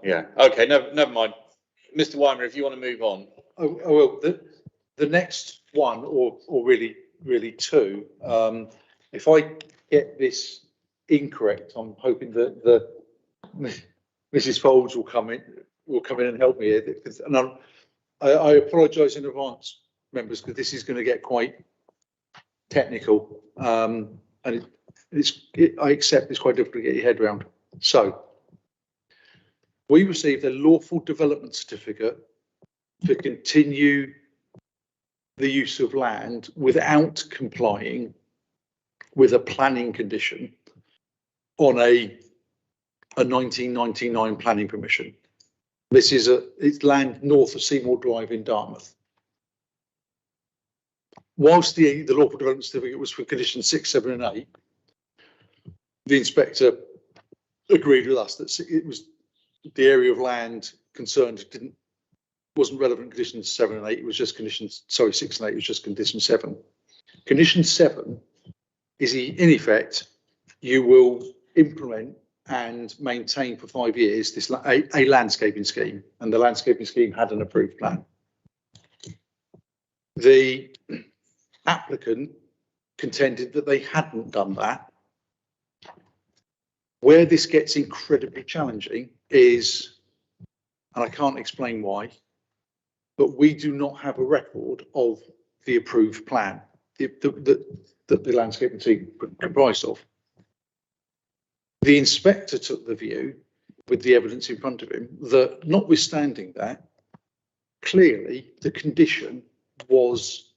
yeah. Okay. Never mind. Mr. Weimer, if you want to move on. Well, the next one, or really two. If I get this incorrect, I'm hoping that Mrs. Folds will come in and help me here. And I apologise in advance, members, because this is going to get quite technical, and I accept it's quite difficult to get your head around. So, we received a lawful development certificate to continue the use of land without complying with a planning condition on a 1999 planning permission. This is it's land north of Seymour Drive in Dartmouth. Whilst the lawful development certificate was for conditions 6, 7 and 8, the inspector agreed with us that it was the area of land concerned wasn't relevant conditions 7 and 8, it was just conditions, sorry, 6 and 8, it was just condition 7. Condition 7 is in effect, you will implement and maintain for 5 years this a landscaping scheme, and the landscaping scheme had an approved plan. The applicant contended that they hadn't done that. Where this gets incredibly challenging is, and I can't explain why, but we do not have a record of the approved plan that the landscaping team comprised of. The inspector took the view, with the evidence in front of him, that notwithstanding that, clearly the condition was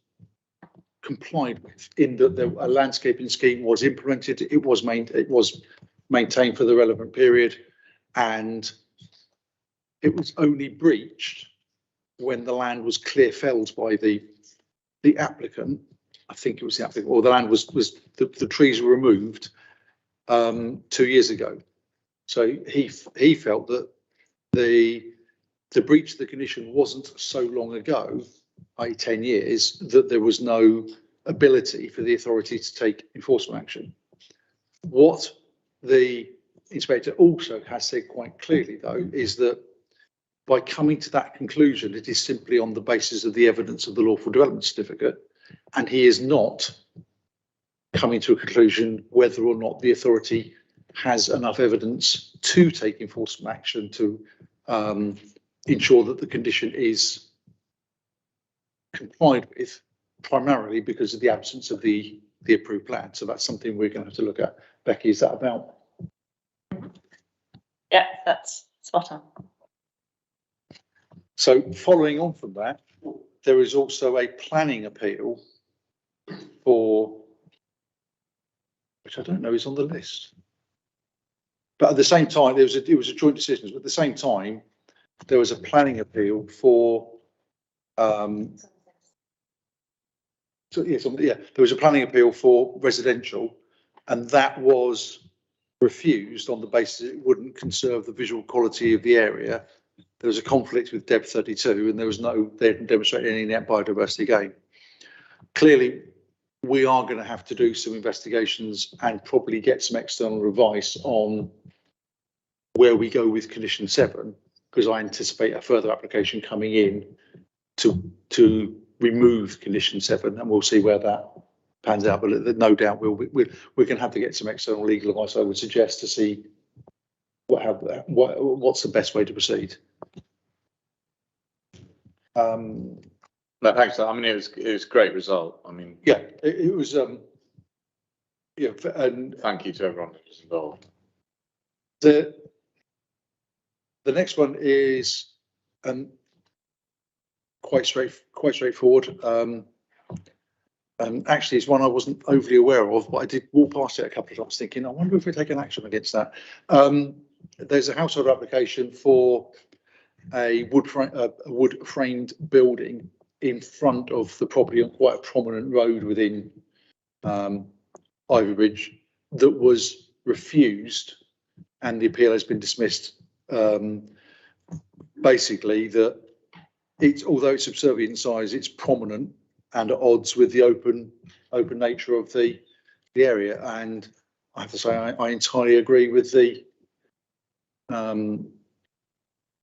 complied with, in that a landscaping scheme was implemented, it was maintained for the relevant period, and it was only breached when the land was clear felled by the applicant. I think it was the applicant, or the land was the trees were removed 2 years ago. So he felt that the breach of the condition wasn't so long ago, i.e. 10 years, that there was no ability for the authority to take enforcement action. What the inspector also has said quite clearly, though, is that by coming to that conclusion, it is simply on the basis of the evidence of the lawful development certificate, and he is not coming to a conclusion whether or not the authority has enough evidence to take enforcement action to ensure that the condition is complied with, primarily because of the absence of the approved plan. So that's something we're going to have to look at. Becky, is that about? Yeah, that's spot on. So following on from that, there is also a planning appeal for, which I don't know is on the list. But at the same time, it was a joint decision, but at the same time, there was a planning appeal for, there was a planning appeal for residential, and that was refused on the basis it wouldn't conserve the visual quality of the area. There was a conflict with DEB 32, and they didn't demonstrate any net biodiversity gain. Clearly, we are going to have to do some investigations and probably get some external advice on where we go with condition 7, because I anticipate a further application coming in to remove condition 7, and we'll see where that pans out. But no doubt we're going to have to get some external legal advice, I would suggest, to see what's the best way to proceed. No, thanks. I mean, it was a great result. I mean, yeah, it was. Yeah, and thank you to everyone who was involved. The next one is quite straightforward. And actually, it's one I wasn't overly aware of, but I did walk past it a couple of times, thinking, I wonder if we take an action against that. There's a household application for a wood framed building in front of the property on quite a prominent road within Ivybridge that was refused, and the appeal has been dismissed. Basically, that although it's subservient in size, it's prominent and at odds with the open nature of the area. And I have to say, I entirely agree with the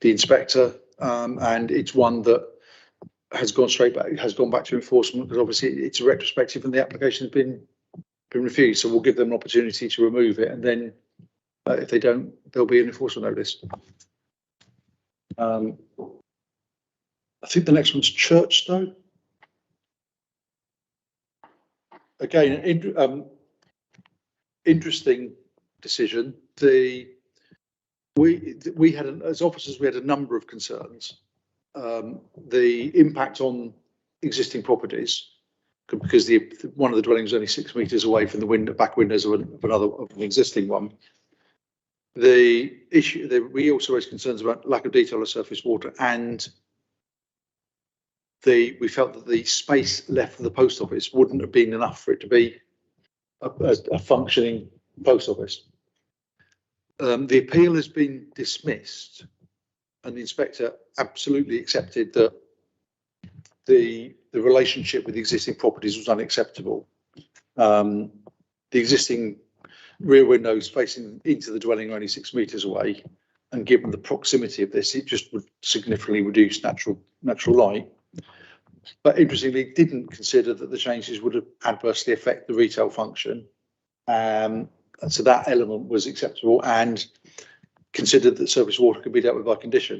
inspector, and it's one that has gone back to enforcement, because obviously it's a retrospective and the application has been refused. So we'll give them an opportunity to remove it, and then if they don't, there'll be an enforcement notice. I think the next one's Churchstowe. Again, interesting decision. We had, as officers, we had a number of concerns. The impact on existing properties, because one of the dwellings was only 6 meters away from the back windows of an existing one. The issue that we also raised concerns about lack of detail of surface water, and we felt that the space left for the post office wouldn't have been enough for it to be a functioning post office. The appeal has been dismissed, and the inspector absolutely accepted that the relationship with the existing properties was unacceptable. The existing rear windows facing into the dwelling are only 6 metres away, and given the proximity of this, it just would significantly reduce natural light. But interestingly, didn't consider that the changes would adversely affect the retail function. So that element was acceptable, and considered that surface water could be dealt with by condition.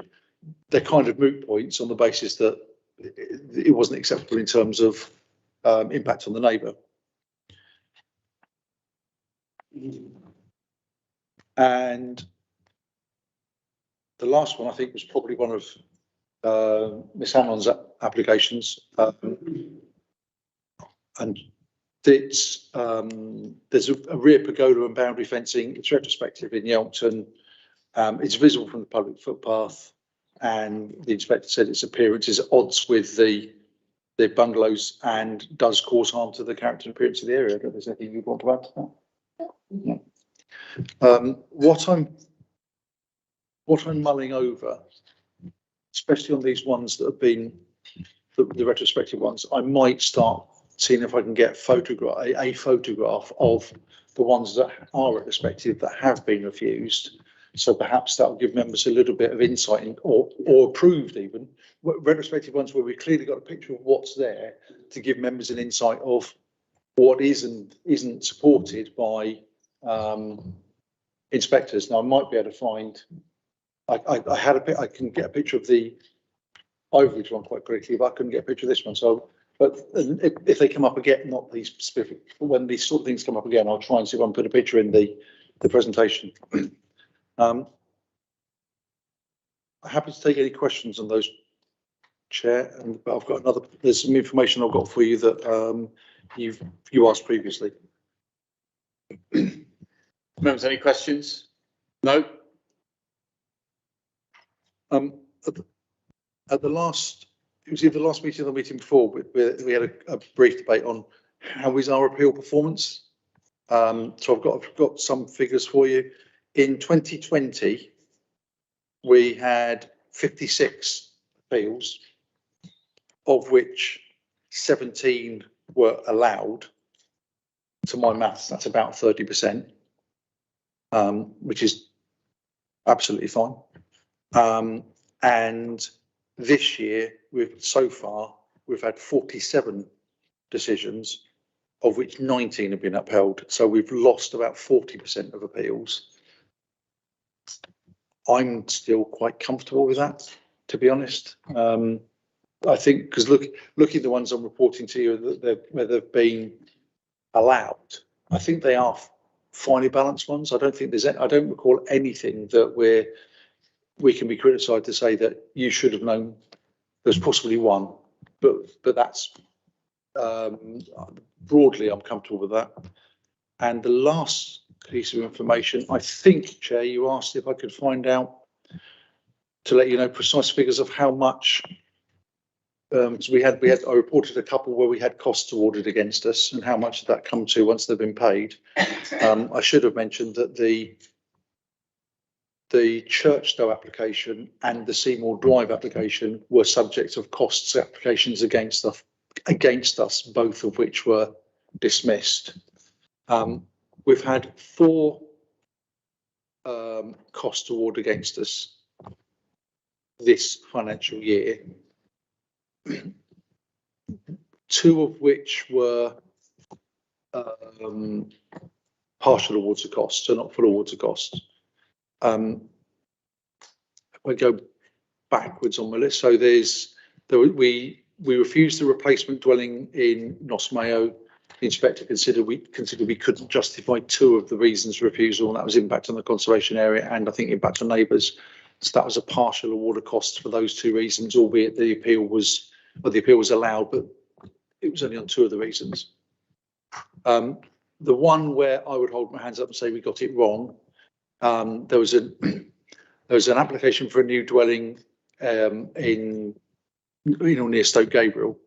They're kind of moot points on the basis that it wasn't acceptable in terms of impact on the neighbour. And the last one, I think, was probably one of Miss Hannon's applications, and it's there's a rear pagoda and boundary fencing. It's retrospective in Yelton. It's visible from the public footpath, and the inspector said its appearance is at odds with the bungalows and does cause harm to the character and appearance of the area. I don't know if there's anything you want to add to that. No. What I'm mulling over, especially on these ones that have been the retrospective ones, I might start seeing if I can get a photograph of the ones that are retrospective that have been refused. So perhaps that will give members a little bit of insight in, or approved even retrospective ones where we clearly got a picture of what's there to give members an insight of what is and isn't supported by inspectors. Now I might be able to find. I can get a picture of the Overbridge one quite quickly, but I couldn't get a picture of this one. So, but if they come up again, not these specific, when these sort of things come up again, I'll try and see if I can put a picture in the presentation. I'm happy to take any questions on those, Chair. And I've got another. There's some information I've got for you that you asked previously. Members, any questions? No. At the last, it was either the last meeting or the meeting before, we had a brief debate on how is our appeal performance. So I've got some figures for you. In 2020, we had 56 appeals, of which 17 were allowed. To my maths, that's about 30%, which is absolutely fine. And this year, so far, we've had 47 decisions, of which 19 have been upheld. So we've lost about 40% of appeals. I'm still quite comfortable with that, to be honest. I think because looking at the ones I'm reporting to you where they've been allowed, I think they are finely balanced ones. I don't recall anything that we can be criticised to say that you should have known there's possibly one, but that's broadly I'm comfortable with that. And the last piece of information, I think, Chair, you asked if I could find out to let you know precise figures of how much. So I reported a couple where we had costs awarded against us, and how much did that come to once they've been paid. I should have mentioned that the Churchstowe application and the Seymour Drive application were subject of costs applications against us, both of which were dismissed. We've had 4 cost award against us this financial year, 2 of which were partial awards of costs, so not full awards of costs. We go backwards on the list. So we refused the replacement dwelling in Nosmayo. The inspector considered we couldn't justify 2 of the reasons for refusal, and that was impact on the conservation area and I think impact on neighbours. So that was a partial award of costs for those 2 reasons, albeit the appeal was allowed, but it was only on 2 of the reasons. The one where I would hold my hands up and say we got it wrong there was an application for a new dwelling in near Stoke Gabriel.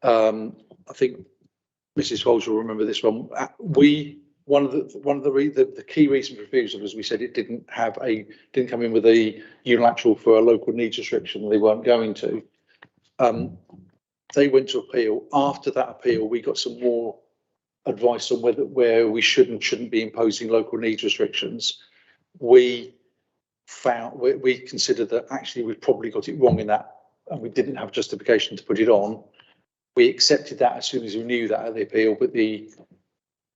I think Mrs. Foles will remember this one. One of the key reason for refusal was we said it didn't come in with a unilateral for a local needs restriction. They weren't going to. They went to appeal. After that appeal, we got some more advice on where we shouldn't be imposing local needs restrictions. We considered that actually we probably got it wrong in that, and we didn't have justification to put it on. We accepted that as soon as we knew that at the appeal, but the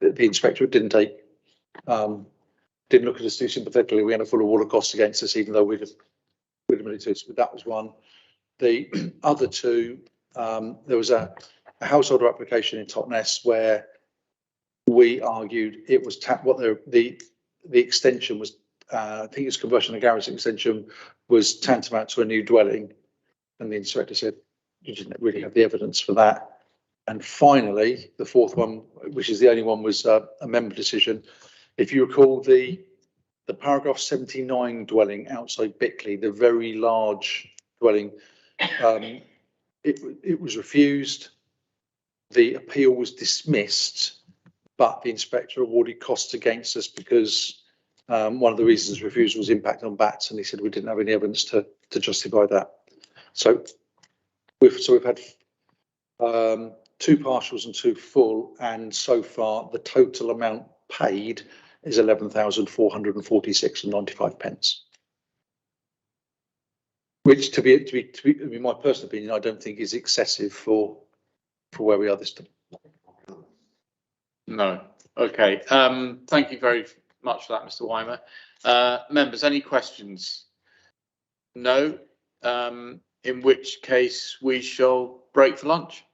inspectorate didn't look at us too sympathetically. We had a full award of costs against us, even though we'd admitted to it. But that was one. The other two, there was a householder application in Totnes where we argued it was the extension was. I think it's conversion of garage extension was tantamount to a new dwelling, and the inspector said you didn't really have the evidence for that. And finally, the fourth one, which is the only one, was a member decision. If you recall, the paragraph 79 dwelling outside Bickley, the very large dwelling, it was refused. The appeal was dismissed, but the inspector awarded costs against us because one of the reasons refusal was impact on bats, and he said we didn't have any evidence to justify that. So we've had 2 partials and 2 full, and so far the total amount paid is 11,446 and 95 pence. Which, to be, I mean, my personal opinion, I don't think is excessive for where we are this time. No. Okay. Thank you very much for that, Mr. Weimer. Members, any questions? No. In which case we shall break for lunch.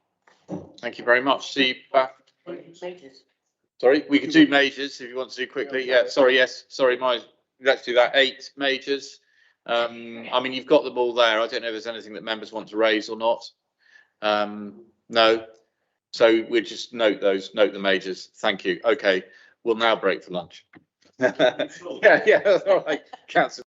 Thank you very much. See you back. Sorry, we can do majors if you want to do quickly. Yeah, sorry, yes. Sorry, let's do that. 8 majors. I mean, you've got them all there. I don't know if there's anything that members want to raise or not. No. So we'll just note the majors. Thank you. Okay, we'll now break for lunch. Yeah, all right. Councillor.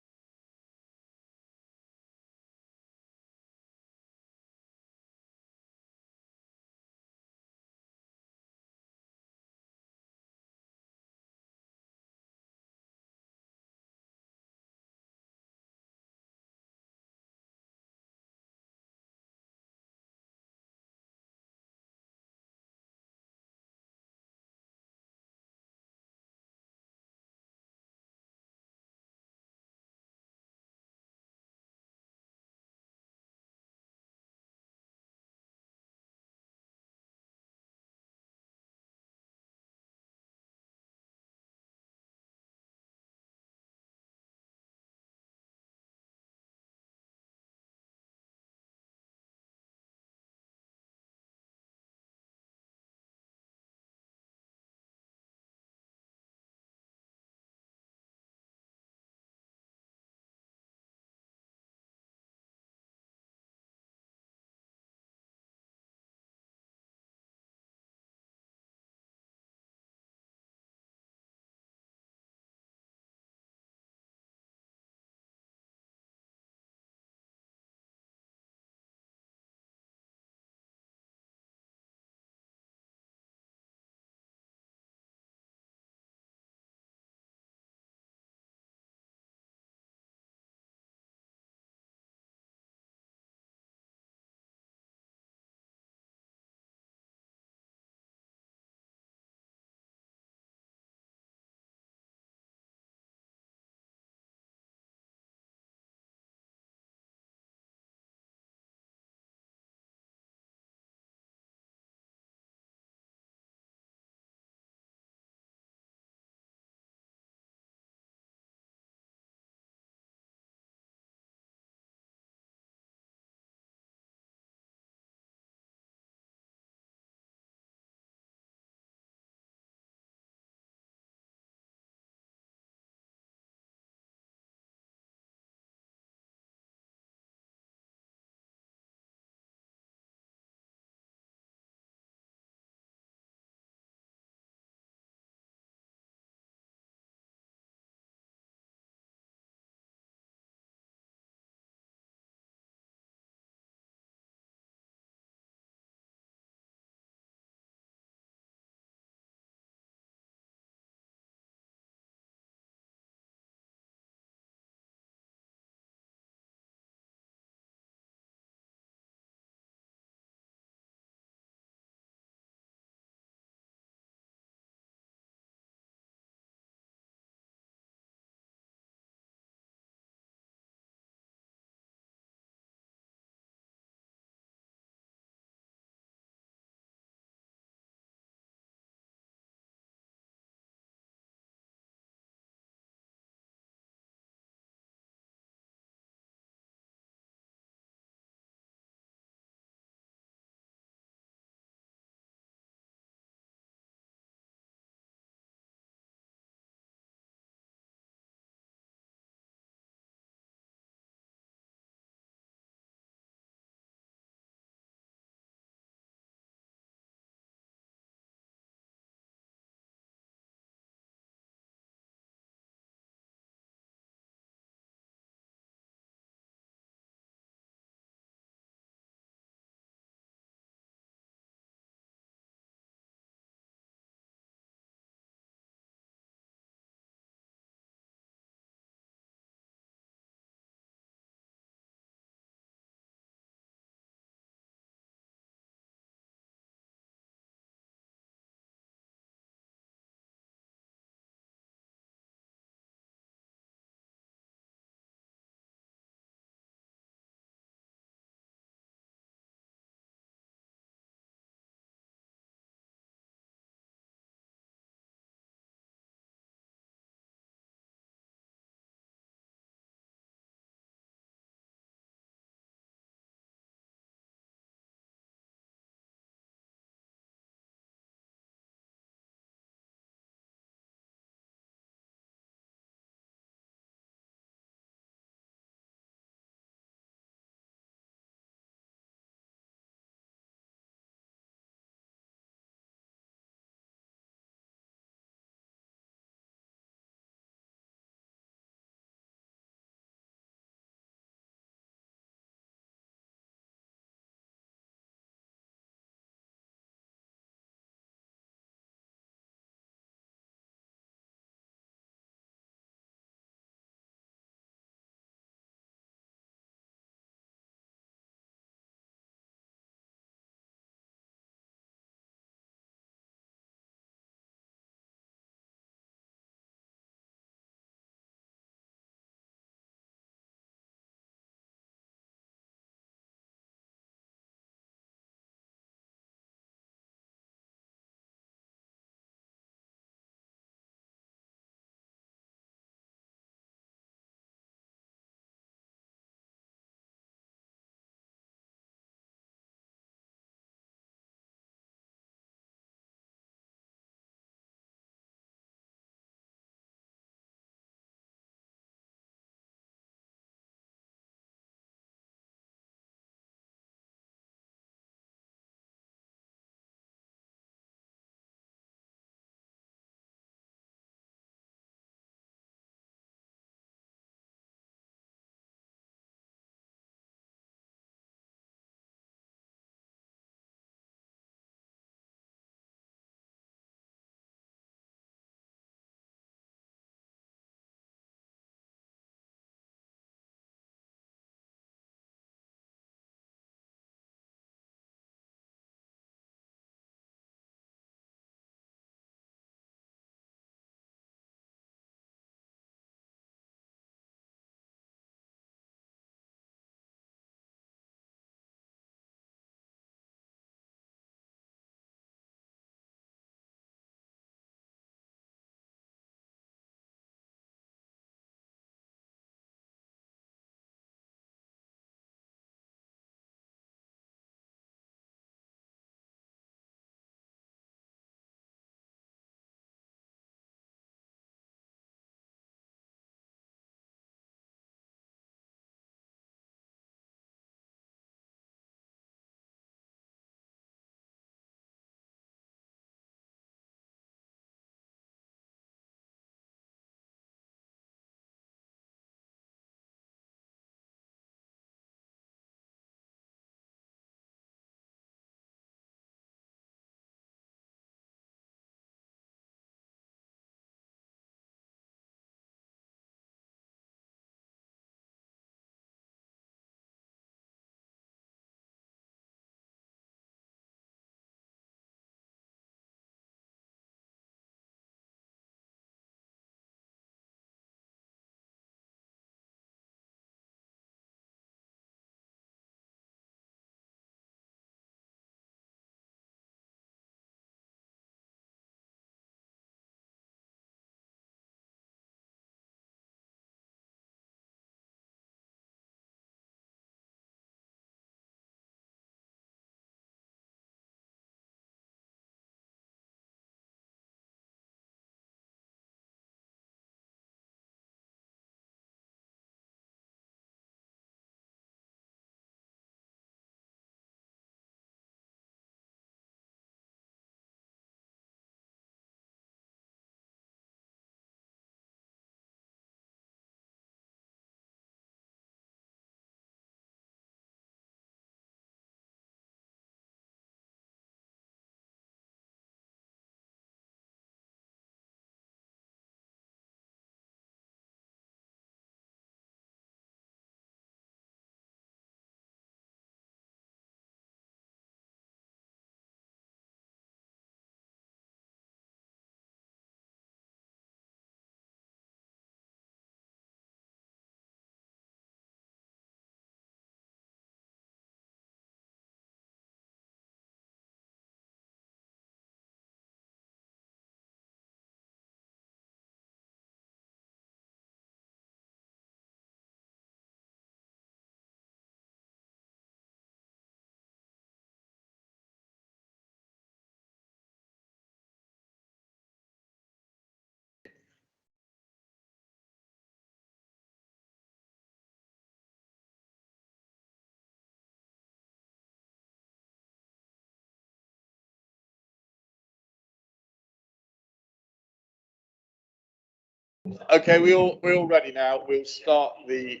Okay, we're all ready now. We'll start the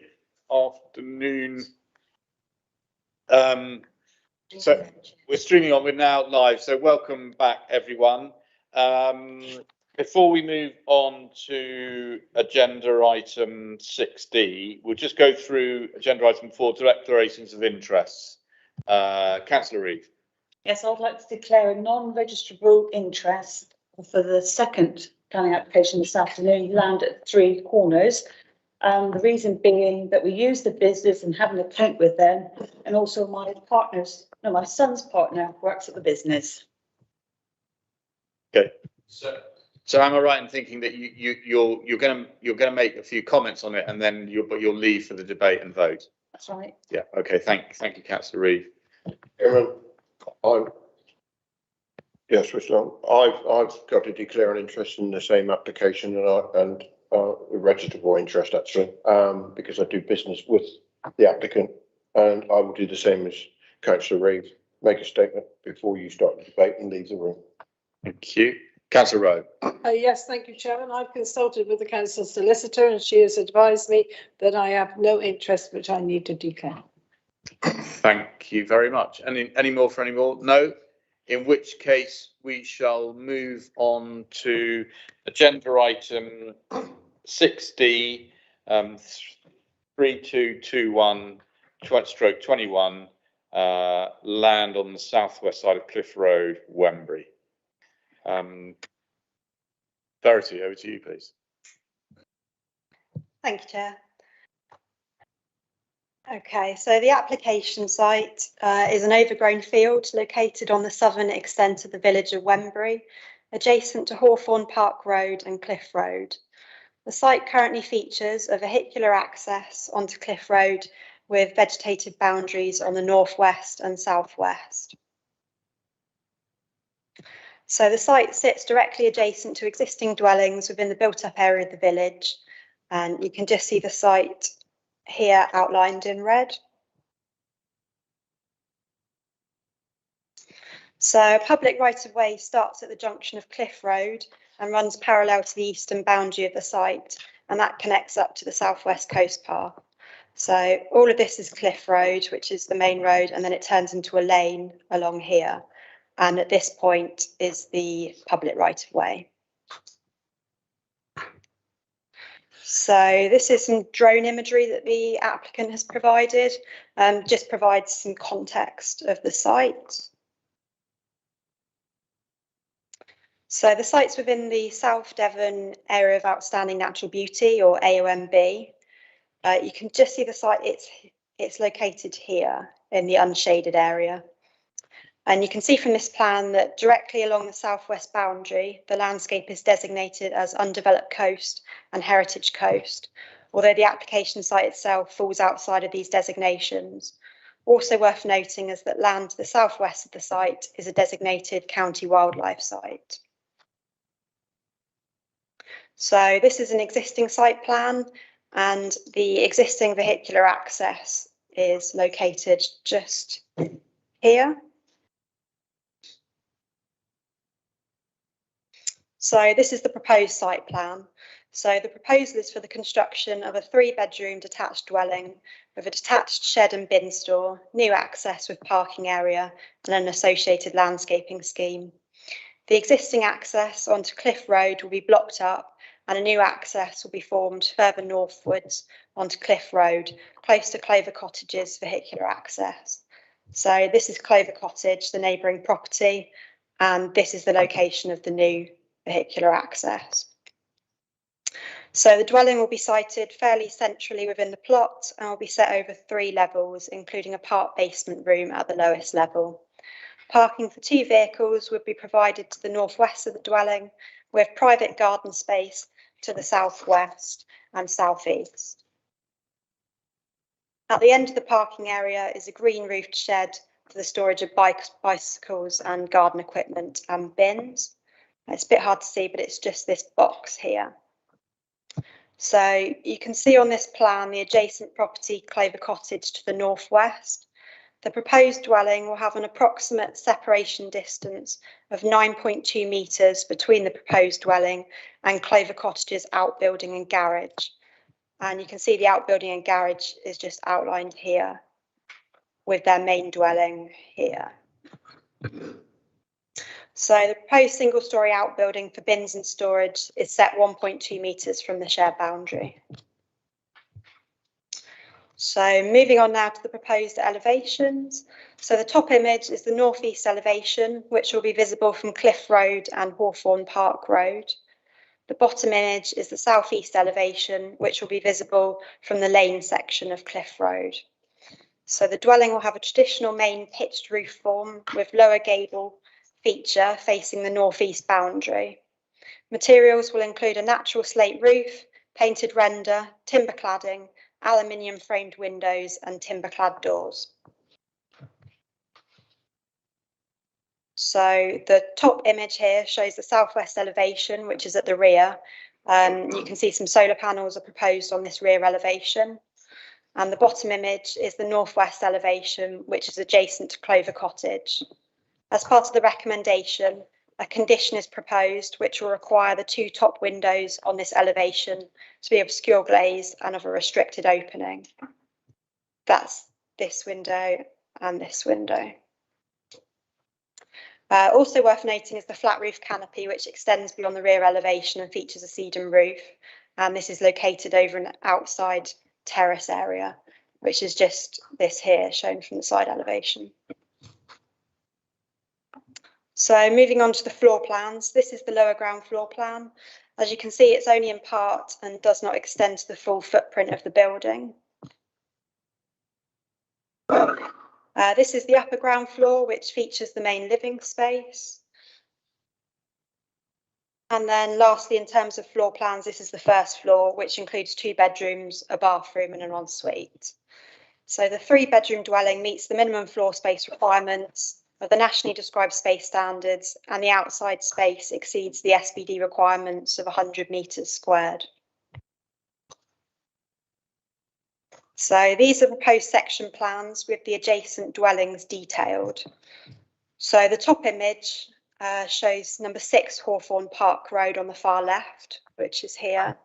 afternoon. So we're streaming on. We're now live. So welcome back, everyone. Before we move on to agenda item 6D, we'll just go through agenda item 4, declarations of interest. Councillor Reeve. Yes, I'd like to declare a non-registrable interest for the second planning application this afternoon, land at Three Corners. The reason being that we use the business and have an account with them, and also my son's partner works at the business. Okay. So am I right in thinking that you're going to make a few comments on it, and then you'll leave for the debate and vote? That's right. Yeah. Okay. Thank you, Councillor Reeve. Yes, I've got to declare an interest in the same application and a registrable interest actually, because I do business with the applicant, and I will do the same as Councillor Reeve. Make a statement before you start the debate and leave the room. Thank you. Councillor Rowe. Yes, thank you, Chairman. I've consulted with the council solicitor and she has advised me that I have no interest which I need to declare. Thank you very much. Any more for any more? No. In which case we shall move on to agenda item 6D, 3221/21, land on the southwest side of Cliff Road, Wembury. Verity, over to you, please. Thank you, Chair. Okay, so the application site is an overgrown field located on the southern extent of the village of Wembury, adjacent to Hawthorne Park Road and Cliff Road. The site currently features a vehicular access onto Cliff Road with vegetated boundaries on the northwest and southwest. So the site sits directly adjacent to existing dwellings within the built-up area of the village, and you can just see the site here outlined in red. So public right-of-way starts at the junction of Cliff Road and runs parallel to the eastern boundary of the site, and that connects up to the southwest coast path. So all of this is Cliff Road, which is the main road, and then it turns into a lane along here. And at this point is the public right-of-way. So this is some drone imagery that the applicant has provided, just provides some context of the site. So the site's within the South Devon Area of Outstanding Natural Beauty, or AONB. You can just see the site, it's located here in the unshaded area. And you can see from this plan that directly along the southwest boundary, the landscape is designated as undeveloped coast and heritage coast, although the application site itself falls outside of these designations. Also worth noting is that land to the southwest of the site is a designated county wildlife site. So this is an existing site plan, and the existing vehicular access is located just here. So this is the proposed site plan. So the proposal is for the construction of a 3-bedroom detached dwelling with a detached shed and bin store, new access with parking area and an associated landscaping scheme. The existing access onto Cliff Road will be blocked up and a new access will be formed further northwards onto Cliff Road, close to Clover Cottage's vehicular access. So this is Clover Cottage, the neighbouring property, and this is the location of the new vehicular access. So the dwelling will be sited fairly centrally within the plot and will be set over 3 levels, including a part basement room at the lowest level. Parking for 2 vehicles would be provided to the northwest of the dwelling, with private garden space to the southwest and southeast. At the end of the parking area is a green roofed shed for the storage of bicycles and garden equipment and bins. It's a bit hard to see, but it's just this box here. So you can see on this plan the adjacent property, Clover Cottage, to the northwest. The proposed dwelling will have an approximate separation distance of 9.2 metres between the proposed dwelling and Clover Cottage's outbuilding and garage. And you can see the outbuilding and garage is just outlined here with their main dwelling here. So the proposed single-storey outbuilding for bins and storage is set 1.2 metres from the shared boundary. So moving on now to the proposed elevations. So the top image is the northeast elevation, which will be visible from Cliff Road and Hawthorne Park Road. The bottom image is the southeast elevation, which will be visible from the lane section of Cliff Road. So the dwelling will have a traditional main pitched roof form with lower gable feature facing the northeast boundary. Materials will include a natural slate roof, painted render, timber cladding, aluminium framed windows and timber clad doors. So the top image here shows the southwest elevation, which is at the rear. You can see some solar panels are proposed on this rear elevation. And the bottom image is the northwest elevation, which is adjacent to Clover Cottage. As part of the recommendation, a condition is proposed which will require the two top windows on this elevation to be obscure glazed and of a restricted opening. That's this window and this window. Also worth noting is the flat roof canopy, which extends beyond the rear elevation and features a sedum roof. And this is located over an outside terrace area, which is just this here shown from the side elevation. So moving on to the floor plans, this is the lower ground floor plan. As you can see, it's only in part and does not extend to the full footprint of the building. This is the upper ground floor, which features the main living space. And then lastly, in terms of floor plans, this is the first floor, which includes 2 bedrooms, a bathroom and an ensuite. So the 3-bedroom dwelling meets the minimum floor space requirements of the nationally described space standards, and the outside space exceeds the SBD requirements of 100 metres squared. So these are proposed section plans with the adjacent dwellings detailed. So the top image shows number 6 Hawthorne Park Road on the far left, which is here.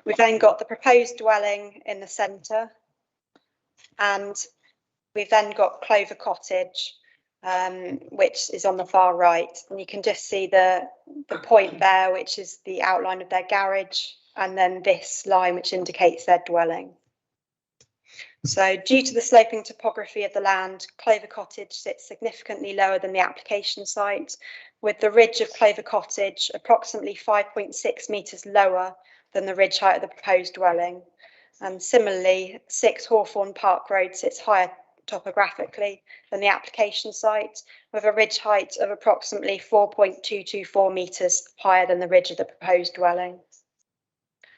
We've then got the proposed dwelling in the centre, and we've then got Clover Cottage, which is on the far right. And you can just see the point there, which is the outline of their garage, and then this line, which indicates their dwelling. So due to the sloping topography of the land, Clover Cottage sits significantly lower than the application site, with the ridge of Clover Cottage approximately 5.6 metres lower than the ridge height of the proposed dwelling. And similarly, 6 Hawthorne Park Road sits higher topographically than the application site, with a ridge height of approximately 4.224 metres higher than the ridge of the proposed dwelling.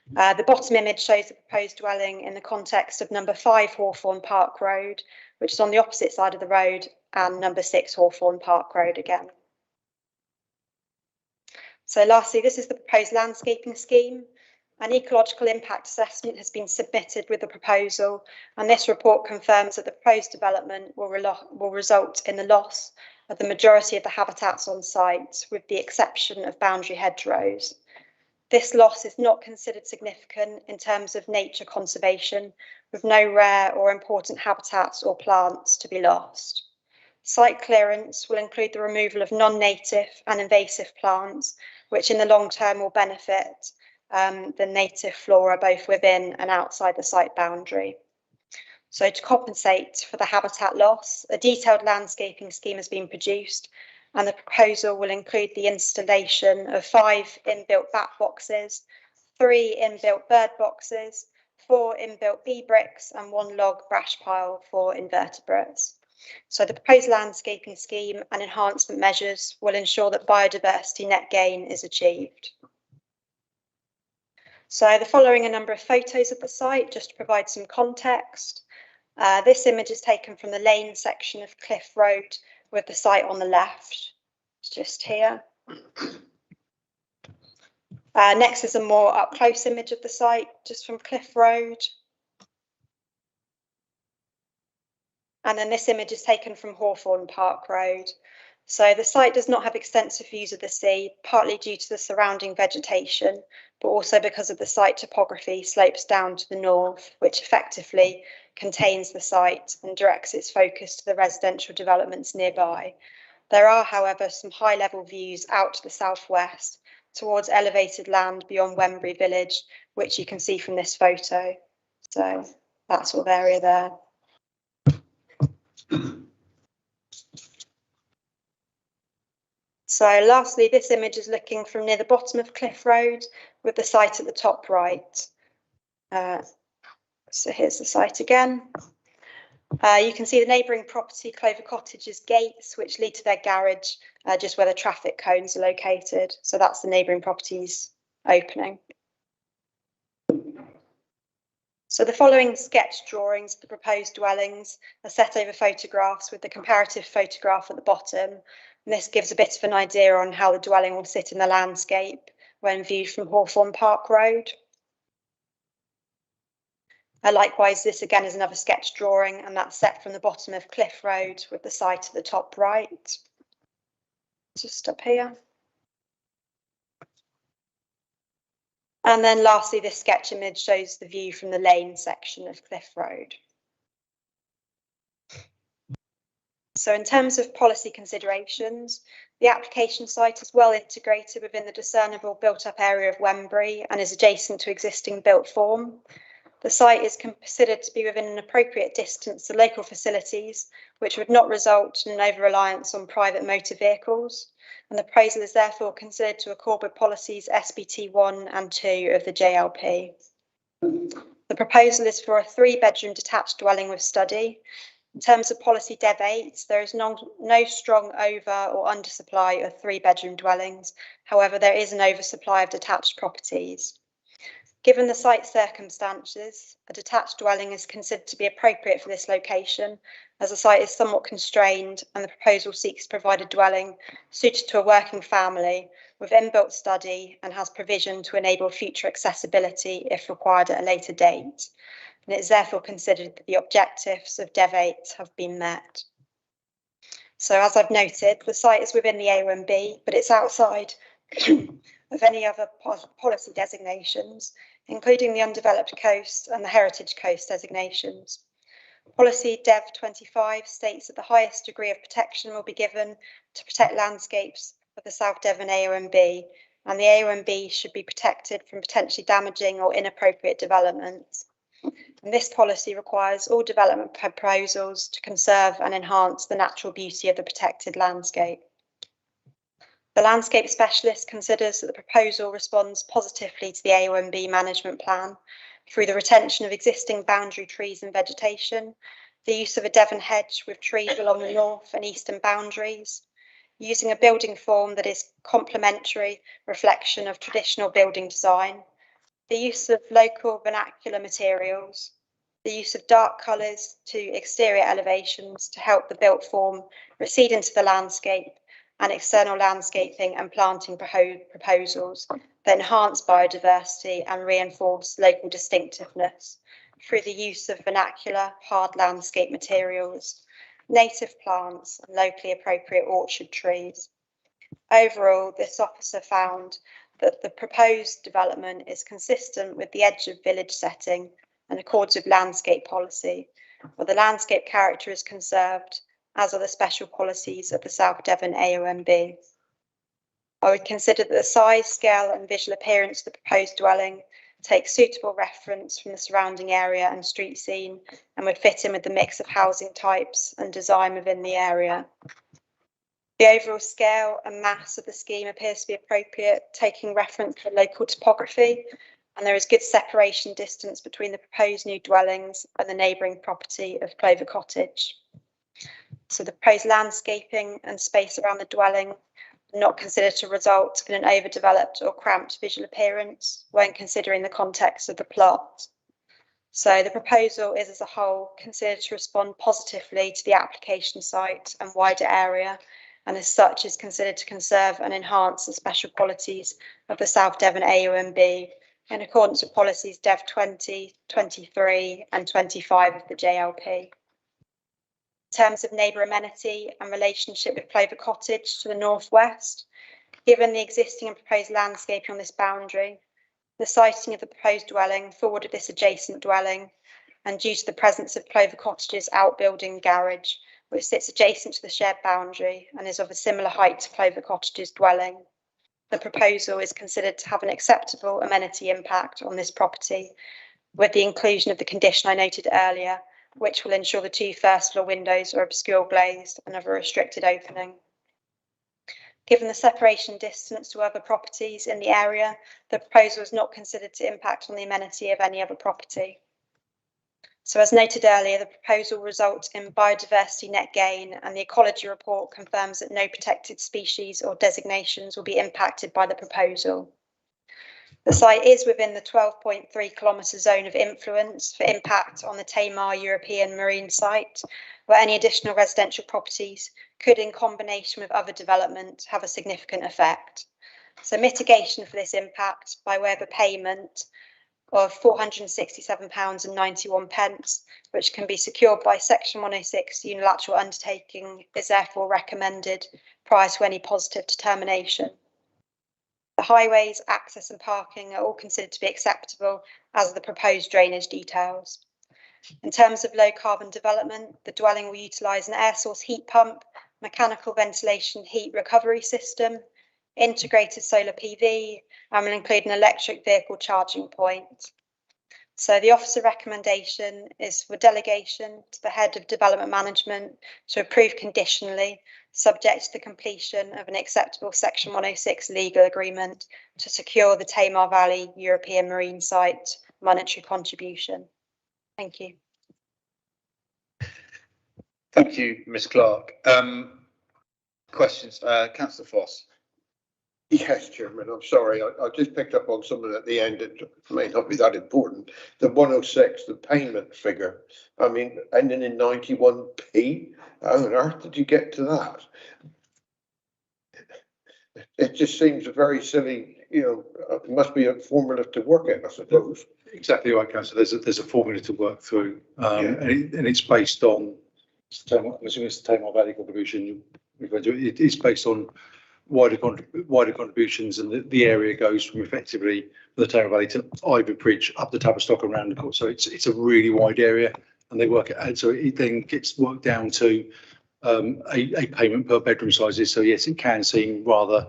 The bottom image shows the proposed dwelling in the context of number 5 Hawthorne Park Road, which is on the opposite side of the road, and number 6 Hawthorne Park Road again. So lastly, this is the proposed landscaping scheme. An ecological impact assessment has been submitted with the proposal, and this report confirms that the proposed development will result in the loss of the majority of the habitats on site, with the exception of boundary hedgerows. This loss is not considered significant in terms of nature conservation, with no rare or important habitats or plants to be lost. Site clearance will include the removal of non-native and invasive plants, which in the long term will benefit the native flora both within and outside the site boundary. So to compensate for the habitat loss, a detailed landscaping scheme has been produced, and the proposal will include the installation of 5 inbuilt bat boxes, 3 inbuilt bird boxes, 4 inbuilt bee bricks and 1 log brash pile for invertebrates. So the proposed landscaping scheme and enhancement measures will ensure that biodiversity net gain is achieved. So the following a number of photos of the site, just to provide some context. This image is taken from the lane section of Cliff Road, with the site on the left. It's just here. Next is a more up close image of the site, just from Cliff Road. And then this image is taken from Hawthorne Park Road. So the site does not have extensive views of the sea, partly due to the surrounding vegetation, but also because of the site topography slopes down to the north, which effectively contains the site and directs its focus to the residential developments nearby. There are, however, some high-level views out to the southwest towards elevated land beyond Wembury Village, which you can see from this photo. So that sort of area there. So lastly, this image is looking from near the bottom of Cliff Road with the site at the top right. So here's the site again. You can see the neighbouring property, Clover Cottage's gates, which lead to their garage, just where the traffic cones are located. So that's the neighbouring property's opening. So the following sketch drawings of the proposed dwellings are set over photographs with the comparative photograph at the bottom. And this gives a bit of an idea on how the dwelling will sit in the landscape when viewed from Hawthorne Park Road. Likewise, this again is another sketch drawing, and that's set from the bottom of Cliff Road with the site at the top right. Just up here. And then lastly, this sketch image shows the view from the lane section of Cliff Road. So in terms of policy considerations, the application site is well integrated within the discernible built-up area of Wembury and is adjacent to existing built form. The site is considered to be within an appropriate distance to local facilities, which would not result in an over-reliance on private motor vehicles. And the proposal is therefore considered to accord with policies SBT 1 and 2 of the JLP. The proposal is for a 3-bedroom detached dwelling with study. In terms of policy Dev 8, there is no strong over or undersupply of 3-bedroom dwellings. However, there is an oversupply of detached properties. Given the site circumstances, a detached dwelling is considered to be appropriate for this location, as the site is somewhat constrained and the proposal seeks to provide a dwelling suited to a working family with inbuilt study and has provision to enable future accessibility if required at a later date. And it is therefore considered that the objectives of Dev 8 have been met. So as I've noted, the site is within the AONB, but it's outside of any other policy designations, including the undeveloped coast and the heritage coast designations. Policy Dev 25 states that the highest degree of protection will be given to protect landscapes of the South Devon AONB, and the AONB should be protected from potentially damaging or inappropriate developments. And this policy requires all development proposals to conserve and enhance the natural beauty of the protected landscape. The landscape specialist considers that the proposal responds positively to the AONB management plan through the retention of existing boundary trees and vegetation, the use of a Devon hedge with trees along the north and eastern boundaries, using a building form that is complementary reflection of traditional building design, the use of local vernacular materials, the use of dark colours to exterior elevations to help the built form recede into the landscape, and external landscaping and planting proposals that enhance biodiversity and reinforce local distinctiveness through the use of vernacular hard landscape materials, native plants and locally appropriate orchard trees. Overall, this officer found that the proposed development is consistent with the edge of village setting and accords with landscape policy, where the landscape character is conserved, as are the special policies of the South Devon AONB. I would consider that the size, scale and visual appearance of the proposed dwelling takes suitable reference from the surrounding area and street scene and would fit in with the mix of housing types and design within the area. The overall scale and mass of the scheme appears to be appropriate, taking reference to local topography, and there is good separation distance between the proposed new dwellings and the neighbouring property of Clover Cottage. So the proposed landscaping and space around the dwelling are not considered to result in an overdeveloped or cramped visual appearance when considering the context of the plot. So the proposal is as a whole considered to respond positively to the application site and wider area, and as such is considered to conserve and enhance the special qualities of the South Devon AONB in accordance with policies Dev 20, 23 and 25 of the JLP. terms of neighbour amenity and relationship with Plover Cottage to the northwest. Given the existing and proposed landscaping on this boundary, the siting of the proposed dwelling forward of this adjacent dwelling, and due to the presence of Plover Cottage's outbuilding garage, which sits adjacent to the shared boundary and is of a similar height to Plover Cottage's dwelling, the proposal is considered to have an acceptable amenity impact on this property, with the inclusion of the condition I noted earlier, which will ensure the 2 first floor windows are obscure glazed and of a restricted opening. Given the separation distance to other properties in the area, the proposal is not considered to impact on the amenity of any other property. So as noted earlier, the proposal results in biodiversity net gain, and the ecology report confirms that no protected species or designations will be impacted by the proposal. The site is within the 12.3 kilometre zone of influence for impact on the Tamar European Marine Site, where any additional residential properties could, in combination with other development, have a significant effect. So mitigation for this impact by way of a payment of £467.91, which can be secured by Section 106 unilateral undertaking, is therefore recommended prior to any positive determination. The highways, access and parking are all considered to be acceptable, as are the proposed drainage details. In terms of low carbon development, the dwelling will utilise an air source heat pump, mechanical ventilation heat recovery system, integrated solar PV, and will include an electric vehicle charging point. So the officer recommendation is for delegation to the head of development management to approve conditionally, subject to the completion of an acceptable Section 106 legal agreement to secure the Tamar Valley European Marine Site monetary contribution. Thank you. Thank you, Ms Clark. Questions? Councillor Foss. Yes, Chairman, I'm sorry. I just picked up on something at the end that may not be that important. The 106, the payment figure, I mean, ending in 91p. How on earth did you get to that? It just seems a very silly, it must be a formula to work it, I suppose. Exactly right, Councillor. There's a formula to work through, and it's based on, I'm assuming it's the Tamar Valley contribution. It's based on wider contributions, and the area goes from effectively the Tamar Valley to Ivy Bridge up the Tavistock and round the court. So it's a really wide area, and they work it out. So it then gets worked down to a payment per bedroom sizes. So yes, it can seem rather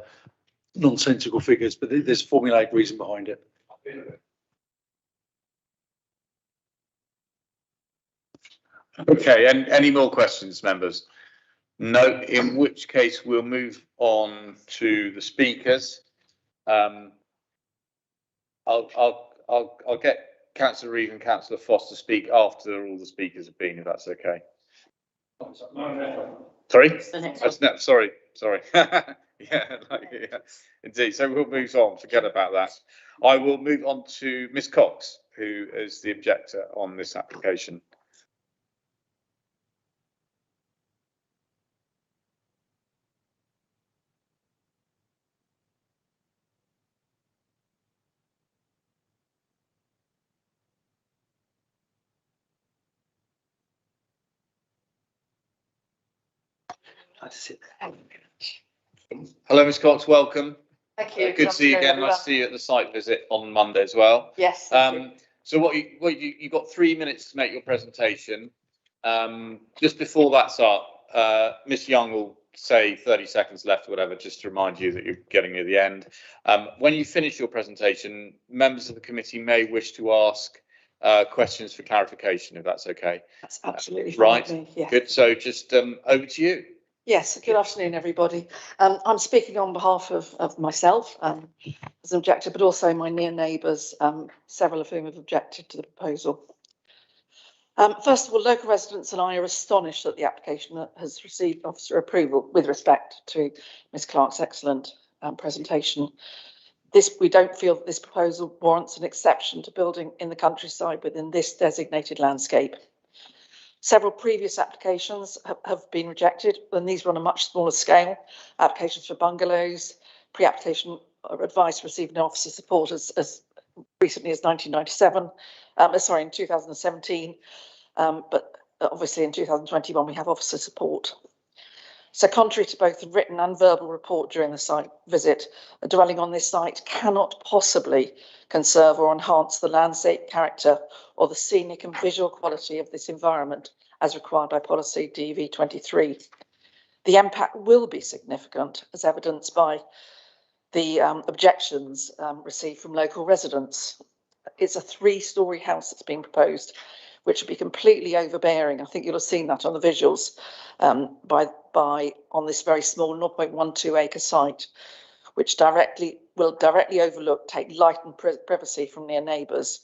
nonsensical figures, but there's a formulaic reason behind it. Okay, and any more questions, members? No, in which case we'll move on to the speakers. I'll get Councillor Reeve and Councillor Foss to speak after all the speakers have been, if that's okay. Sorry? Sorry. Yeah, indeed. So we'll move on. Forget about that. I will move on to Ms Cox, who is the objector on this application. Hello, Ms Cox, welcome. Thank you. Good to see you again. Nice to see you at the site visit on Monday as well. Yes. So you've got 3 minutes to make your presentation. Just before that start, Ms Young will say 30 seconds left or whatever, just to remind you that you're getting near the end. When you finish your presentation, members of the committee may wish to ask questions for clarification, if that's okay. That's absolutely fine. Right. Yeah. Good. So just over to you. Yes, good afternoon, everybody. I'm speaking on behalf of myself as an objector, but also my near neighbours, several of whom have objected to the proposal. First of all, local residents and I are astonished that the application has received officer approval with respect to Ms Clark's excellent presentation. We don't feel that this proposal warrants an exception to building in the countryside within this designated landscape. Several previous applications have been rejected, and these were on a much smaller scale. Applications for bungalows, pre-application advice received no officer support as recently as in 2017. But obviously in 2021 we have officer support. So contrary to both the written and verbal report during the site visit, a dwelling on this site cannot possibly conserve or enhance the landscape character or the scenic and visual quality of this environment as required by policy DV23. The impact will be significant, as evidenced by the objections received from local residents. It's a 3-storey house that's being proposed, which will be completely overbearing. I think you'll have seen that on the visuals on this very small 0.12 acre site, which will directly overlook, take light and privacy from near neighbours,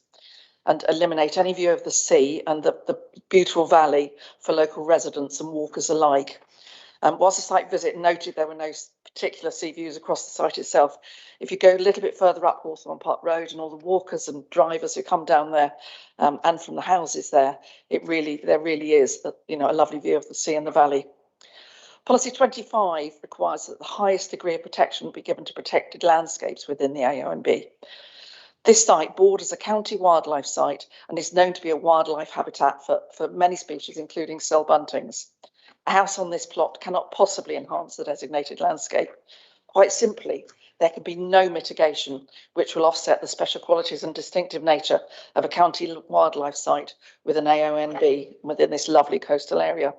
and eliminate any view of the sea and the beautiful valley for local residents and walkers alike. Whilst the site visit noted there were no particular sea views across the site itself, if you go a little bit further up Hawthorne Park Road and all the walkers and drivers who come down there and from the houses there, there really is a lovely view of the sea and the valley. Policy 25 requires that the highest degree of protection be given to protected landscapes within the AONB. This site borders a county wildlife site and is known to be a wildlife habitat for many species, including cell buntings. A house on this plot cannot possibly enhance the designated landscape. Quite simply, there can be no mitigation which will offset the special qualities and distinctive nature of a county wildlife site with an AONB within this lovely coastal area.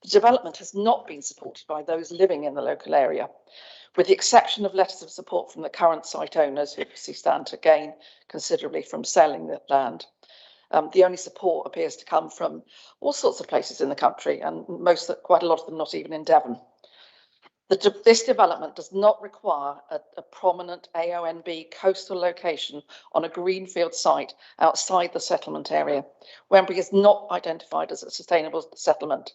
The development has not been supported by those living in the local area, with the exception of letters of support from the current site owners, who obviously stand to gain considerably from selling the land. The only support appears to come from all sorts of places in the country, and quite a lot of them not even in Devon. This development does not require a prominent AONB coastal location on a greenfield site outside the settlement area. Wembury is not identified as a sustainable settlement.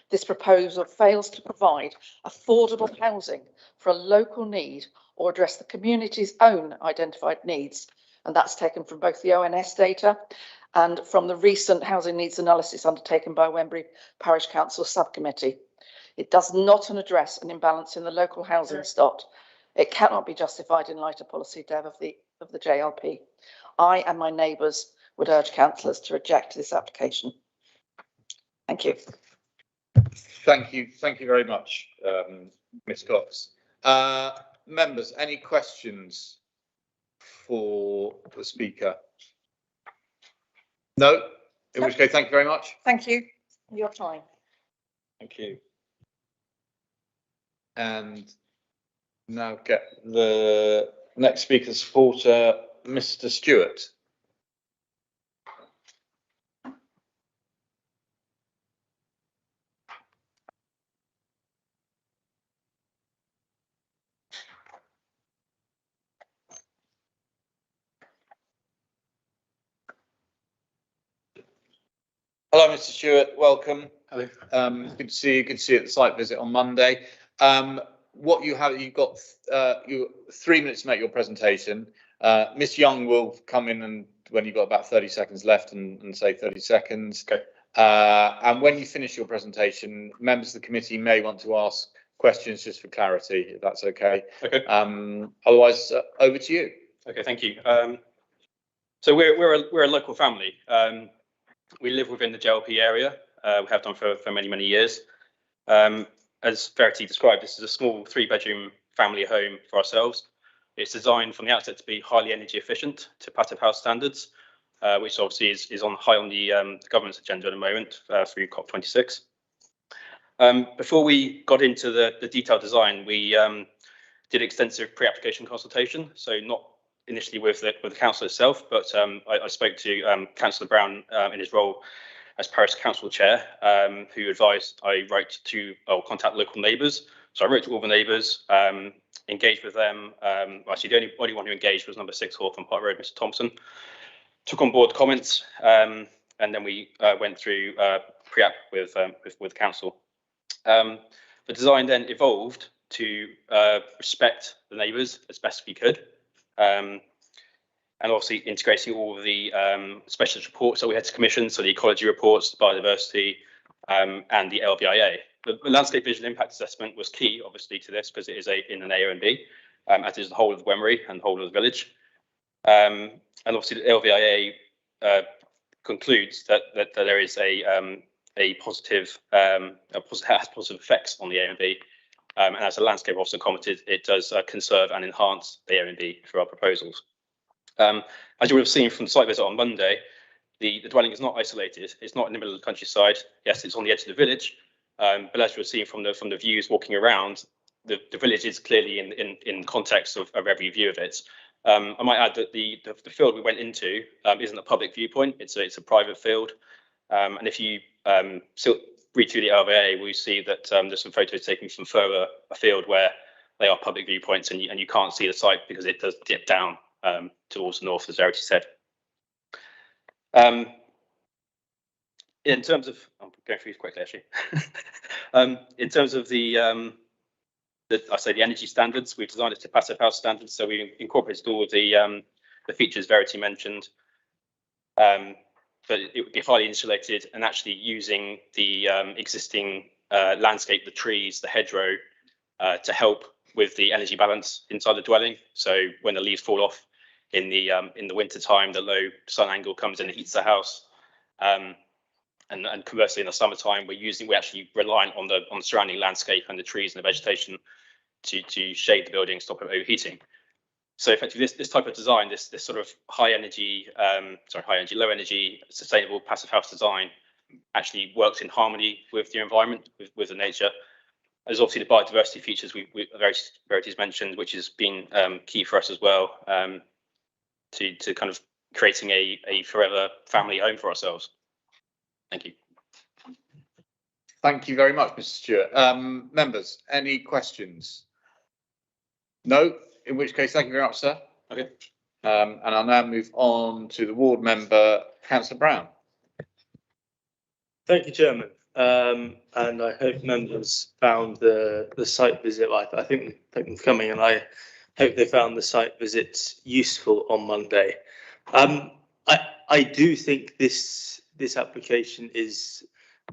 This proposal fails to provide affordable housing for a local need or address the community's own identified needs, and that's taken from both the ONS data and from the recent housing needs analysis undertaken by Wembury Parish Council subcommittee. It does not address an imbalance in the local housing stock. It cannot be justified in light of policy dev of the JLP. I and my neighbours would urge councillors to reject this application. Thank you. Thank you very much, Ms Cox. Members, any questions for the speaker? No? In which case, thank you very much. Thank you. Your time. Thank you. And now get the next speaker's supporter, Mr. Stewart. Hello, Mr. Stewart. Welcome. Hello. Good to see you. Good to see you at the site visit on Monday. What you have, you've got 3 minutes to make your presentation. Miss Young will come in and when you've got about 30 seconds left and say 30 seconds. Okay. And when you finish your presentation, members of the committee may want to ask questions just for clarity, if that's okay. Okay. Otherwise, over to you. Okay, thank you. So we're a local family. We live within the JLP area. We have done for many years. As Verity described, this is a small 3-bedroom family home for ourselves. It's designed from the outset to be highly energy efficient to Passive House standards, which obviously is high on the government's agenda at the moment through COP26. Before we got into the detailed design, we did extensive pre-application consultation. So not initially with the council itself, but I spoke to Councillor Brown in his role as Parish Council Chair, who advised I contact local neighbours. So I wrote to all the neighbours, engaged with them. Actually, the only one who engaged was number 6 Hawthorne Park Road, Mr. Thompson. Took on board the comments, and then we went through pre-app with council. The design then evolved to respect the neighbours as best we could. And obviously integrating all of the specialist reports that we had to commission, so the ecology reports, the biodiversity, and the LVIA. The landscape visual impact assessment was key, obviously, to this because it is in an AONB, as is the whole of Wembury and the whole of the village. And obviously the LVIA concludes that there is a has positive effects on the AONB. And as the landscape officer commented, it does conserve and enhance the AONB through our proposals. As you would have seen from the site visit on Monday, the dwelling is not isolated. It's not in the middle of the countryside. Yes, it's on the edge of the village, but as you have seen from the views walking around, the village is clearly in context of every view of it. I might add that the field we went into isn't a public viewpoint. It's a private field, and if you read through the LVA, we see that there's some photos taken from further afield where they are public viewpoints, and you can't see the site because it does dip down towards the north, as Verity said. In terms of, I'm going through these quickly actually. In terms of the energy standards, we've designed it to passive house standards, so we incorporated all of the features Verity mentioned. But it would be highly insulated and actually using the existing landscape, the trees, the hedgerow, to help with the energy balance inside the dwelling. So when the leaves fall off in the winter time, the low sun angle comes in and heats the house. And conversely, in the summertime, we're actually relying on the surrounding landscape and the trees and the vegetation to shade the building, stop it overheating. So effectively, this type of design, this sort of low energy, sustainable passive house design, actually works in harmony with the environment, with the nature. There's obviously the biodiversity features Verity's mentioned, which has been key for us as well, to kind of creating a forever family home for ourselves. Thank you. Thank you very much, Mr. Stewart. Members, any questions? No? In which case, thank you very much, sir. Okay. And I'll now move on to the ward member, Councillor Brown. Thank you, Chairman. And I hope members found the site visit. I think them coming, and I hope they found the site visit useful on Monday. I do think this application is,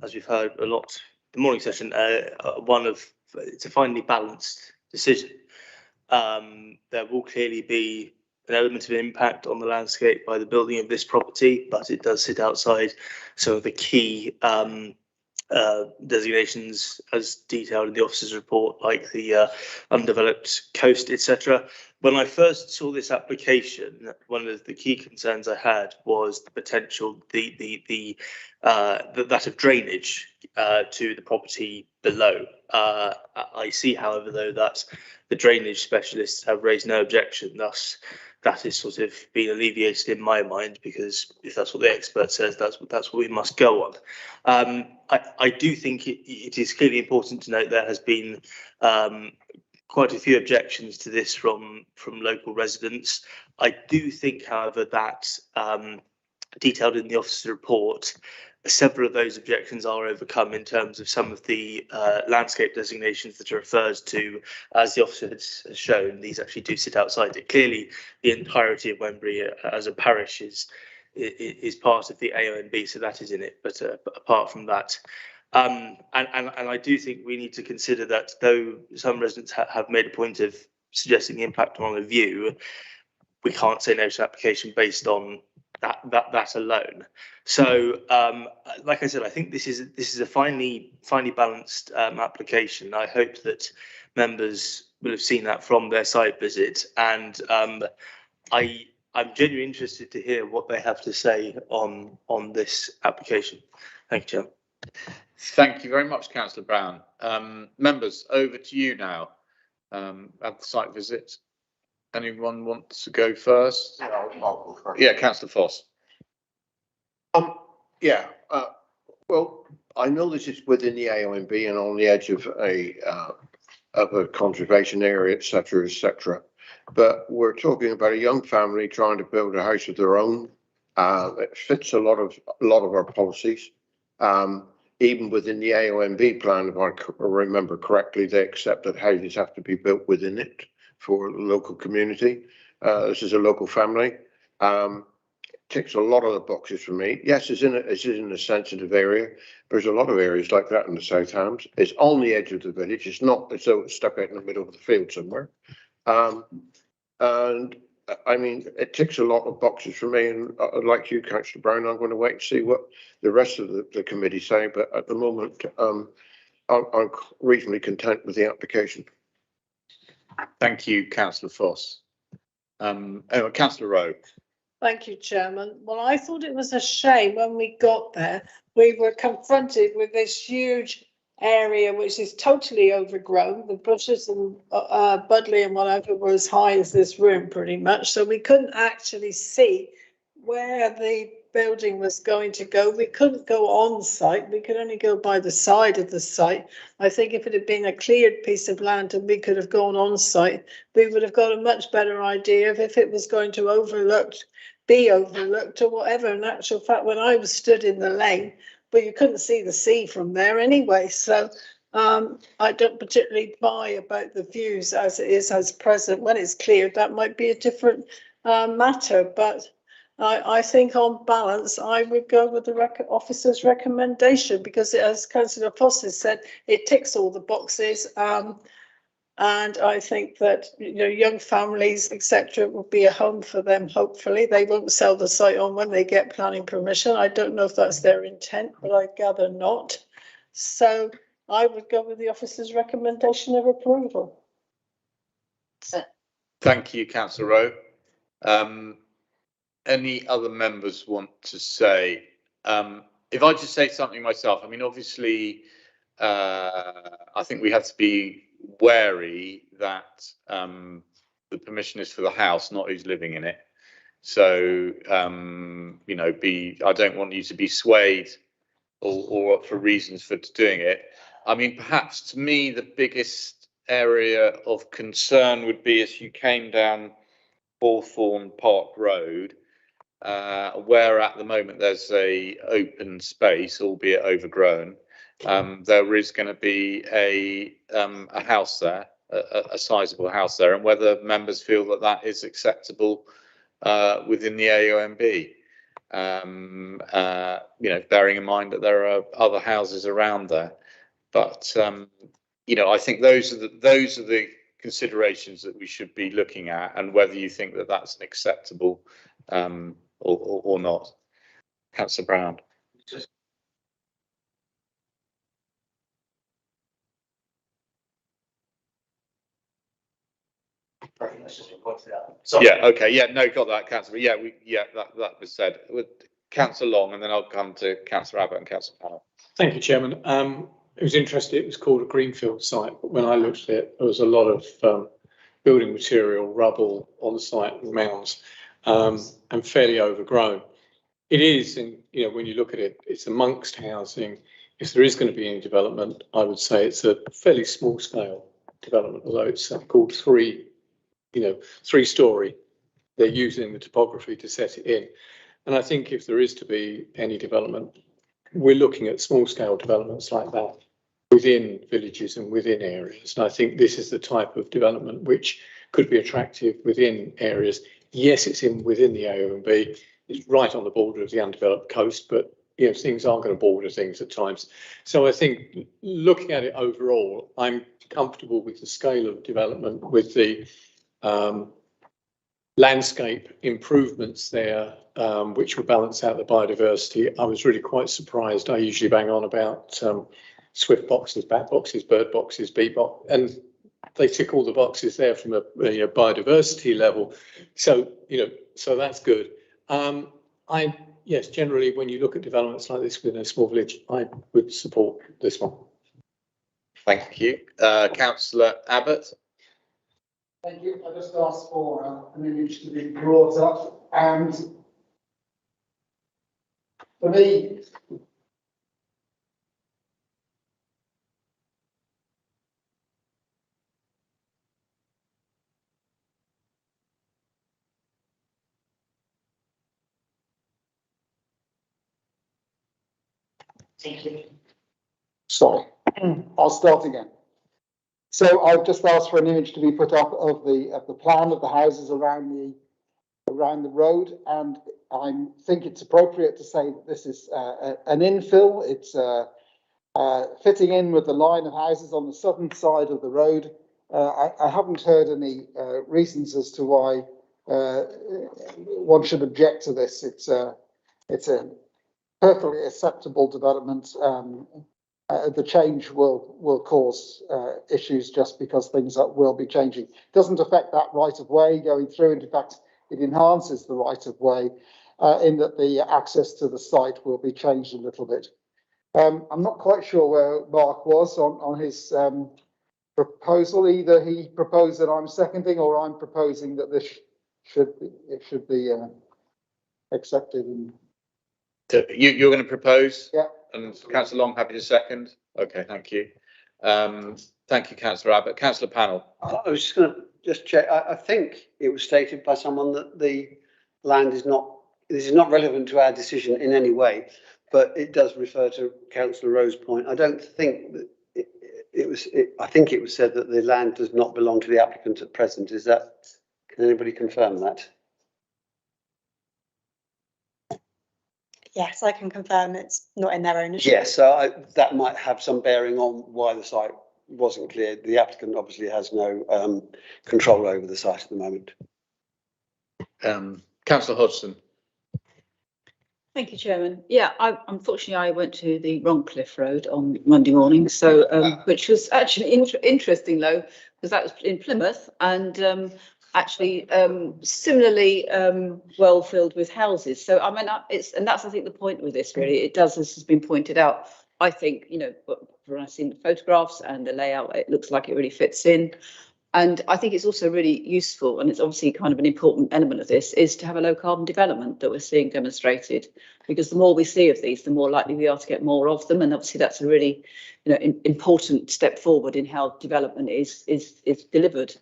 as we've heard a lot the morning session, it's a finely balanced decision. There will clearly be an element of impact on the landscape by the building of this property, but it does sit outside some of the key designations as detailed in the officer's report, like the undeveloped coast, etc. When I first saw this application, one of the key concerns I had was the potential, that of drainage to the property below. I see, however, though, that the drainage specialists have raised no objection, thus that is sort of been alleviated in my mind, because if that's what the expert says, that's what we must go on. I do think it is clearly important to note there has been quite a few objections to this from local residents. I do think, however, that detailed in the officer's report, several of those objections are overcome in terms of some of the landscape designations that are referred to. As the officer has shown, these actually do sit outside it. Clearly, the entirety of Wembury as a parish is part of the AONB, so that is in it. But apart from that, and I do think we need to consider that, though some residents have made a point of suggesting the impact on a view, we can't say no to application based on that alone. So, like I said, I think this is a finely balanced application. I hope that members will have seen that from their site visit, and I'm genuinely interested to hear what they have to say on this application. Thank you, Chair. Thank you very much, Councillor Brown. Members, over to you now. At the site visit. Anyone want to go first? Yeah, I'll go first. Yeah, Councillor Foss. Well, I know this is within the AONB and on the edge of a conservation area, etc. But we're talking about a young family trying to build a house of their own. It fits a lot of our policies. Even within the AONB plan, if I remember correctly, they accept that houses have to be built within it for the local community. This is a local family. Ticks a lot of the boxes for me. Yes, it's in a sensitive area. There's a lot of areas like that in the South Hams. It's on the edge of the village. It's not as though it's stuck out in the middle of the field somewhere. And I mean, it ticks a lot of boxes for me, and like you, Councillor Brown, I'm going to wait and see what the rest of the committee say. But at the moment, I'm reasonably content with the application. Thank you, Councillor Foss. Councillor Rowe. Thank you, Chairman. Well, I thought it was a shame when we got there, we were confronted with this huge area which is totally overgrown. The bushes and Budley and whatever were as high as this room pretty much. So we couldn't actually see where the building was going to go. We couldn't go on site. We could only go by the side of the site. I think if it had been a cleared piece of land and we could have gone on site, we would have got a much better idea of if it was going to be overlooked or whatever. In actual fact, when I was stood in the lane, but you couldn't see the sea from there anyway. So I don't particularly buy about the views as it is as present. When it's cleared, that might be a different matter. But I think on balance, I would go with the officer's recommendation because, as Councillor Foss has said, it ticks all the boxes. And I think that, you know, young families, etc., will be a home for them. Hopefully, they won't sell the site on when they get planning permission. I don't know if that's their intent, but I gather not. So I would go with the officer's recommendation of approval. Thank you, Councillor Rowe. Any other members want to say? If I just say something myself, I mean, obviously, I think we have to be wary that the permission is for the house, not who's living in it. So, you know, I don't want you to be swayed or for reasons for doing it. I mean, perhaps to me, the biggest area of concern would be as you came down Hawthorne Park Road, where at the moment there's a open space, albeit overgrown. There is going to be a house there, a sizable house there, and whether members feel that that is acceptable within the AONB. You know, bearing in mind that there are other houses around there, but you know, I think those are the considerations that we should be looking at, and whether you think that that's an acceptable or not. Councillor Brown. Yeah, okay, yeah, no, got that, Councillor. Yeah, that was said. With Councillor Long, and then I'll come to Councillor Abbott and Councillor Powell. Thank you, Chairman. It was interesting. It was called a greenfield site, but when I looked at it, there was a lot of building material, rubble on the site, mounds, and fairly overgrown. It is, and you know, when you look at it, it's amongst housing. If there is going to be any development, I would say it's a fairly small scale development, although it's called three-story. They're using the topography to set it in. And I think if there is to be any development, we're looking at small scale developments like that within villages and within areas. And I think this is the type of development which could be attractive within areas. Yes, it's within the AONB. It's right on the border of the undeveloped coast, but you know, things are going to border things at times. So I think looking at it overall, I'm comfortable with the scale of development, with the landscape improvements there, which will balance out the biodiversity. I was really quite surprised. I usually bang on about swift boxes, bat boxes, bird boxes, bee box, and they tick all the boxes there from a biodiversity level. So, you know, so that's good. Yes, generally, when you look at developments like this within a small village, I would support this one. Thank you. Councillor Abbott. Thank you. I just asked for an image to be brought up, and for me, sorry, I'll start again. So I've just asked for an image to be put up of the plan of the houses around the road, and I think it's appropriate to say that this is an infill. It's fitting in with the line of houses on the southern side of the road. I haven't heard any reasons as to why one should object to this. It's a perfectly acceptable development. The change will cause issues just because things will be changing. Doesn't affect that right of way going through. In fact, it enhances the right of way in that the access to the site will be changed a little bit. I'm not quite sure where Mark was on his proposal. Either he proposed that I'm seconding, or I'm proposing that this should be accepted. And You're going to propose? Yeah. And Councillor Long, happy to second? Okay, thank you. Thank you, Councillor Abbott. Councillor Pannell. I was just going to check. I think it was stated by someone that the land is not, this is not relevant to our decision in any way, but it does refer to Councillor Rowe's point. I don't think that I think it was said that the land does not belong to the applicant at present. Is that, can anybody confirm that? Yes, I can confirm it's not in their ownership. Yes, so that might have some bearing on why the site wasn't cleared. The applicant obviously has no control over the site at the moment. Councillor Hodgson. Thank you, Chairman. Yeah, unfortunately I went to the wrong Cliff Road on Monday morning, so which was actually interesting though, because that was in Plymouth and actually similarly well filled with houses. So I mean, and that's I think the point with this really. It does, as has been pointed out. I think, you know, when I've seen the photographs and the layout, it looks like it really fits in. And I think it's also really useful, and it's obviously kind of an important element of this, is to have a low carbon development that we're seeing demonstrated. Because the more we see of these, the more likely we are to get more of them. And obviously that's a really, you know, important step forward in how development is delivered.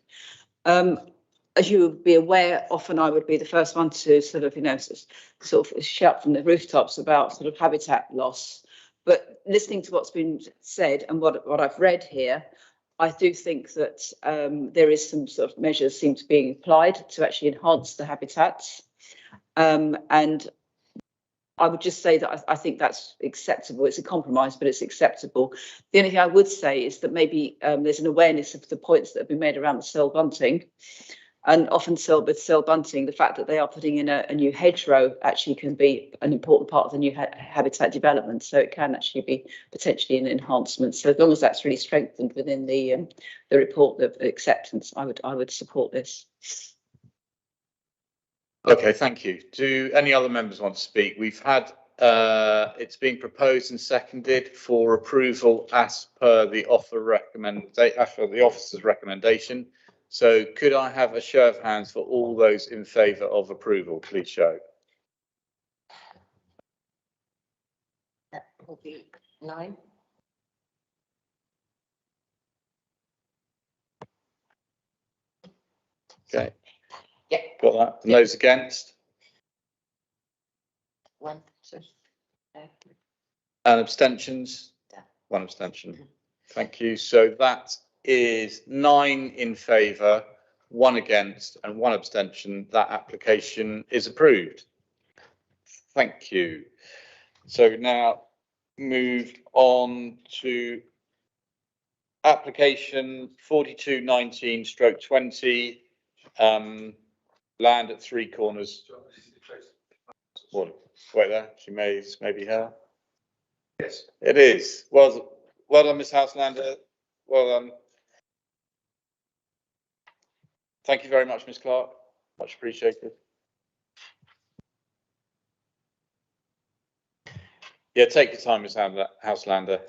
As you would be aware, often I would be the first one to sort of, you know, sort of shout from the rooftops about sort of habitat loss. But listening to what's been said and what I've read here, I do think that there is some sort of measures seem to be being applied to actually enhance the habitats. And I would just say that I think that's acceptable. It's a compromise, but it's acceptable. The only thing I would say is that maybe there's an awareness of the points that have been made around the cell bunting. And often with cell bunting, the fact that they are putting in a new hedgerow actually can be an important part of the new habitat development. So it can actually be potentially an enhancement. So as long as that's really strengthened within the report of acceptance, I would support this. Okay, thank you. Do any other members want to speak? We've had it's being proposed and seconded for approval as per the officer's recommendation. So could I have a show of hands for all those in favour of approval? Please show. That will be 9. Okay. Yeah. Got that. And those against? 1. And abstentions? 1 abstention. Thank you. So that is 9 in favour, 1 against and 1 abstention. That application is approved. Thank you. So now moved on to application 4219/20, land at 3 Corners. Well, wait there, she may be her. Yes, it is. Well done, Miss Houselander. Well done. Thank you very much, Ms. Clark. Much appreciated. Yeah, take your time, Ms. Houselander.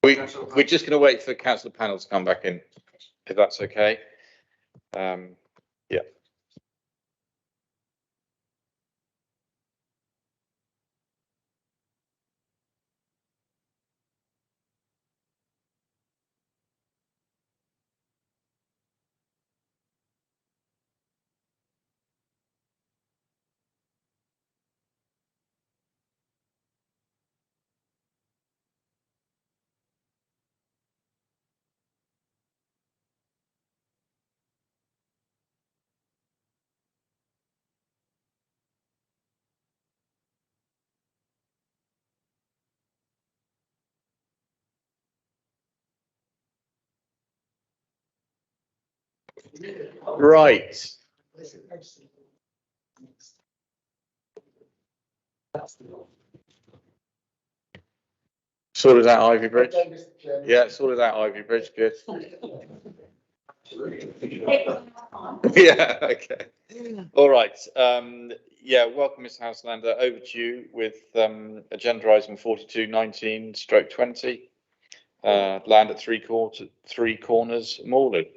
We're just going to wait for the council panel to come back in, if that's okay. Yeah. Right. Sorted out Ivy Bridge? Yeah, sorted out Ivy Bridge, good. Yeah, okay. All right. Yeah, welcome, Ms. Houselander. Over to you with agenda item 4219/20. Land at Three Corners, Morley.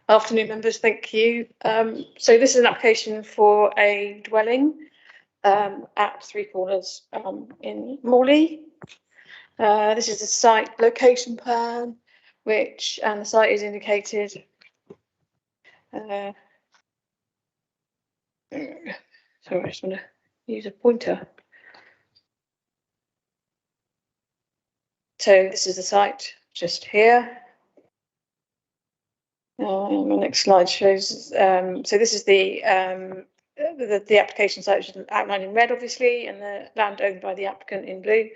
Afternoon, members. Thank you. So this is an application for a dwelling at Three Corners in Morley. This is a site location plan, and the site is indicated. Sorry, I just want to use a pointer. So this is the site just here. My next slide shows, so this is the application site, which is outlined in red, obviously, and the land owned by the applicant in blue.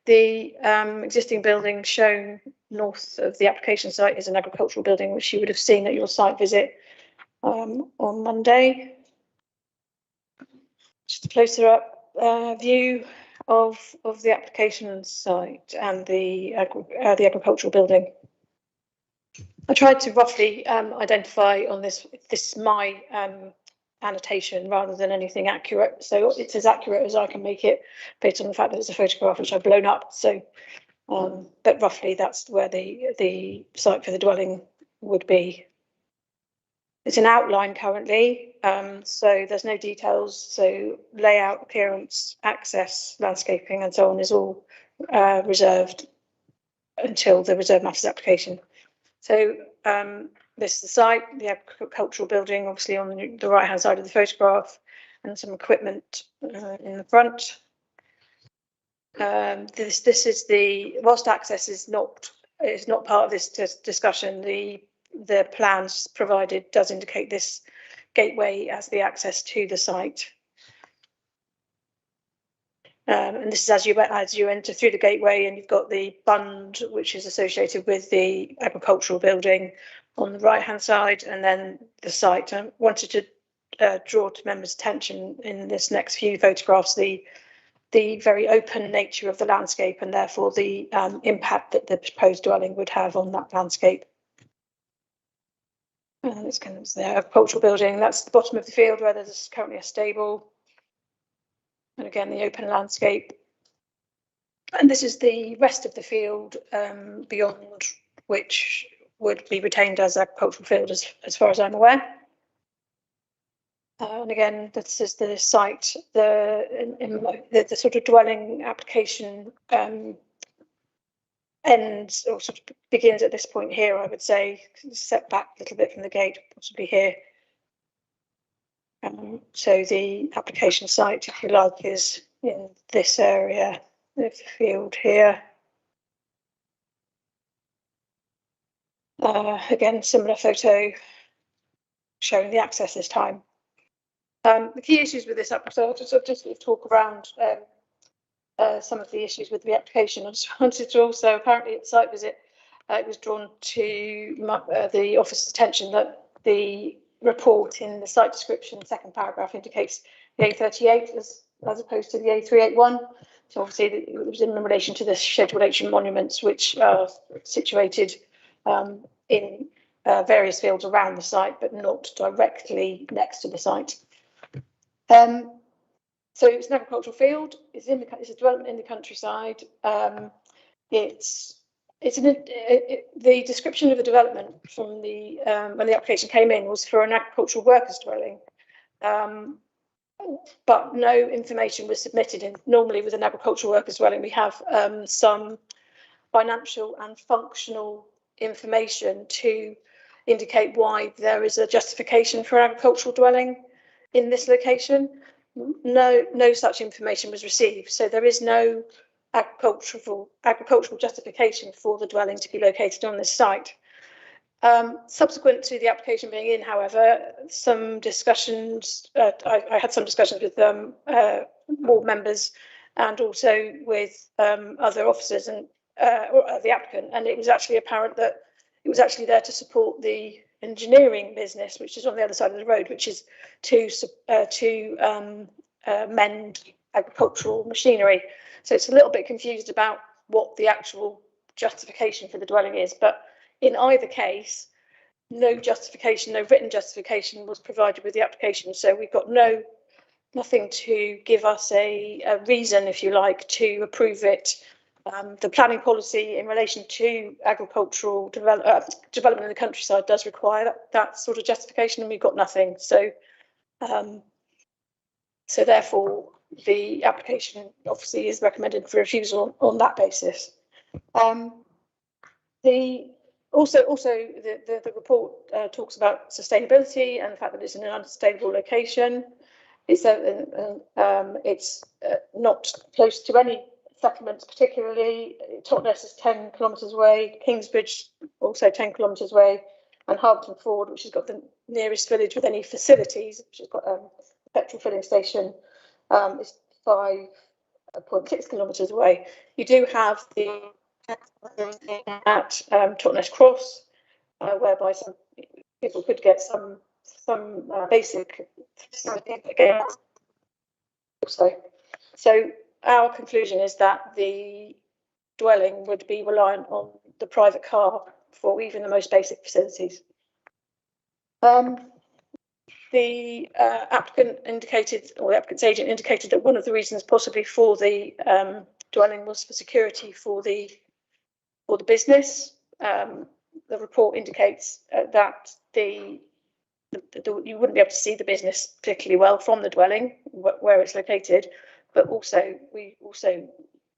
The existing building shown north of the application site is an agricultural building, which you would have seen at your site visit on Monday. Just a closer up view of the application site and the agricultural building. I tried to roughly identify on this is my annotation rather than anything accurate. So it's as accurate as I can make it based on the fact that it's a photograph which I've blown up. So, but roughly that's where the site for the dwelling would be. It's an outline currently, so there's no details. So layout, appearance, access, landscaping and so on is all reserved until the reserve matters application. So this is the site, the agricultural building, obviously on the right-hand side of the photograph, and some equipment in the front. This is whilst access is not part of this discussion, the plans provided does indicate this gateway as the access to the site. And this is as you enter through the gateway, and you've got the bund which is associated with the agricultural building on the right hand side, and then the site. I wanted to draw to members' attention in this next few photographs the very open nature of the landscape, and therefore the impact that the proposed dwelling would have on that landscape. And it's kind of the agricultural building. That's the bottom of the field where there's currently a stable. And again, the open landscape. And this is the rest of the field beyond which would be retained as agricultural field as far as I'm aware. And again, this is the site, the sort of dwelling application ends or sort of begins at this point here, I would say, set back a little bit from the gate, possibly here. So the application site, if you like, is in this area of the field here. Again, similar photo showing the access this time. The key issues with this application, so I'll just talk around some of the issues with the application. I just wanted to also, apparently at the site visit, it was drawn to the office's attention that the report in the site description, second paragraph, indicates the A38 as opposed to the A381. So obviously it was in relation to the Schedule H monuments, which are situated in various fields around the site, but not directly next to the site. So it's an agricultural field. It's a development in the countryside. The description of the development from the when the application came in was for an agricultural workers dwelling, but no information was submitted. And normally with an agricultural workers dwelling, we have some financial and functional information to indicate why there is a justification for agricultural dwelling in this location. No such information was received, so there is no agricultural justification for the dwelling to be located on this site. Subsequent to the application being in, however, some discussions, I had some discussions with board members and also with other officers and the applicant, and it was actually apparent that it was actually there to support the engineering business, which is on the other side of the road, which is to mend agricultural machinery. So it's a little bit confused about what the actual justification for the dwelling is, but in either case, no justification, no written justification was provided with the application. So we've got nothing to give us a reason, if you like, to approve it. The planning policy in relation to agricultural development in the countryside does require that sort of justification, and we've got nothing. So, so therefore, the application obviously is recommended for refusal on that basis. The report talks about sustainability and the fact that it's in an unstable location. It's not close to any settlements particularly. Totnes is 10 kilometres away, Kingsbridge also 10 kilometres away, and Harpton Ford, which has got the nearest village with any facilities, which has got a petrol filling station, is 5.6 kilometres away. You do have the at Totnes Cross, whereby some people could get some basic again. So our conclusion is that the dwelling would be reliant on the private car for even the most basic facilities. The applicant indicated, or the applicant's agent indicated, that one of the reasons possibly for the dwelling was for security for the business. The report indicates that you wouldn't be able to see the business particularly well from the dwelling where it's located, but also we also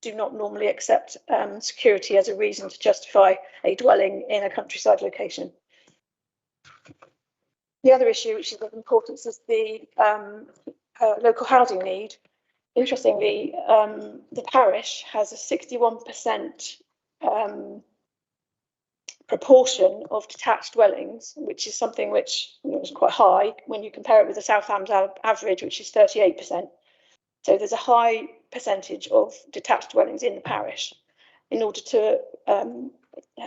do not normally accept security as a reason to justify a dwelling in a countryside location. The other issue, which is of importance, is the local housing need. Interestingly, the parish has a 61% proportion of detached dwellings, which is something which is quite high when you compare it with the Southampton average, which is 38%. So there's a high percentage of detached dwellings in the parish. In order to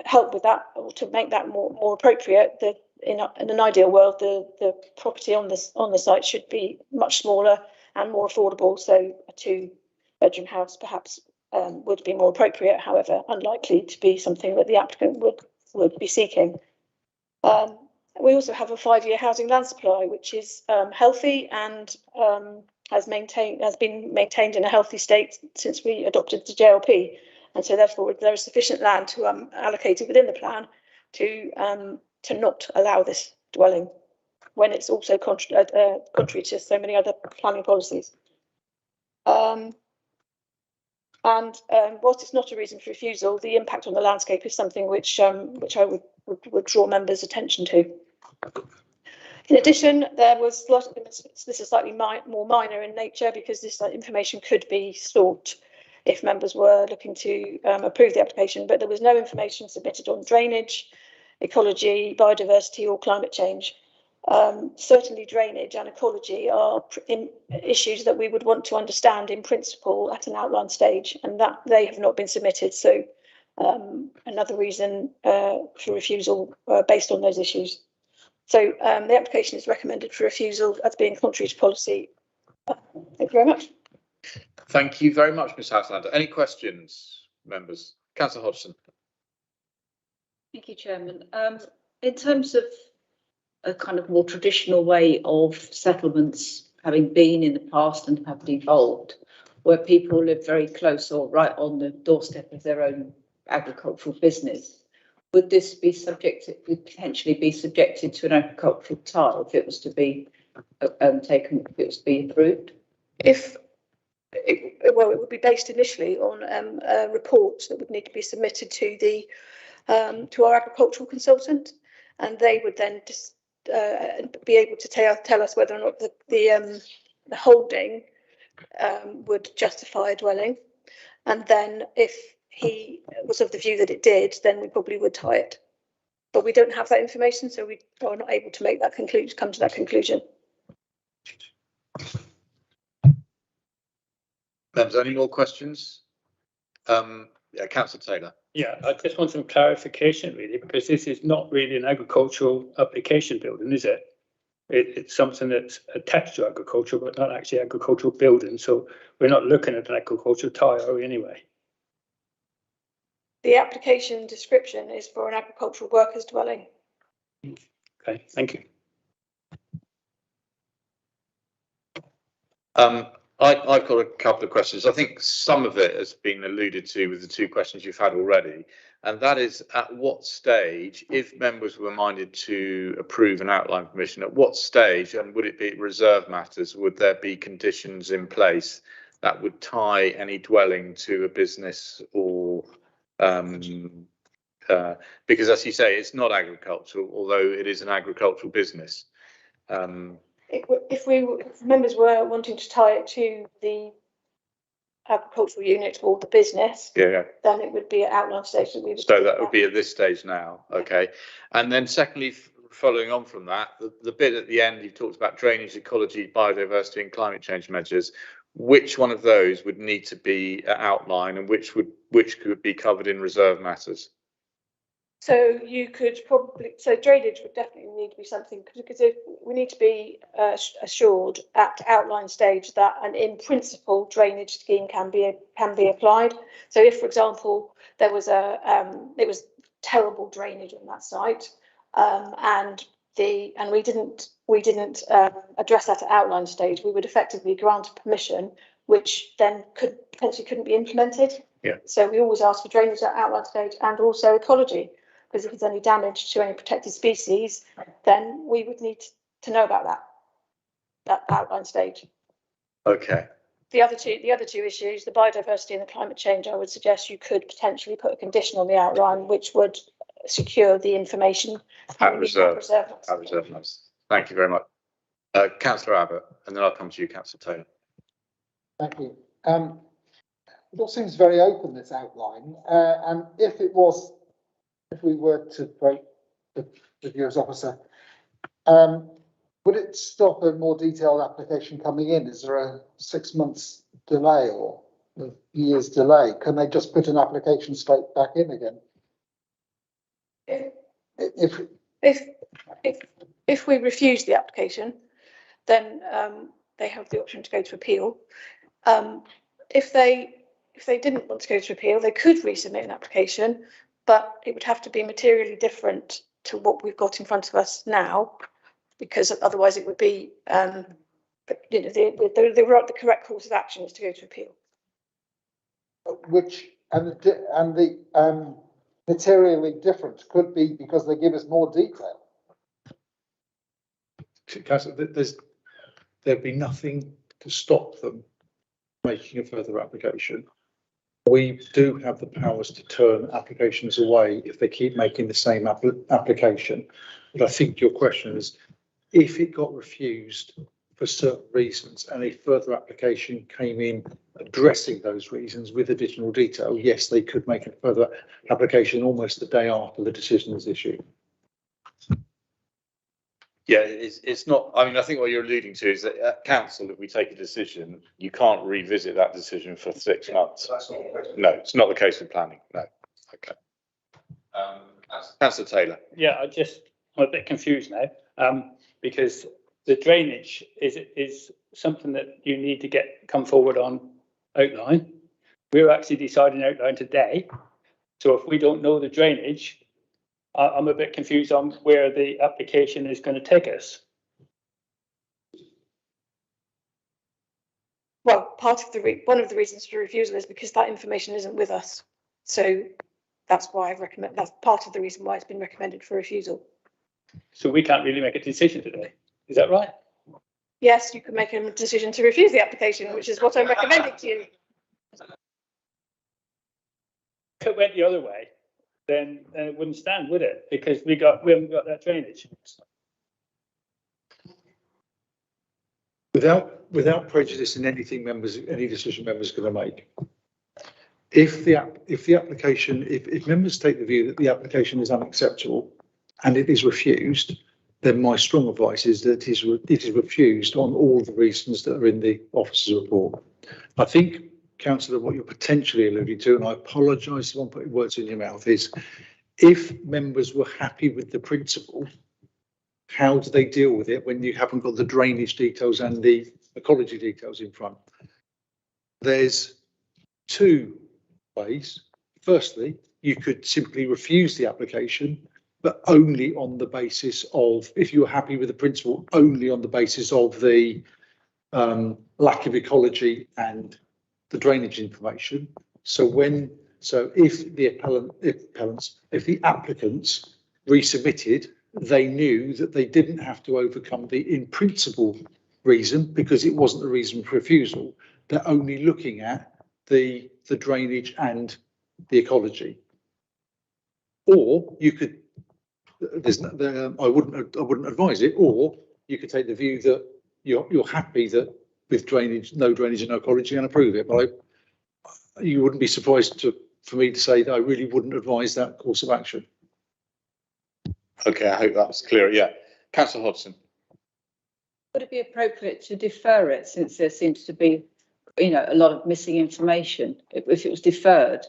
help with that, or to make that more appropriate, in an ideal world, the property on the site should be much smaller and more affordable. So a 2-bedroom house perhaps would be more appropriate, however, unlikely to be something that the applicant would be seeking. We also have a 5-year housing land supply, which is healthy and has been maintained in a healthy state since we adopted the JLP, and so therefore there is sufficient land to allocated within the plan to not allow this dwelling when it's also contrary to so many other planning policies. Whilst it's not a reason for refusal, the impact on the landscape is something which I would draw members' attention to. In addition, this is slightly more minor in nature, because this information could be sought if members were looking to approve the application, but there was no information submitted on drainage, ecology, biodiversity or climate change. Certainly drainage and ecology are issues that we would want to understand in principle at an outline stage, and that they have not been submitted. So another reason for refusal based on those issues. So the application is recommended for refusal as being contrary to policy. Thank you very much. Thank you very much, Ms Houselander. Any questions, members? Councillor Hodgson. Thank you, Chairman. In terms of a kind of more traditional way of settlements having been in the past and have evolved, where people live very close or right on the doorstep of their own agricultural business, would this be would potentially be subjected to an agricultural tile if it was to be taken, if it was to be approved? Well, it would be based initially on a report that would need to be submitted to the to our agricultural consultant, and they would then just be able to tell us whether or not the holding would justify a dwelling. And then if he was of the view that it did, then we probably would tie it. But we don't have that information, so we are not able to make that conclusion, come to that conclusion. Members, any more questions? Yeah, Councillor Taylor. Yeah, I just want some clarification really, because this is not really an agricultural application building, is it? It's something that's attached to agriculture, but not actually agricultural building. So we're not looking at an agricultural tile anyway. The application description is for an agricultural workers dwelling. Okay, thank you. I've got a couple of questions. I think some of it has been alluded to with the two questions you've had already, and that is at what stage, if members were minded to approve an outline permission, at what stage, and would it be reserve matters, would there be conditions in place that would tie any dwelling to a business or because as you say, it's not agricultural, although it is an agricultural business. If members were wanting to tie it to the agricultural unit or the business, yeah, then it would be at outline stage that we would. So that would be at this stage now, okay. And then secondly, following on from that, the bit at the end, you've talked about drainage, ecology, biodiversity and climate change measures. Which one of those would need to be outlined and which could be covered in reserve matters? So you could probably, so drainage would definitely need to be something, because if we need to be assured at outline stage that an in principle drainage scheme can be applied. So if, for example, there was it was terrible drainage on that site, and we didn't address that at outline stage, we would effectively grant permission, which then couldn't be implemented. Yeah. So we always ask for drainage at outline stage and also ecology, because if there's any damage to any protected species, then we would need to know about that outline stage. Okay. The other two issues, the biodiversity and the climate change, I would suggest you could potentially put a condition on the outline which would secure the information At reserve. Thank you very much. Councillor Abbott, and then I'll come to you, Councillor Taylor. Thank you. It all seems very open, this outline, and if we were to vote the viewers officer, would it stop a more detailed application coming in? Is there a 6 months delay or a year's delay? Can they just put an application straight back in again? If we refuse the application, then they have the option to go to appeal. If they didn't want to go to appeal, they could resubmit an application, but it would have to be materially different to what we've got in front of us now, because otherwise it would be, the correct course of action is to go to appeal. Which and the materially different could be because they give us more detail. There'd be nothing to stop them making a further application. We do have the powers to turn applications away if they keep making the same application. But I think your question is, if it got refused for certain reasons and a further application came in addressing those reasons with additional detail, yes, they could make a further application almost the day after the decision is issued. Yeah, it's not, I mean, I think what you're alluding to is that at council, if we take a decision, you can't revisit that decision for 6 months. No, it's not the case with planning, no. Okay. Councillor Taylor. Yeah, I'm a bit confused now, because the drainage is something that you need to come forward on outline. We're actually deciding outline today. So if we don't know the drainage, I'm a bit confused on where the application is going to take us. Well, one of the reasons for refusal is because that information isn't with us. So that's why that's part of the reason why it's been recommended for refusal. So we can't really make a decision today. Is that right? Yes, you can make a decision to refuse the application, which is what I'm recommending to you. If it went the other way, then it wouldn't stand, would it? Because we haven't got that drainage. Without prejudicing anything any decision members are going to make. If members take the view that the application is unacceptable and it is refused, then my strong advice is that it is refused on all the reasons that are in the officer's report. I think, Councillor, what you're potentially alluding to, and I apologise if I'm putting words in your mouth, is if members were happy with the principle, how do they deal with it when you haven't got the drainage details and the ecology details in front? There's two ways. Firstly, you could simply refuse the application, but only on the basis of, if you're happy with the principle, only on the basis of the lack of ecology and the drainage information. So if the applicants resubmitted, they knew that they didn't have to overcome the in principle reason because it wasn't the reason for refusal. They're only looking at the drainage and the ecology. Or you could, I wouldn't advise it. Or you could take the view that you're happy that with drainage, no drainage and no ecology, and approve it. But you wouldn't be surprised for me to say that I really wouldn't advise that course of action. Okay, I hope that's clear. Yeah, Councillor Hodgson. Would it be appropriate to defer it since there seems to be, a lot of missing information? If it was deferred,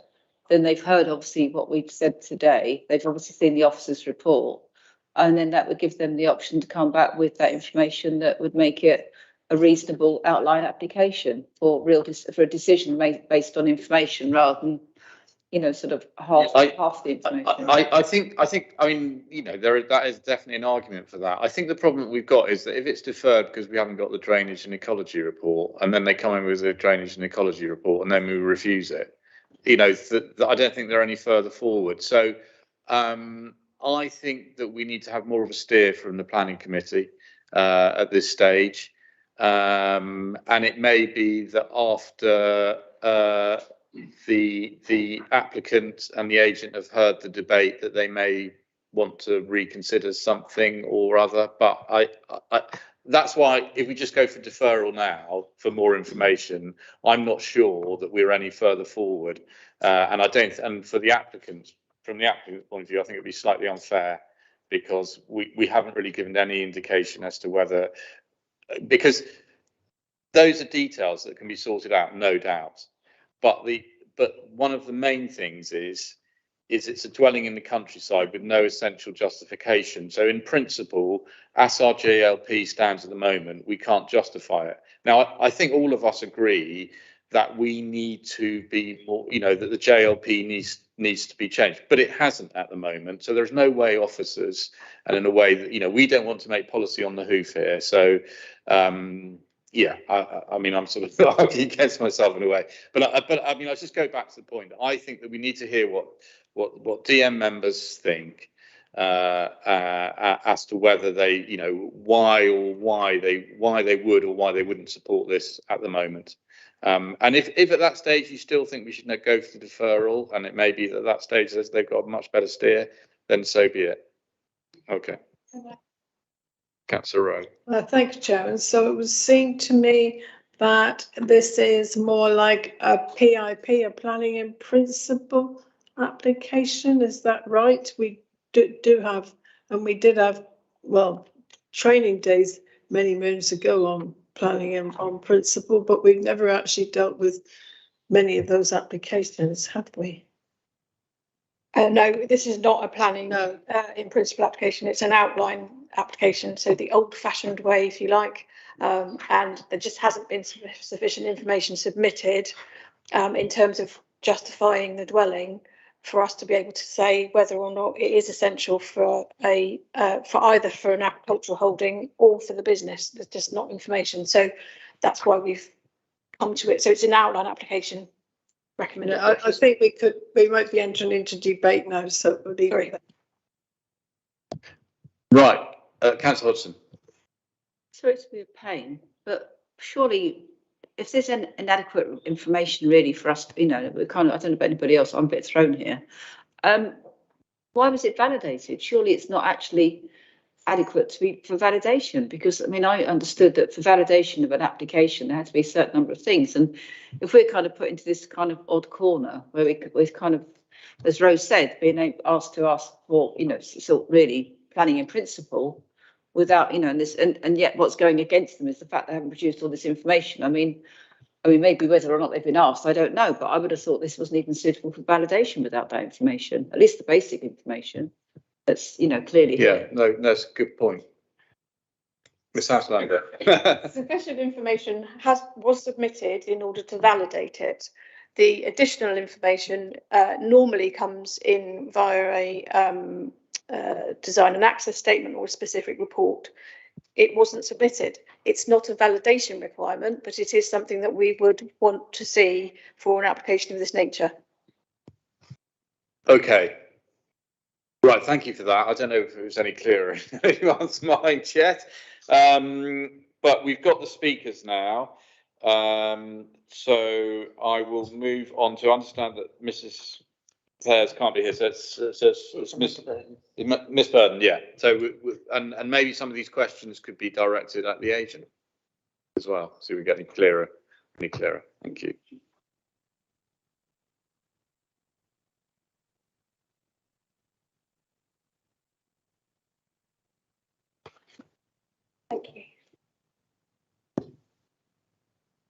then they've heard obviously what we've said today. They've obviously seen the officer's report, and then that would give them the option to come back with that information that would make it a reasonable outline application for a decision made based on information rather than sort of half the information. I think, that is definitely an argument for that. I think the problem we've got is that if it's deferred because we haven't got the drainage and ecology report, and then they come in with a drainage and ecology report, and then we refuse it, I don't think they're any further forward. So I think that we need to have more of a steer from the planning committee at this stage, and it may be that after the applicant and the agent have heard the debate that they may want to reconsider something or other. But I that's why if we just go for deferral now for more information, I'm not sure that we're any further forward. And for the applicant, from the applicant's point of view, I think it'd be slightly unfair because we haven't really given any indication as to whether, because those are details that can be sorted out, no doubt. But one of the main things is it's a dwelling in the countryside with no essential justification. So in principle, as our JLP stands at the moment, we can't justify it. Now, I think all of us agree that we need to be more, that the JLP needs to be changed, but it hasn't at the moment. So there's no way officers, and in a way that, we don't want to make policy on the hoof here. So, yeah, I'm sort of arguing against myself in a way, but I just go back to the point. I think that we need to hear what DM members think as to whether they, why they would or why they wouldn't support this at the moment. And if at that stage you still think we should go for the deferral, and it may be that that stage they've got a much better steer, then so be it. Okay. Councillor Rowe. Thank you, Chairman. So it would seem to me that this is more like a PIP, a planning in principle application. Is that right? We do have, and we did have, training days many moons ago on planning and on principle, but we've never actually dealt with many of those applications, have we? No, this is not a planning in principle application. It's an outline application, so the old-fashioned way, if you like, and there just hasn't been sufficient information submitted in terms of justifying the dwelling for us to be able to say whether or not it is essential for either for an agricultural holding or for the business. There's just not information. So that's why we've come to it. So it's an outline application recommended. Yeah, I think we might be entering into debate now, so we'll leave it. Right, Councillor Hodgson. Sorry to be a pain, but surely if there's inadequate information really for us, you know, we kind of, I don't know about anybody else, I'm a bit thrown here. Why was it validated? Surely it's not actually adequate to be for validation, because I mean, I understood that for validation of an application, there had to be a certain number of things. And if we're kind of put into this kind of odd corner where we're kind of, as Rose said, being asked to ask for, you know, sort of really planning in principle, without, you know, and yet what's going against them is the fact they haven't produced all this information. I mean, maybe whether or not they've been asked, I don't know, but I would have thought this wasn't even suitable for validation without that information, at least the basic information. That's, you know, clearly. Yeah, no, that's a good point. Ms. Houselander. Sufficient information was submitted in order to validate it. The additional information normally comes in via a design and access statement or a specific report. It wasn't submitted. It's not a validation requirement, but it is something that we would want to see for an application of this nature. Okay. Right, thank you for that. I don't know if it was any clearer in anyone's mind yet, but we've got the speakers now. So I will move on to understand that Mrs. Pears can't be here, so it's Miss Burden, yeah. So and maybe some of these questions could be directed at the agent as well, so we get any clearer. Thank you. Thank you.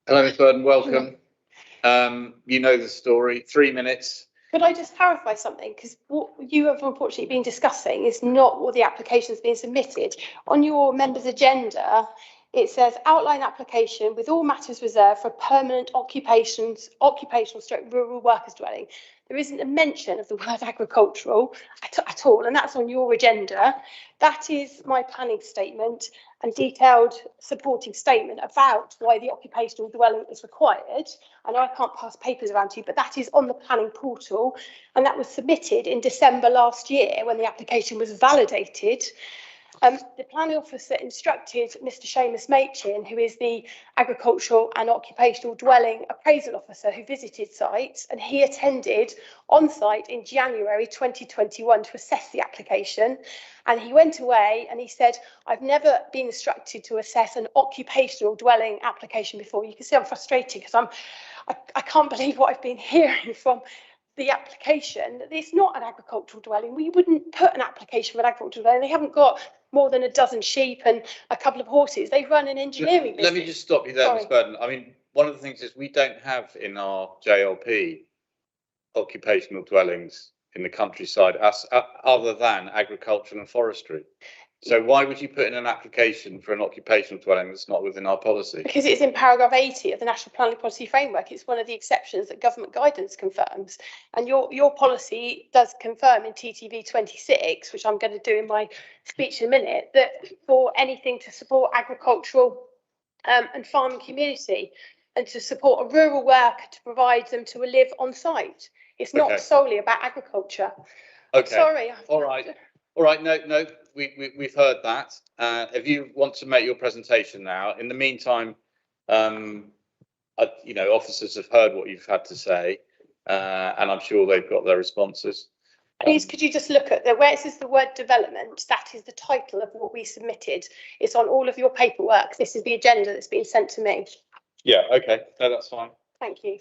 Hello, Miss Burden, welcome. You know the story, 3 minutes. Could I just clarify something? Because what you have unfortunately been discussing is not what the application has been submitted. On your members' agenda, it says outline application with all matters reserved for permanent occupational / rural workers dwelling. There isn't a mention of the word agricultural at all, and that's on your agenda. That is my planning statement and detailed supporting statement about why the occupational dwelling is required. I know I can't pass papers around to you, but that is on the planning portal, and that was submitted in December last year when the application was validated. The planning officer instructed Mr. Seamus Machin, who is the agricultural and occupational dwelling appraisal officer who visited sites, and he attended on site in January 2021 to assess the application. And he went away and he said, I've never been instructed to assess an occupational dwelling application before. You can see I'm frustrated because I can't believe what I've been hearing from the application. It's not an agricultural dwelling. We wouldn't put an application for an agricultural dwelling. They haven't got more than a dozen sheep and a couple of horses. They run an engineering business. Let me just stop you there, Ms. Burden. I mean, one of the things is we don't have in our JLP occupational dwellings in the countryside other than agricultural and forestry. So why would you put in an application for an occupational dwelling that's not within our policy? Because it's in paragraph 80 of the National Planning Policy Framework. It's one of the exceptions that government guidance confirms. And your policy does confirm in TTV 26, which I'm going to do in my speech in a minute, that for anything to support agricultural and farming community and to support a rural worker to provide them to live on site. It's not solely about agriculture. Okay. Sorry. All right. All right. No, we've heard that. If you want to make your presentation now, in the meantime, you know, officers have heard what you've had to say, and I'm sure they've got their responses. Please, could you just look at where it says the word development? That is the title of what we submitted. It's on all of your paperwork. This is the agenda that's been sent to me. Yeah. Okay. No, that's fine. Thank you.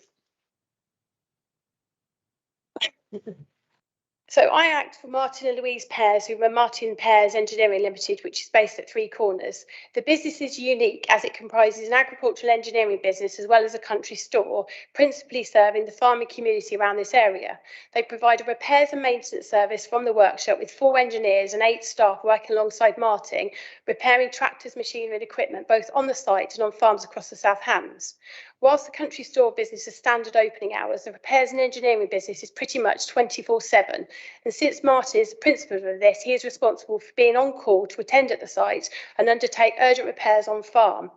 So I act for Martin and Louise Pears, who run Martin Pears Engineering Limited, which is based at Three Corners. The business is unique as it comprises an agricultural engineering business as well as a country store, principally serving the farming community around this area. They provide a repairs and maintenance service from the workshop with 4 engineers and 8 staff working alongside Martin, repairing tractors, machinery and equipment both on the site and on farms across the South Hams. Whilst the country store business has standard opening hours, the repairs and engineering business is pretty much 24/7. And since Martin is the principal of this, he is responsible for being on call to attend at the site and undertake urgent repairs on farm.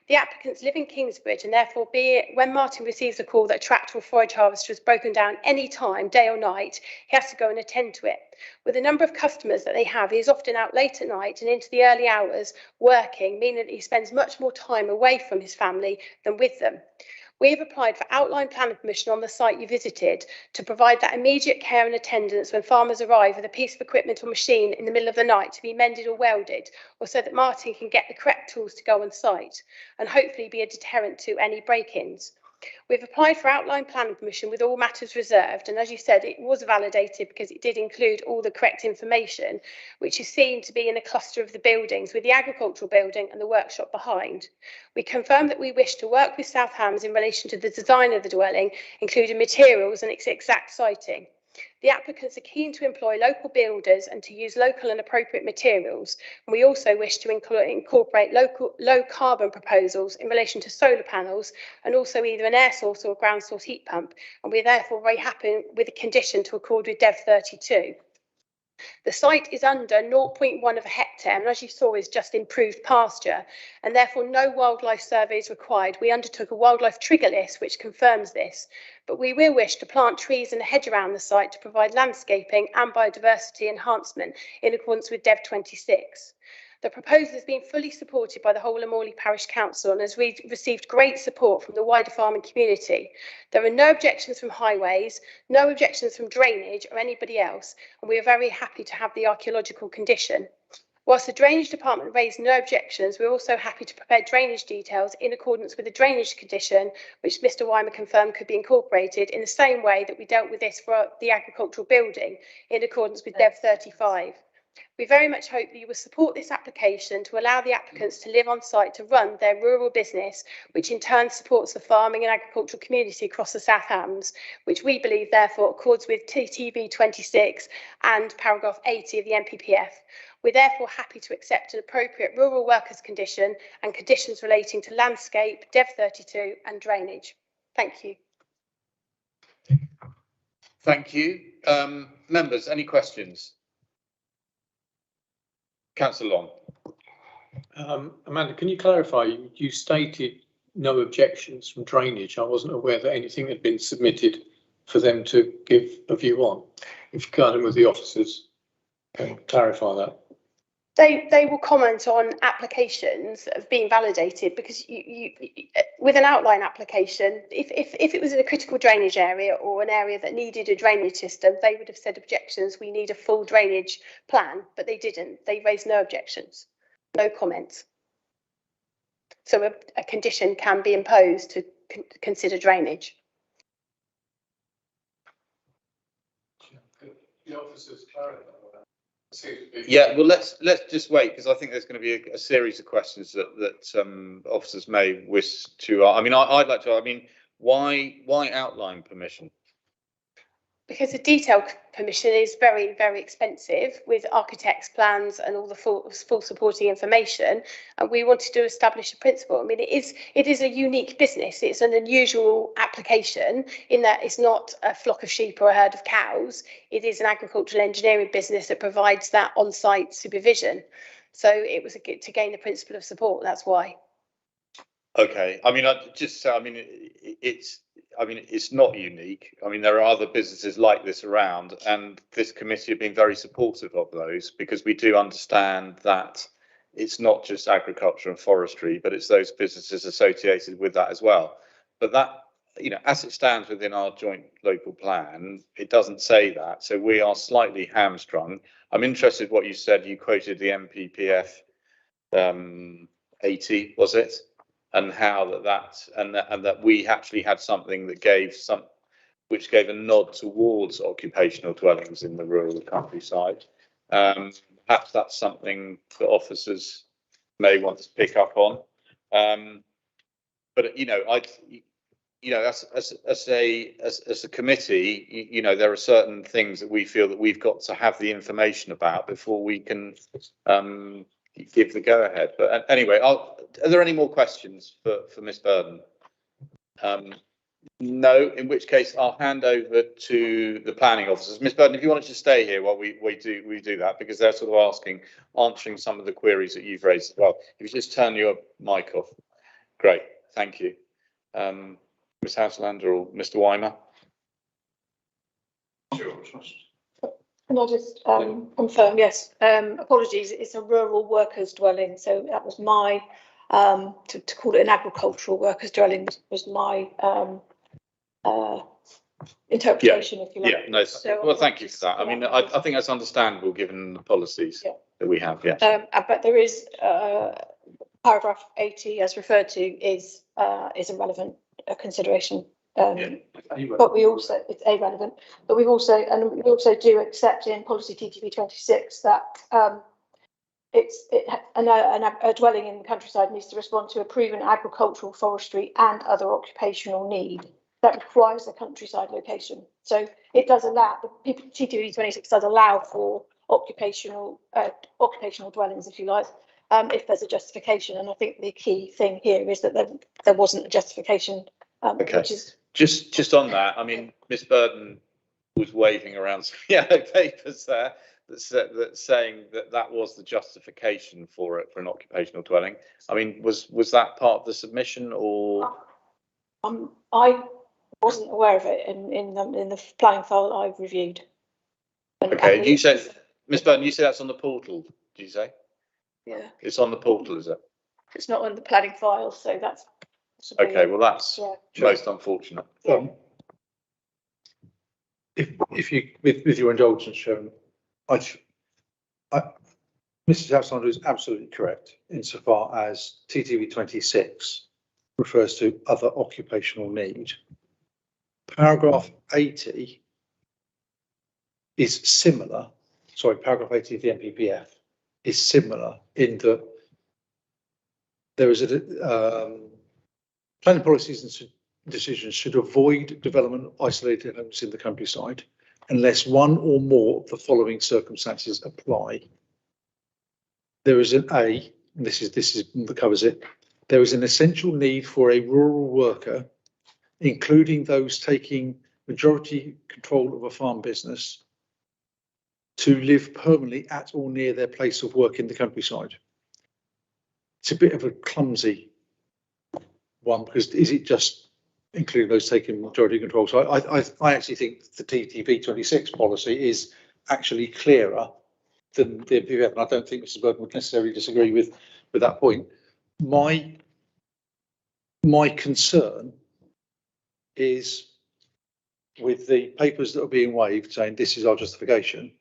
The applicants live in Kingsbridge, and therefore, when Martin receives a call that a tractor or forage harvester has broken down any time, day or night, he has to go and attend to it. With the number of customers that they have, he is often out late at night and into the early hours working, meaning that he spends much more time away from his family than with them. We have applied for outline planning permission on the site you visited to provide that immediate care and attendance when farmers arrive with a piece of equipment or machine in the middle of the night to be mended or welded, or so that Martin can get the correct tools to go on site and hopefully be a deterrent to any break-ins. We've applied for outline planning permission with all matters reserved, and as you said, it was validated because it did include all the correct information, which is seen to be in a cluster of the buildings with the agricultural building and the workshop behind. We confirm that we wish to work with South Hams in relation to the design of the dwelling, including materials and its exact siting. The applicants are keen to employ local builders and to use local and appropriate materials. And we also wish to incorporate local low carbon proposals in relation to solar panels and also either an air source or a ground source heat pump. And we're therefore very happy with the condition to accord with DEV 32. The site is under 0.1 of a hectare, and as you saw, is just improved pasture, and therefore no wildlife survey is required. We undertook a wildlife trigger list which confirms this, but we will wish to plant trees and a hedge around the site to provide landscaping and biodiversity enhancement in accordance with DEV 26. The proposal has been fully supported by the whole of Morley Parish Council and has received great support from the wider farming community. There are no objections from highways, no objections from drainage or anybody else, and we are very happy to have the archaeological condition. Whilst the Drainage Department raised no objections, we're also happy to prepare drainage details in accordance with the drainage condition, which Mr Weimer confirmed could be incorporated in the same way that we dealt with this for the agricultural building in accordance with DEV 35. We very much hope that you will support this application to allow the applicants to live on site to run their rural business, which in turn supports the farming and agricultural community across the South Hams, which we believe therefore accords with TTB 26 and paragraph 80 of the NPPF. We're therefore happy to accept an appropriate rural workers condition and conditions relating to landscape, DEV 32 and drainage. Thank you. Thank you. Members, any questions? Councillor Long. Amanda, can you clarify? You stated no objections from drainage. I wasn't aware that anything had been submitted for them to give a view on. If you can't, with the officers, can clarify that. They will comment on applications that have been validated because you with an outline application, if it was in a critical drainage area or an area that needed a drainage system, they would have said objections, we need a full drainage plan, but they didn't. They raised no objections, no comments. So a condition can be imposed to consider drainage. The officers clarify. Yeah, well, let's just wait because I think there's going to be a series of questions that officers may wish to. I mean, I'd like to. I mean, why outline permission? Because the detailed permission is very, very expensive with architects' plans and all the full supporting information. And we wanted to establish a principle. I mean, it is a unique business. It's an unusual application in that it's not a flock of sheep or a herd of cows. It is an agricultural engineering business that provides that on-site supervision. So it was to gain the principle of support. That's why. Okay. I mean, it's not unique. I mean, there are other businesses like this around, and this committee have been very supportive of those because we do understand that it's not just agriculture and forestry, but it's those businesses associated with that as well. But that, you know, as it stands within our joint local plan, it doesn't say that. So we are slightly hamstrung. I'm interested what you said. You quoted the NPPF 80, was it? And how that we actually had something that which gave a nod towards occupational dwellings in the rural countryside. Perhaps that's something that officers may want to pick up on. But you know, as a committee, you know, there are certain things that we feel that we've got to have the information about before we can give the go ahead. But anyway, are there any more questions for Ms. Burden? No, in which case I'll hand over to the planning officers. Ms Burton, if you wanted to stay here while we do that, because they're sort of answering some of the queries that you've raised as well. If you just turn your mic off. Great, thank you. Ms Houselander or Mr Weimer? Can I just confirm? Yes, apologies, it's a rural workers dwelling, so that was my, to call it an agricultural workers dwelling was my interpretation, if you like. Yeah, no, So, well, thank you for that. I mean, I think that's understandable given the policies that we have, yeah. But there is paragraph 80 as referred to is a relevant consideration. But we also, it's irrelevant, but we also do accept in policy TTB 26 that a dwelling in the countryside needs to respond to a proven agricultural, forestry and other occupational need that requires a countryside location. So it does allow, the TTB 26 does allow for occupational dwellings, if you like, if there's a justification. And I think the key thing here is that there wasn't a justification, which is Just on that, I mean, Miss Burton was waving around some yellow papers there that saying that was the justification for it, for an occupational dwelling. I mean, was that part of the submission or? I wasn't aware of it in the planning file I've reviewed. Okay, you said, Miss Burton, you said that's on the portal, did you say? Yeah. It's on the portal, is it? It's not on the planning file, so that's. Okay, well, that's most unfortunate. If you, with your indulgence, Sharon, Mrs. Houselander is absolutely correct insofar as TTB 26 refers to other occupational need. Paragraph 80 is similar. Sorry, paragraph 80 of the NPPF is similar in that there is a planning policies and decisions should avoid development of isolated homes in the countryside unless one or more of the following circumstances apply. There is an A, and this that covers it. There is an essential need for a rural worker, including those taking majority control of a farm business, to live permanently at or near their place of work in the countryside. It's a bit of a clumsy one, because is it just including those taking majority control? So I actually think the TTB 26 policy is actually clearer than the NPPF, and I don't think Mrs. Burton would necessarily disagree with that point. My concern is with the papers that are being waived saying this is our justification,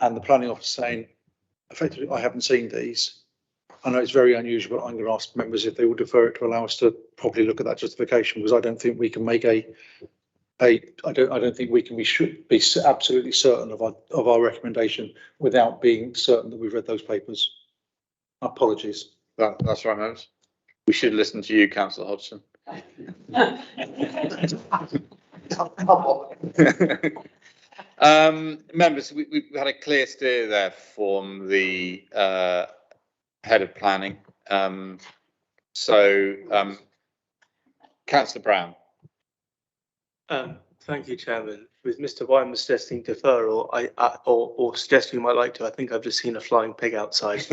and the planning office saying effectively I haven't seen these. I know it's very unusual, but I'm going to ask members if they will defer it to allow us to properly look at that justification, because I don't think we can make I don't think we should be absolutely certain of our recommendation without being certain that we've read those papers. Apologies. That's right, members. We should listen to you, Councillor Hodgson. Members, we've had a clear steer there from the head of planning. Councillor Brown. Thank you, Chairman. With Mr. Wyman suggesting deferral, or suggesting you might like to, I think I've just seen a flying pig outside.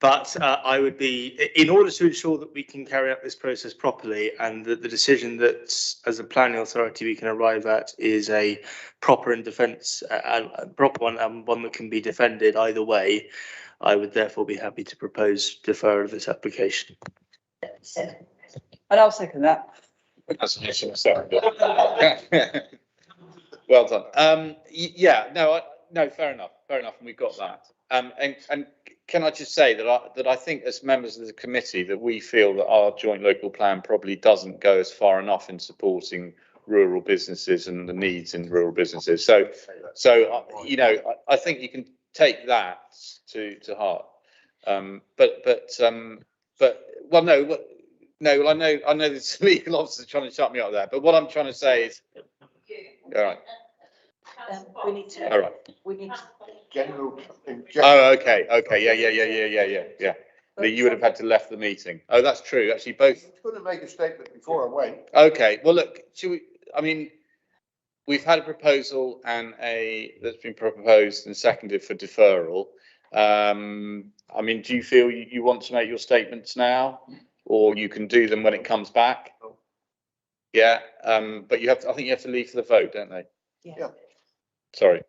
But I would be, in order to ensure that we can carry out this process properly and that the decision that, as a planning authority, we can arrive at is a proper and proper one, and one that can be defended either way, I would therefore be happy to propose deferral of this application. And I'll second that. That's an issue. Well done. Yeah, no, fair enough, and we've got that. And can I just say that I think as members of the committee that we feel that our joint local plan probably doesn't go as far enough in supporting rural businesses and the needs in rural businesses. So you know, I think you can take that to heart. Well, I know this legal officer trying to shut me up there, but what I'm trying to say is, all right. We need to. All right. We need to. General. Oh, okay, yeah. that you would have had to left the meeting. Oh, that's true. Actually, both. I was going to make a statement before I went. Okay. Well, look, should we? I mean, we've had a proposal that's been proposed and seconded for deferral. I mean, do you feel you want to make your statements now, or you can do them when it comes back? Yeah. But you have. I think you have to leave for the vote, don't they? Yeah. Sorry.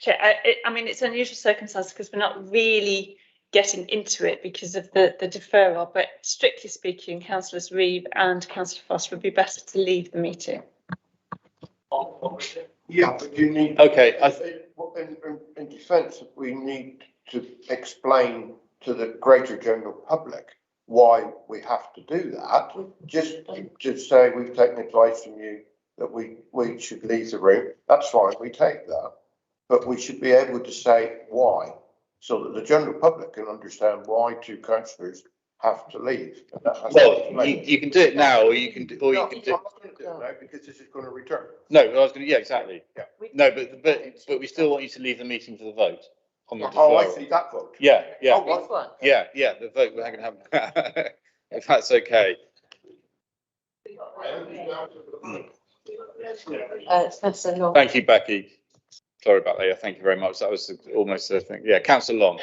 I mean, it's unusual circumstances because we're not really getting into it because of the deferral, but strictly speaking, Councillors Reeve and Councillor Foss would be better to leave the meeting. Yeah, but you need. Okay. In defence, we need to explain to the greater general public why we have to do that. Just to say we've taken advice from you that we should leave the room. That's fine. We take that. But we should be able to say why, so that the general public can understand why two councillors have to leave. Well, you can do it now, or you can do. I'm not going to do it now because this is going to return. No, I was going to. Yeah, exactly. Yeah. No, but we still want you to leave the meeting for the vote on the Oh, I deferral. see that vote. Yeah, yeah. Oh, right. Yeah, the vote we're going to have. If that's okay. Thank you, Becky. Sorry about that. Yeah, thank you very much. That was almost a thing. Yeah, Councillor Long.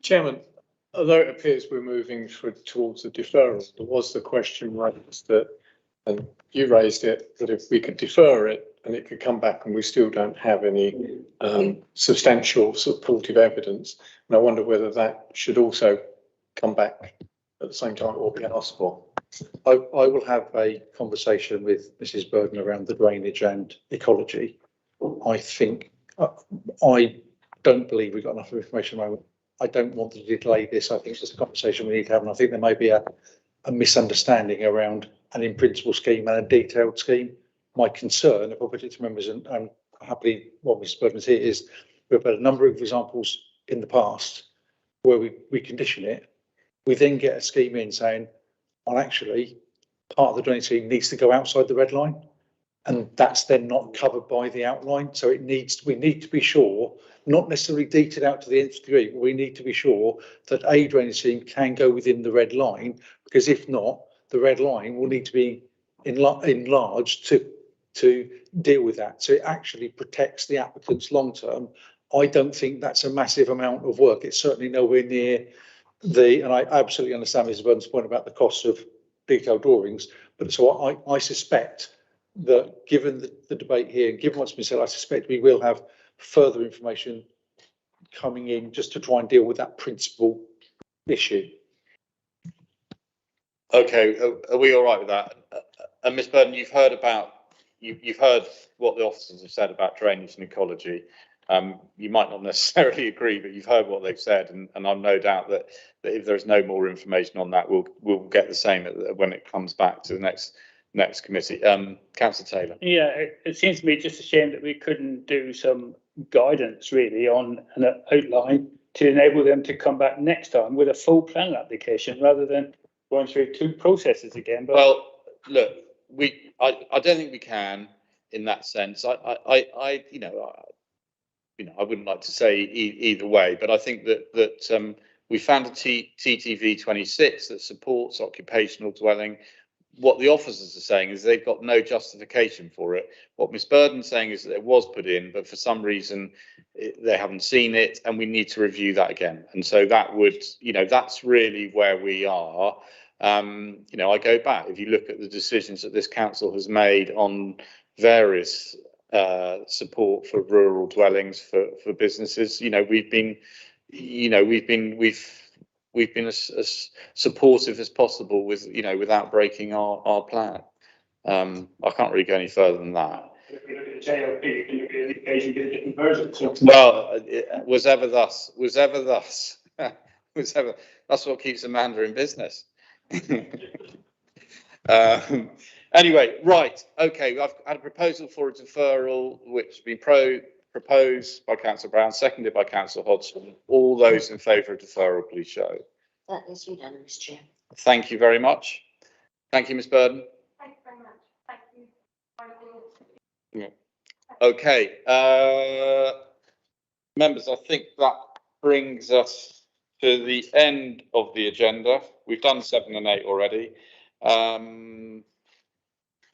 Chairman, although it appears we're moving towards the deferral, there was the question raised that, and you raised it, that if we could defer it and it could come back and we still don't have any substantial supportive evidence. And I wonder whether that should also come back at the same time or be asked for. I will have a conversation with Mrs. Burden around the drainage and ecology. I think, I don't believe we've got enough information at the moment. I don't want to delay this. I think it's just a conversation we need to have, and I think there may be a misunderstanding around an in-principle scheme and a detailed scheme. My concern, if I put it to members, and happily what Mrs. Burden's here, is we've had a number of examples in the past where we condition it. We then get a scheme in saying, well, actually, part of the drainage scheme needs to go outside the red line. And that's then not covered by the outline. So we need to be sure, not necessarily detailed out to the nth degree, but we need to be sure that a drainage scheme can go within the red line, because if not, the red line will need to be enlarged to deal with that. So it actually protects the applicants long term. I don't think that's a massive amount of work. It's certainly nowhere near and I absolutely understand Mrs. Burden's point about the cost of detailed drawings, but so I suspect that given the debate here and given what's been said, I suspect we will have further information coming in just to try and deal with that principal issue. Okay, are we all right with that? And Ms. Burden, you've heard what the officers have said about drainage and ecology. You might not necessarily agree, but you've heard what they've said, and I've no doubt that if there's no more information on that, we'll get the same when it comes back to the next committee. Councillor Taylor. Yeah, it seems to me just a shame that we couldn't do some guidance really on an outline to enable them to come back next time with a full plan application rather than going through two processes again. But well, look, I don't think we can in that sense. I wouldn't like to say either way, but I think that we found a TTV 26 that supports occupational dwelling. What the officers are saying is they've got no justification for it. What Ms. Burden's saying is that it was put in, but for some reason they haven't seen it, and we need to review that again. And so that would, that's really where we are. I go back, if you look at the decisions that this council has made on various support for rural dwellings for businesses, we've been as supportive as possible without breaking our plan. I can't really go any further than that. if you look at the JLP, you can look at the occasion, get a different version. So. Well, it was ever thus. That's what keeps Amanda in business. Anyway, right. Okay, I've had a proposal for a deferral, which has been proposed by Councillor Brown, seconded by Councillor Hodgson. All those in favour of deferral, please show. That is unanimous, Chair. Thank you very much. Thank you, Ms. Burden. Thank you very much. Thank you. Yeah. Okay, members, I think brings us to the end of the agenda. We've done 7 and 8 already.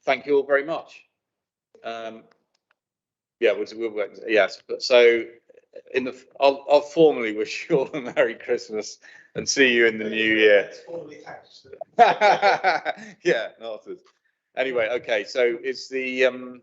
Thank you all very much. Yeah, yes, but so I'll formally wish you all a Merry Christmas and see you in the new year. Yeah, not anyway. Okay, so it's the